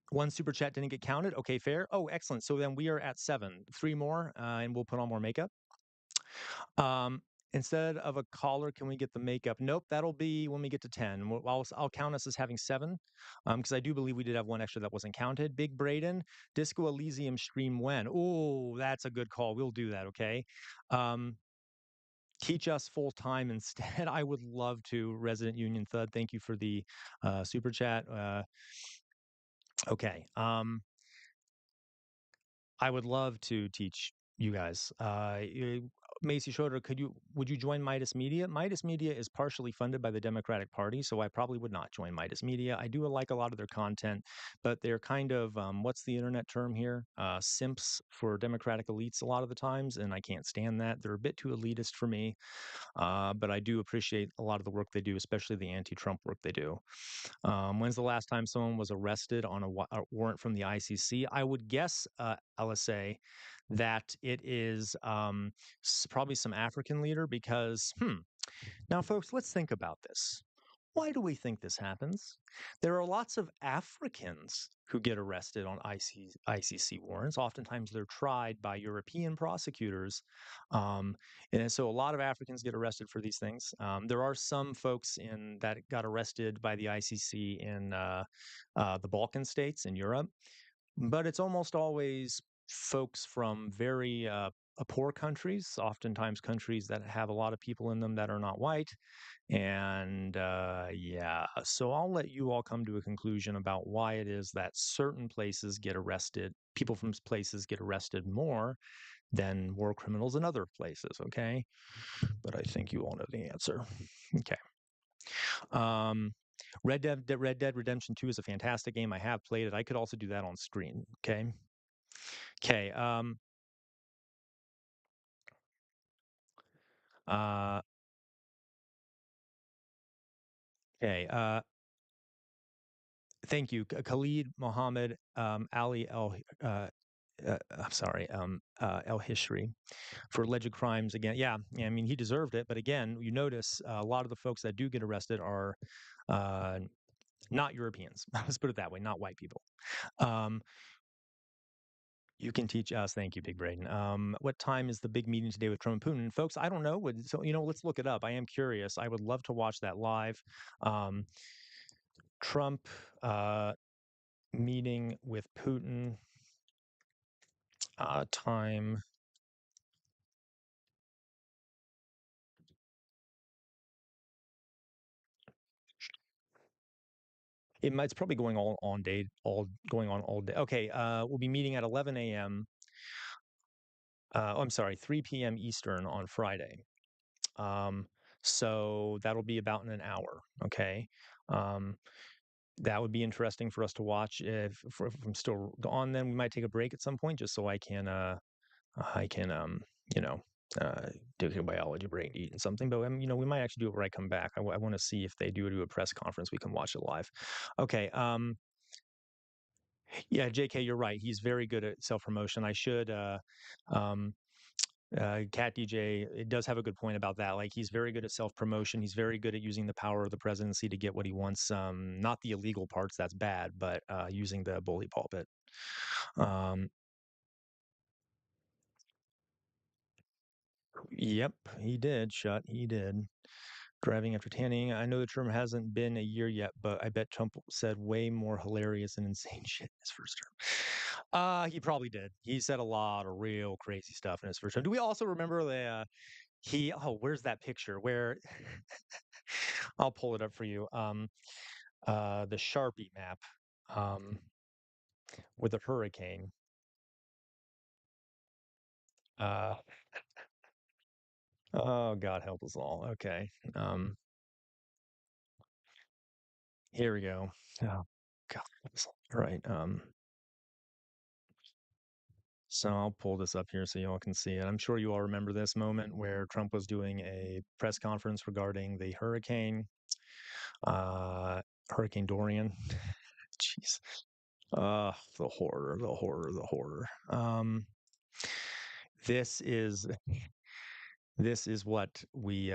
one super chat didn't get counted. Okay, fair. Oh, excellent. So then we are at 7. 3 more, and we'll put on more makeup. Um, instead of a caller, can we get the makeup? Nope, that'll be when we get to 10. I'll count us as having 7, because I do believe we did have one extra that wasn't counted. Big Braden, Disco Elysium stream when? Oh, that's a good call. We'll do that, okay? Teach us full time instead. I would love to. Resident Union Thud, thank you for the super chat. Okay. I would love to teach you guys. Macy Schroeder, would you join Midas Media? Midas Media is partially funded by the Democratic Party, so I probably would not join Midas Media. I do like a lot of their content, but they're kind of what's the internet term here? Simps for Democratic elites a lot of the times, and I can't stand that. They're a bit too elitist for me, but I do appreciate a lot of the work they do, especially the anti-Trump work they do. When's the last time someone was arrested on a warrant from the ICC? I would guess, LSA, that it is probably some African leader because, now, folks, let's think about this. Why do we think this happens? There are lots of Africans who get arrested on ICC warrants. Oftentimes, they're tried by European prosecutors. And so a lot of Africans get arrested for these things. There are some folks that got arrested by the ICC in the Balkan states in Europe, but it's almost always folks from very poor countries, oftentimes countries that have a lot of people in them that are not white. And yeah, so I'll let you all come to a conclusion about why it is that certain places get arrested, people from places get arrested more than war criminals in other places, okay? But I think you all know the answer. Okay. Um, Red Dead Redemption 2 is a fantastic game. I have played it. I could also do that on screen, okay? Okay. Uh, okay. Thank you, Khalid Mohammed Ali I'm sorry, El Hishri for alleged crimes again. Yeah, yeah, I mean, he deserved it. But again, you notice a lot of the folks that do get arrested are uh, not Europeans. Let's put it that way, not white people. Um, you can teach us. Thank you, Big Braden. What time is the big meeting today with Trump and Putin? Folks, I don't know. So, let's look it up. I am curious. I would love to watch that live. Um, Trump meeting with Putin time. It's probably going all going on all day. Okay, we'll be meeting at 11 a.m. I'm sorry, 3 p.m. Eastern on Friday. Um, so that'll be about in an hour. Okay. Um, that would be interesting for us to watch. If I'm still on, then we might take a break at some point just so I can you know uh, take a biology break, eat and something. But we might actually do it where I come back. I want to see if they do a press conference. We can watch it live. Okay. Yeah, JK, you're right. He's very good at self promotion. I should um Cat DJ, it does have a good point about that. Like he's very good at self promotion. He's very good at using the power of the presidency to get what he wants. Not the illegal parts, that's bad, but using the bully pulpit. Um, yep, he did. He did. Driving after tanning. I know the term hasn't been a year yet, but I bet Trump said way more hilarious and insane shit in his first term. He probably did. He said a lot of real crazy stuff in his first term. Do we also remember the where's that picture where I'll pull it up for you. The Sharpie map um, with a hurricane. Uh, oh God help us all. Okay. Um, Here we go. Oh God help us all. All right. So I'll pull this up here so y'all can see it. I'm sure you all remember this moment where Trump was doing a press conference regarding the hurricane, uh, Hurricane Dorian. Jeez. The horror, the horror, the horror. This is this is what we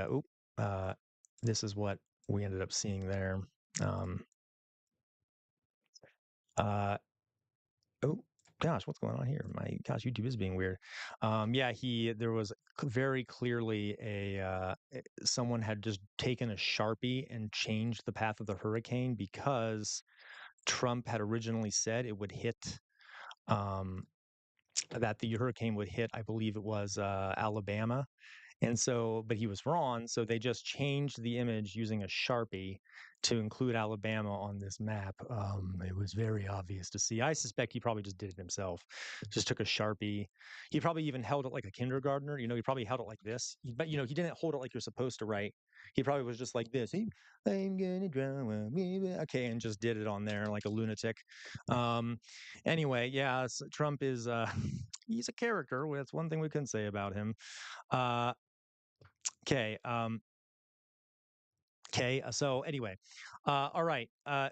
uh, this is what we ended up seeing there. Um, uh, oh gosh, what's going on here? My gosh, YouTube is being weird. Yeah, there was very clearly someone had just taken a Sharpie and changed the path of the hurricane because Trump had originally said it would hit um, that the hurricane would hit, I believe it was Alabama. And so, but he was wrong. So they just changed the image using a Sharpie to include Alabama on this map. It was very obvious to see. I suspect he probably just did it himself. Just took a Sharpie. He probably even held it like a kindergartner. He probably held it like this. But he didn't hold it like you're supposed to write. He probably was just like this. I'm gonna drown. Okay, and just did it on there like a lunatic. Anyway, yeah, Trump is he's a character. That's one thing we can say about him. Uh, Okay. Okay. So anyway, all right.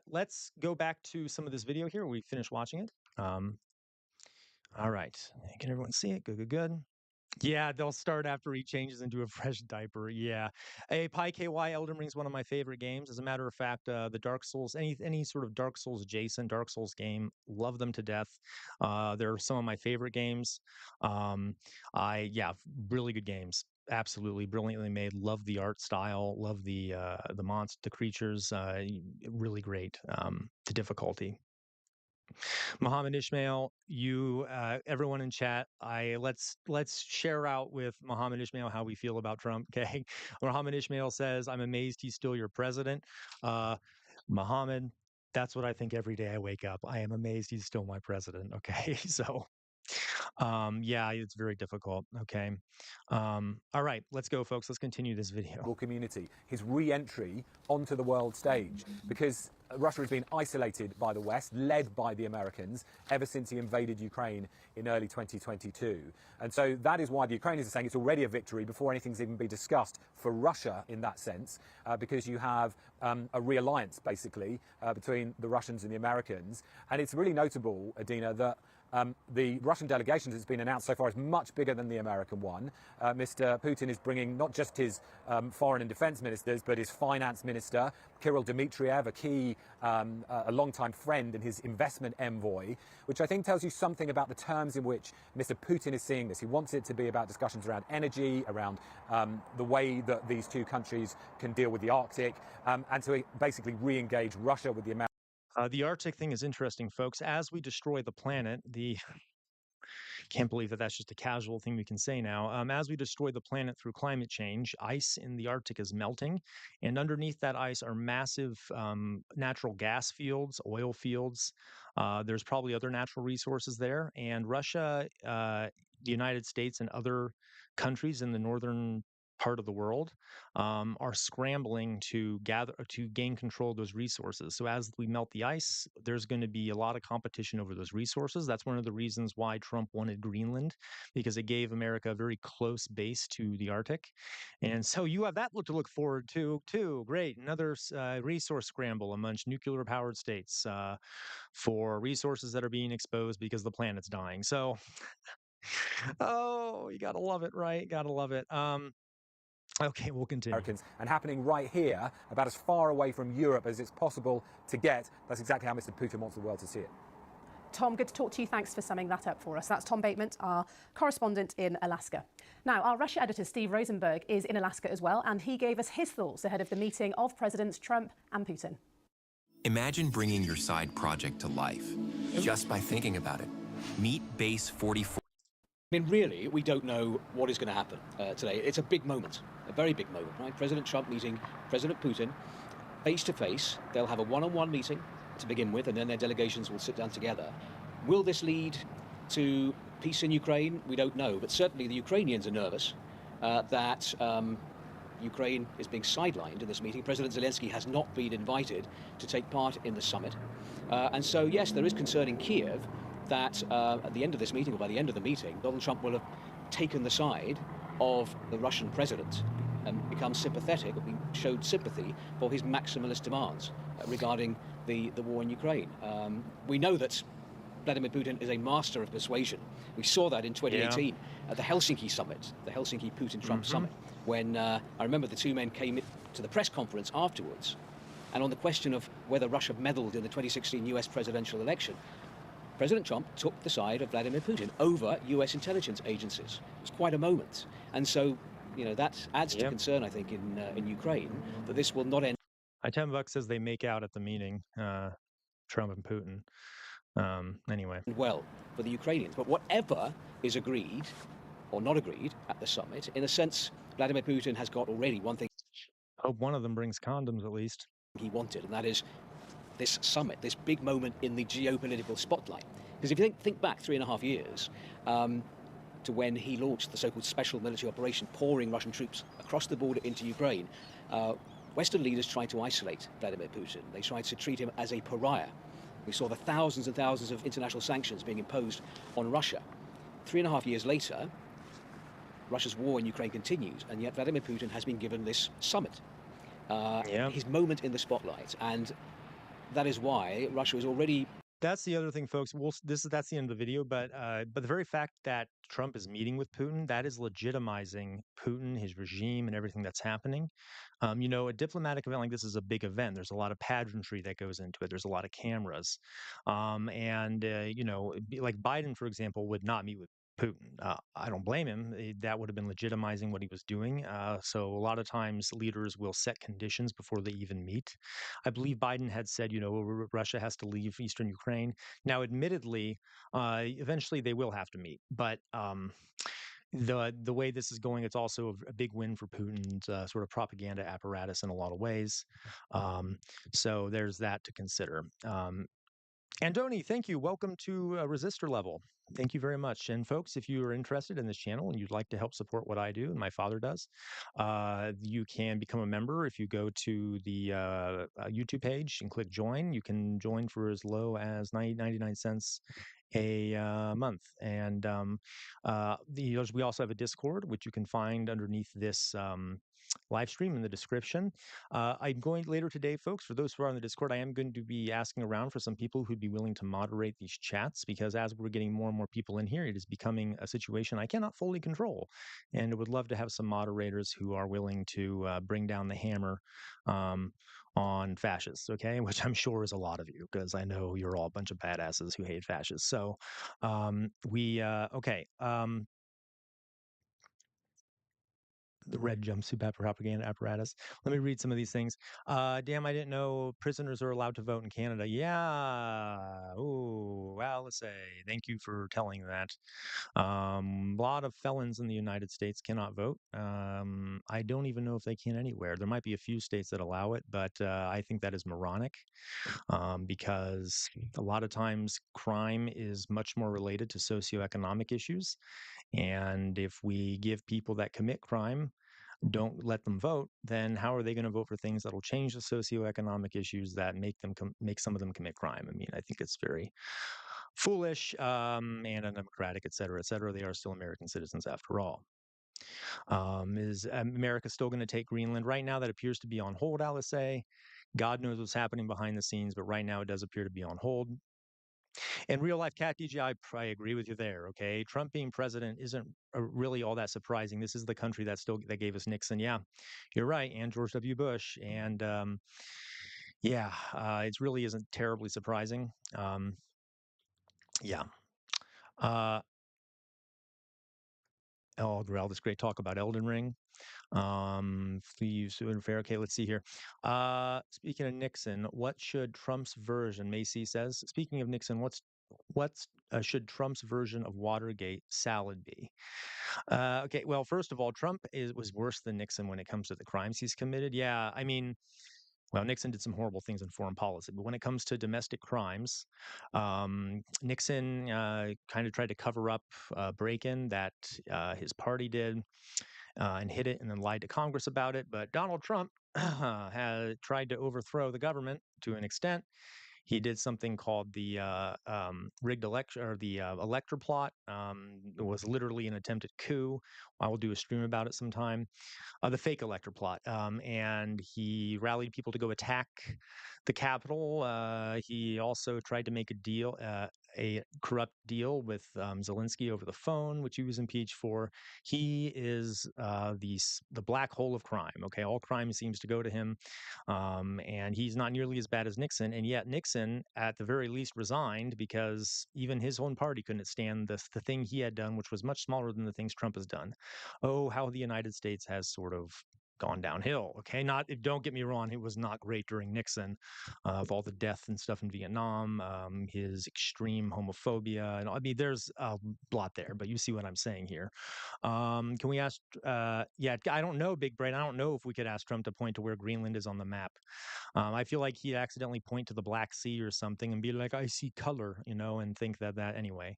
Let's go back to some of this video here. We finished watching it. All right. Can everyone see it? Good. Good. Good. Yeah, they'll start after he changes into a fresh diaper. Yeah, a Pi KY Elden Ring is one of my favorite games. As a matter of fact, the Dark Souls, any sort of Dark Souls adjacent Dark Souls game, love them to death. They're some of my favorite games. Yeah, really good games. Absolutely brilliantly made. Love the art style. Love the creatures. Really great. The difficulty. Mohammed Ishmael, you, everyone in chat, let's share out with Mohammed Ishmael how we feel about Trump. Okay, Mohammed Ishmael says, "I'm amazed he's still your president." Uh, Mohammed, that's what I think every day I wake up. I am amazed he's still my president. Okay, so yeah, it's very difficult. Okay, all right, let's go, folks. Let's continue this video. Community, his re-entry onto the world stage, because Russia has been isolated by the West, led by the Americans, ever since he invaded Ukraine in early 2022. And so that is why the Ukrainians are saying it's already a victory before anything's even been discussed for Russia in that sense, because you have a realliance, basically, between the Russians and the Americans. And it's really notable, Adina, that the Russian delegation that's been announced so far is much bigger than the American one. Mr. Putin is bringing not just his foreign and defense ministers, but his finance minister, Kirill Dmitriev, a key, a longtime friend, and his investment envoy, which I think tells you something about the terms in which Mr. Putin is seeing this. He wants it to be about discussions around energy, around the way that these two countries can deal with the Arctic, and to basically re-engage Russia with the Americans. The Arctic thing is interesting, folks. As we destroy the planet, can't believe that that's just a casual thing we can say now. As we destroy the planet through climate change, ice in the Arctic is melting, and underneath that ice are massive natural gas fields, oil fields. There's probably other natural resources there, and Russia, the United States, and other countries in the northern part of the world are scrambling to gain control of those resources. So as we melt the ice, there's going to be a lot of competition over those resources. That's one of the reasons why Trump wanted Greenland, because it gave America a very close base to the Arctic. And so you have that to look forward to too. Great, another resource scramble amongst nuclear powered states for resources that are being exposed because the planet's dying. So oh, you gotta love it, right? Gotta love it. Okay, we'll continue. And happening right here, about as far away from Europe as it's possible to get. That's exactly how Mr. Putin wants the world to see it. Tom, good to talk to you. Thanks for summing that up for us. That's Tom Bateman, our correspondent in Alaska. Now, our Russia editor, Steve Rosenberg, is in Alaska as well, and he gave us his thoughts ahead of the meeting of Presidents Trump and Putin. Imagine bringing your side project to life just by thinking about it. Meet Base 44. I mean, really, we don't know what is going to happen today. It's a big moment, a very big moment, right? President Trump meeting President Putin face to face. They'll have a one-on-one meeting to begin with, and then their delegations will sit down together. Will this lead to peace in Ukraine? We don't know, but certainly the Ukrainians are nervous that Ukraine is being sidelined in this meeting. President Zelensky has not been invited to take part in the summit. And so, yes, there is concern in Kiev that at the end of this meeting, or by the end of the meeting, Donald Trump will have taken the side of the Russian president and become sympathetic, or showed sympathy for his maximalist demands regarding the war in Ukraine. We know that Vladimir Putin is a master of persuasion. We saw that in 2018 at the Helsinki summit, the Helsinki Putin-Trump summit, when I remember the two men came to the press conference afterwards, and on the question of whether Russia meddled in the 2016 US presidential election, President Trump took the side of Vladimir Putin over US intelligence agencies. It was quite a moment. And so, you know, that adds to concern, I think, in Ukraine, that this will not end. $10 says they make out at the meeting, Trump and Putin. Anyway. Well, for the Ukrainians. But whatever is agreed or not agreed at the summit, in a sense, Vladimir Putin has got already one thing. Hope one of them brings condoms at least. He wanted, and that is this summit, this big moment in the geopolitical spotlight. Because if you think back 3.5 years to when he launched the so-called special military operation, pouring Russian troops across the border into Ukraine, Western leaders tried to isolate Vladimir Putin. They tried to treat him as a pariah. We saw the thousands and thousands of international sanctions being imposed on Russia. 3.5 years later, Russia's war in Ukraine continues, and yet Vladimir Putin has been given this summit, his moment in the spotlight, and that is why Russia is already. That's the other thing, folks. That's the end of the video, but the very fact that Trump is meeting with Putin, that is legitimizing Putin, his regime, and everything that's happening. You know, a diplomatic event like this is a big event. There's a lot of pageantry that goes into it. There's a lot of cameras, and you know, like Biden, for example, would not meet with Putin. I don't blame him. That would have been legitimizing what he was doing. So a lot of times leaders will set conditions before they even meet. I believe Biden had said, Russia has to leave eastern Ukraine. Now, admittedly, eventually they will have to meet, but the way this is going, it's also a big win for Putin's sort of propaganda apparatus in a lot of ways. So there's that to consider. Andoni, thank you. Welcome to Resistor Level. Thank you very much. And folks, if you are interested in this channel and you'd like to help support what I do and my father does, you can become a member. If you go to the YouTube page and click join, you can join for as low as 99 cents a month. And we also have a Discord, which you can find underneath this live stream in the description. I'm going later today, folks, for those who are on the Discord, I am going to be asking around for some people who'd be willing to moderate these chats, because as we're getting more and more people in here, it is becoming a situation I cannot fully control. And I would love to have some moderators who are willing to bring down the hammer on fascists, okay? Which I'm sure is a lot of you, because I know you're all a bunch of badasses who hate fascists. So okay. The red jumpsuit propaganda apparatus. Let me read some of these things. Damn, I didn't know prisoners are allowed to vote in Canada. Yeah. Oh, well, let's say thank you for telling that. A lot of felons in the United States cannot vote. I don't even know if they can anywhere. There might be a few states that allow it, but I think that is moronic, because a lot of times crime is much more related to socioeconomic issues. And if we give people that commit crime, don't let them vote, then how are they going to vote for things that will change the socioeconomic issues that make some of them commit crime? I mean, I think it's very foolish and undemocratic, et cetera, et cetera. They are still American citizens after all. Is America still going to take Greenland? Right now, that appears to be on hold, Alice say. God knows what's happening behind the scenes, but right now it does appear to be on hold. In real life, Cat DJI, I agree with you there. Okay, Trump being president isn't really all that surprising. This is the country that gave us Nixon. Yeah, you're right, and George W. Bush, and yeah, it really isn't terribly surprising. Yeah. Oh, Grell, this great talk about Elden Ring. Please fair. Okay, let's see here. Speaking of Nixon, what should Trump's version? Macy says. Speaking of Nixon, what's should Trump's version of Watergate salad be? Okay, well, first of all, Trump was worse than Nixon when it comes to the crimes he's committed. Yeah, I mean, well, Nixon did some horrible things in foreign policy, but when it comes to domestic crimes, Nixon kind of tried to cover up a break-in that his party did and hid it and then lied to Congress about it. But Donald Trump had tried to overthrow the government to an extent. He did something called the rigged election or the elector plot. It was literally an attempted coup. I will do a stream about it sometime. The fake elector plot. And he rallied people to go attack the Capitol. He also tried to make a corrupt deal with Zelensky over the phone, which he was impeached for. He is the black hole of crime. Okay, all crime seems to go to him, and he's not nearly as bad as Nixon. And yet Nixon, at the very least, resigned because even his own party couldn't stand the thing he had done, which was much smaller than the things Trump has done. Oh, how the United States has sort of gone downhill. Okay, don't get me wrong, it was not great during Nixon, of all the death and stuff in Vietnam, his extreme homophobia, and I mean, there's a lot there, but you see what I'm saying here. Can we ask? Yeah, I don't know, Big Brain. I don't know if we could ask Trump to point to where Greenland is on the map. I feel like he'd accidentally point to the Black Sea or something and be like, "I see color," and think that anyway.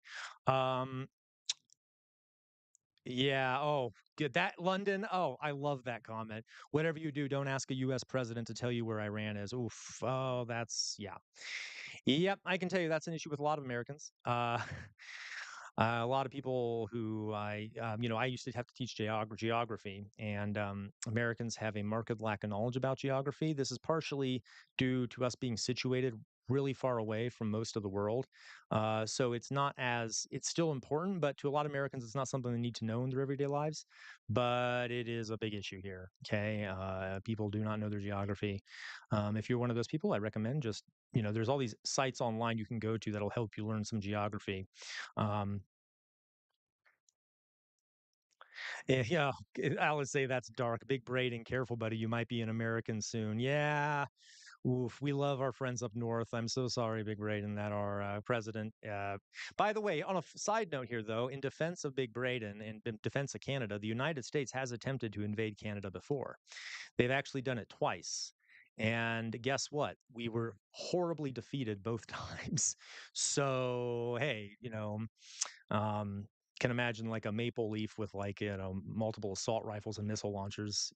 Yeah. Oh, good. That London. Oh, I love that comment. Whatever you do, don't ask a U.S. president to tell you where Iran is. Oof. Oh, yeah. Yep. I can tell you that's an issue with a lot of Americans. A lot of people who I used to have to teach geography, and Americans have a marked lack of knowledge about geography. This is partially due to us being situated really far away from most of the world. So it's still important, but to a lot of Americans, it's not something they need to know in their everyday lives. But it is a big issue here. Okay. People do not know their geography. If you're one of those people, I recommend there's all these sites online you can go to that'll help you learn some geography. Um, Yeah, Alice say that's dark. Big braiding. Careful, buddy. You might be an American soon. Yeah. Oof. We love our friends up north. I'm so sorry, Big Braden, that our president. By the way, on a side note here, though, in defense of Big Braden and in defense of Canada, the United States has attempted to invade Canada before. They've actually done it twice. And guess what? We were horribly defeated both times. So, hey, um, can imagine like a maple leaf with like multiple assault rifles and missile launchers.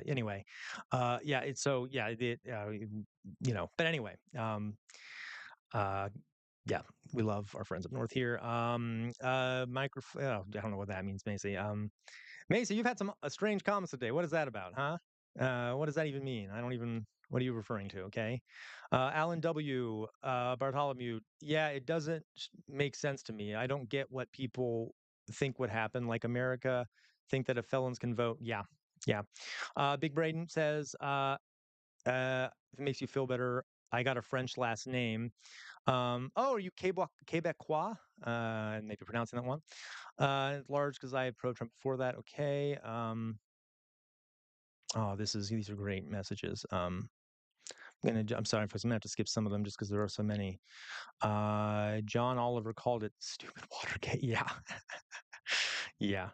Anyway, yeah, it's so yeah, But anyway, uh, yeah, we love our friends up north here. Oh, I don't know what that means, Macy. Macy, you've had some strange comments today. What is that about, huh? What does that even mean? I don't even. What are you referring to? Okay, Alan W. Bartholomew. Yeah, it doesn't make sense to me. I don't get what people think would happen. Like America, think that if felons can vote. Yeah, yeah. Big Braden says, if it makes you feel better, I got a French last name. Oh, are you Quebecois? Maybe pronouncing that one. It's large because I had pro-Trump before that. Okay. Oh, these are great messages. I'm sorry, folks. I'm gonna have to skip some of them just because there are so many. John Oliver called it stupid Watergate. Yeah, yeah.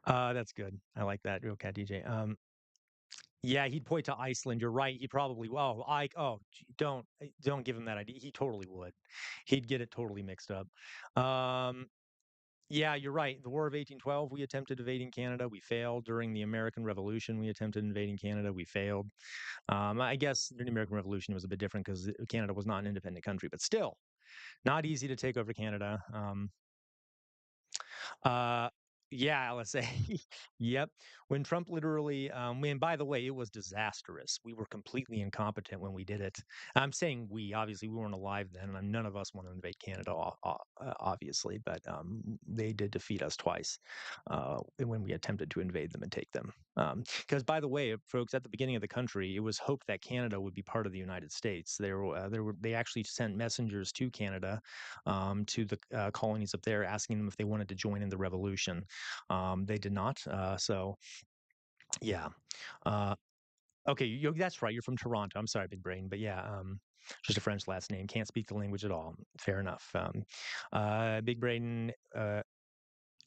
That's good. I like that. Real cat DJ. Yeah, he'd point to Iceland. You're right. He probably. Oh, don't give him that idea. He totally would. He'd get it totally mixed up. Yeah, you're right. The War of 1812, we attempted invading Canada. We failed. During the American Revolution, we attempted invading Canada. We failed. I guess during the American Revolution, it was a bit different because Canada was not an independent country, but still not easy to take over Canada. Uh, yeah, LSA. Yep. When Trump literally, and by the way, it was disastrous. We were completely incompetent when we did it. I'm saying we, obviously, we weren't alive then, and none of us want to invade Canada, obviously, but they did defeat us twice when we attempted to invade them and take them. Because, by the way, folks, at the beginning of the country, it was hoped that Canada would be part of the United States. They actually sent messengers to Canada, to the colonies up there, asking them if they wanted to join in the revolution. They did not. So, yeah. Uh, okay, that's right. You're from Toronto. I'm sorry, Big Brain, but yeah, just a French last name. Can't speak the language at all. Fair enough. Big Brain.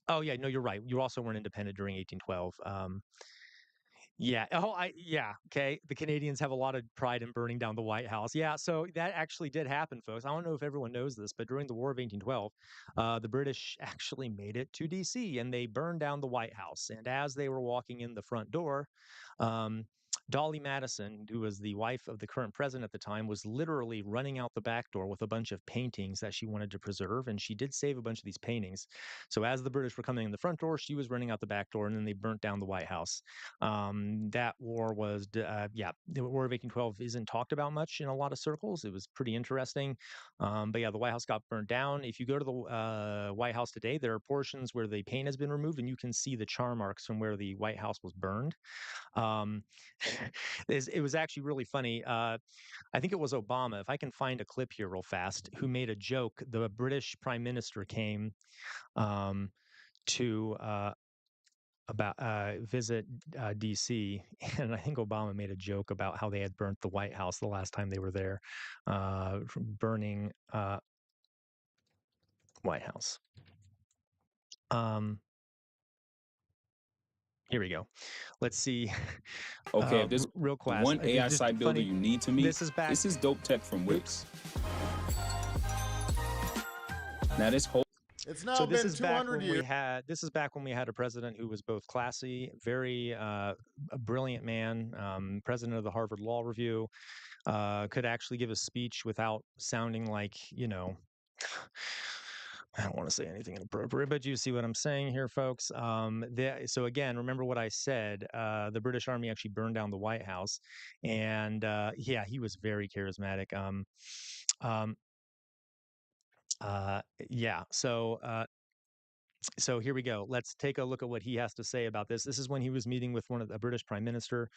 Oh yeah, no, you're right. You also weren't independent during 1812. Yeah. Yeah. Okay. The Canadians have a lot of pride in burning down the White House. Yeah. So that actually did happen, folks. I don't know if everyone knows this, but during the War of 1812, the British actually made it to D.C. and they burned down the White House. And as they were walking in the front door, um, Dolly Madison, who was the wife of the current president at the time, was literally running out the back door with a bunch of paintings that she wanted to preserve. And she did save a bunch of these paintings. So as the British were coming in the front door, she was running out the back door, and then they burnt down the White House. That war was, yeah, the War of 1812 isn't talked about much in a lot of circles. It was pretty interesting. But yeah, the White House got burnt down. If you go to the White House today, there are portions where the paint has been removed and you can see the char marks from where the White House was burned. It was actually really funny. I think it was Obama, if I can find a clip here real fast, who made a joke. The British prime minister came to visit DC, and I think Obama made a joke about how they had burnt the White House the last time they were there, burning White House. Here we go. Let's see. Okay, if this real the class. one AI site builder you need to meet, This is back. This is dope tech from Wix. Now this whole It's now So this been is back 200 when years. this is back when we had a president who was both classy, very a brilliant man, president of the Harvard Law Review, could actually give a speech without sounding like, I don't want to say anything inappropriate, but you see what I'm saying here, folks. So again, remember what I said. The British Army actually burned down the White House, and yeah, he was very charismatic. Um, yeah. So here we go. Let's take a look at what he has to say about this. This is when he was meeting with a British prime minister.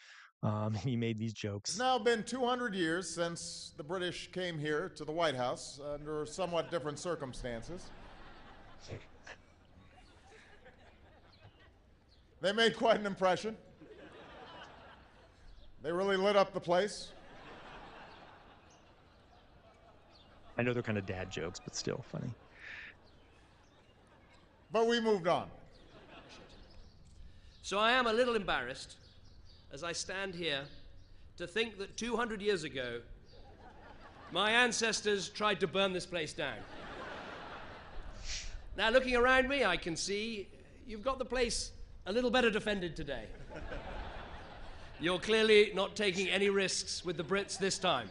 He made these jokes. It's now been 200 years since the British came here to the White House under somewhat different circumstances. They made quite an impression. They really lit up the place. I know they're kind of dad jokes, but still funny. But we moved on. So I am a little embarrassed as I stand here to think that 200 years ago, my ancestors tried to burn this place down. Now, looking around me, I can see you've got the place a little better defended today. You're clearly not taking any risks with the Brits this time.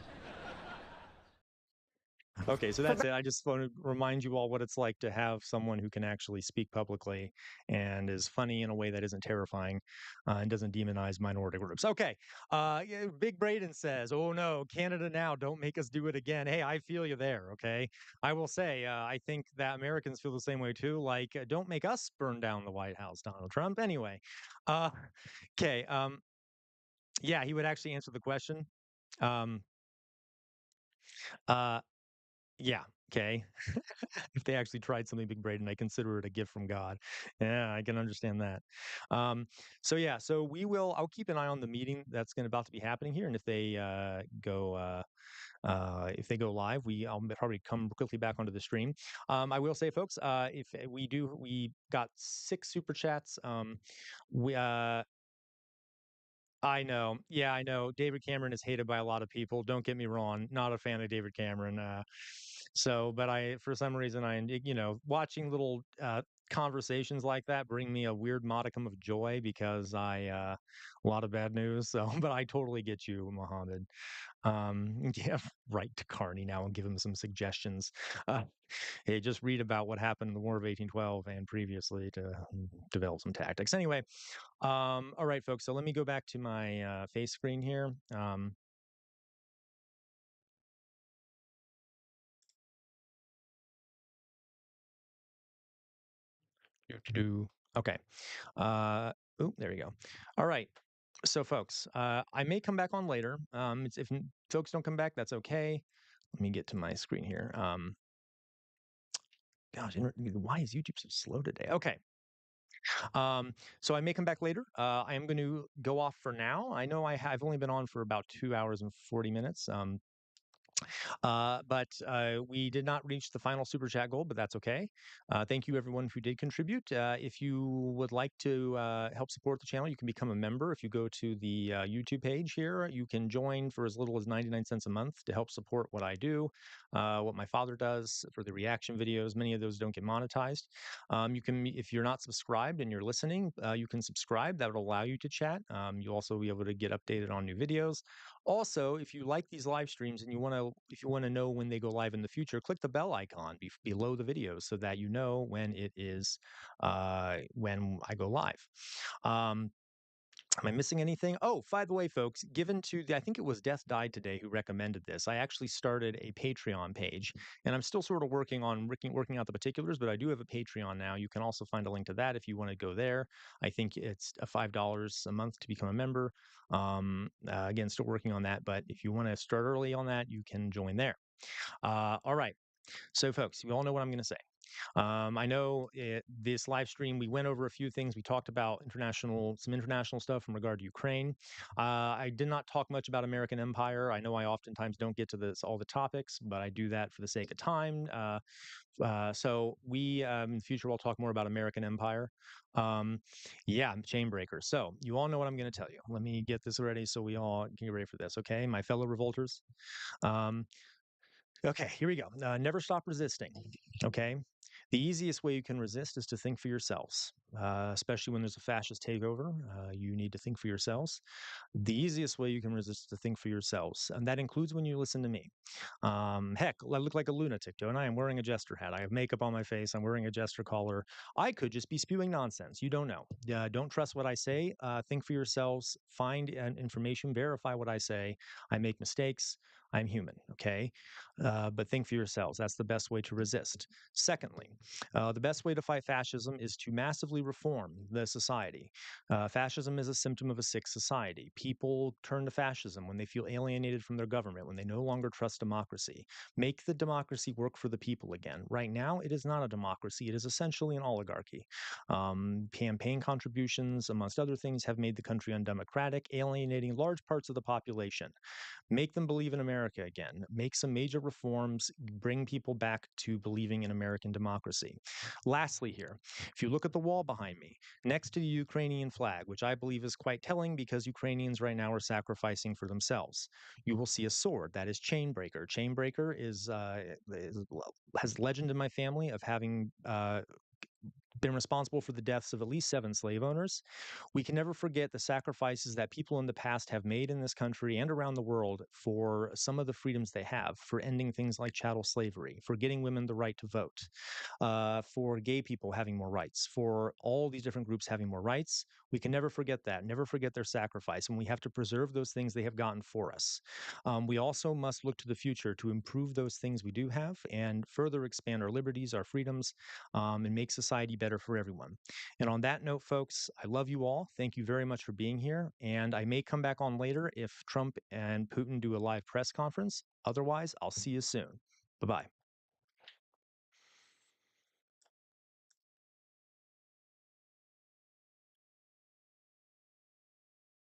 Okay, so that's it. I just want to remind you all what it's like to have someone who can actually speak publicly and is funny in a way that isn't terrifying and doesn't demonize minority groups. Okay, yeah, Big Braden says, "Oh no, Canada now! Don't make us do it again." Hey, I feel you there. Okay, I will say I think that Americans feel the same way too. Like, don't make us burn down the White House, Donald Trump. Anyway, okay, yeah, he would actually answer the question. Um, uh, yeah. Okay. If they actually tried something Big Braden, I consider it a gift from God. Yeah, I can understand that. So yeah, so I'll keep an eye on the meeting that's about to be happening here. And if they if they go live, I'll probably come quickly back onto the stream. I will say, folks, if we got 6 super chats. We I know. Yeah, I know. David Cameron is hated by a lot of people. Don't get me wrong. Not a fan of David Cameron. But for some reason, watching little conversations like that bring me a weird modicum of joy because a lot of bad news. So, but I totally get you, Mohammed. Yeah, write to Carney now and give him some suggestions. Hey, just read about what happened in the War of 1812 and previously to develop some tactics. Anyway, all right, folks. So let me go back to my face screen here. Okay. Oh, there we go. All right. So, folks, I may come back on later. If folks don't come back, that's okay. Let me get to my screen here. Gosh, why is YouTube so slow today? Okay. So I may come back later. I am going to go off for now. I know I've only been on for about 2 hours and 40 minutes. But we did not reach the final super chat goal, but that's okay. Thank you, everyone who did contribute. If you would like to help support the channel, you can become a member. If you go to the YouTube page here, you can join for as little as 99 cents a month to help support what I do, what my father does for the reaction videos. Many of those don't get monetized. You can, if you're not subscribed and you're listening, you can subscribe. That will allow you to chat. You'll also be able to get updated on new videos. Also, if you like these live streams and if you want to know when they go live in the future, click the bell icon below the video so that you know when it is when I go live. Am I missing anything? Oh, by the way, folks, I think it was Death Died Today who recommended this. I actually started a Patreon page, and I'm still sort of working out the particulars, but I do have a Patreon now. You can also find a link to that if you want to go there. I think it's $5 a month to become a member. Again, still working on that, but if you want to start early on that, you can join there. All right. So, folks, you all know what I'm going to say. I know this live stream, we went over a few things. We talked about some international stuff in regard to Ukraine. I did not talk much about American empire. I know I oftentimes don't get to all the topics, but I do that for the sake of time. So we, in the future, we'll talk more about American empire. Yeah, chain breaker. So you all know what I'm going to tell you. Let me get this ready so we all can get ready for this. Okay, my fellow revolters. Okay, here we go. Never stop resisting. Okay. The easiest way you can resist is to think for yourselves, especially when there's a fascist takeover. You need to think for yourselves. The easiest way you can resist is to think for yourselves, and that includes when you listen to me. Heck, I look like a lunatic, don't I? I'm wearing a jester hat. I have makeup on my face. I'm wearing a jester collar. I could just be spewing nonsense. You don't know. Don't trust what I say. Think for yourselves. Find information. Verify what I say. I make mistakes. I'm human, okay? But think for yourselves. That's the best way to resist. Secondly, the best way to fight fascism is to massively fundamentally reform the society. Fascism is a symptom of a sick society. People turn to fascism when they feel alienated from their government, when they no longer trust democracy. Make the democracy work for the people again. Right now, it is not a democracy. It is essentially an oligarchy. Campaign contributions, amongst other things, have made the country undemocratic, alienating large parts of the population. Make them believe in America again. Make some major reforms, bring people back to believing in American democracy. Lastly, here, if you look at the wall behind me, next to the Ukrainian flag, which I believe is quite telling because Ukrainians right now are sacrificing for themselves, you will see a sword that is Chainbreaker. Chainbreaker has legend in my family of having been responsible for the deaths of at least 7 slave owners. We can never forget the sacrifices that people in the past have made in this country and around the world for some of the freedoms they have, for ending things like chattel slavery, for getting women the right to vote, for gay people having more rights, for all these different groups having more rights. We can never forget that, never forget their sacrifice, and we have to preserve those things they have gotten for us. We also must look to the future to improve those things we do have and further expand our liberties, our freedoms, and make society better for everyone. And on that note, folks, I love you all. Thank you very much for being here. And I may come back on later if Trump and Putin do a live press conference. Otherwise, I'll see you soon. Bye-bye.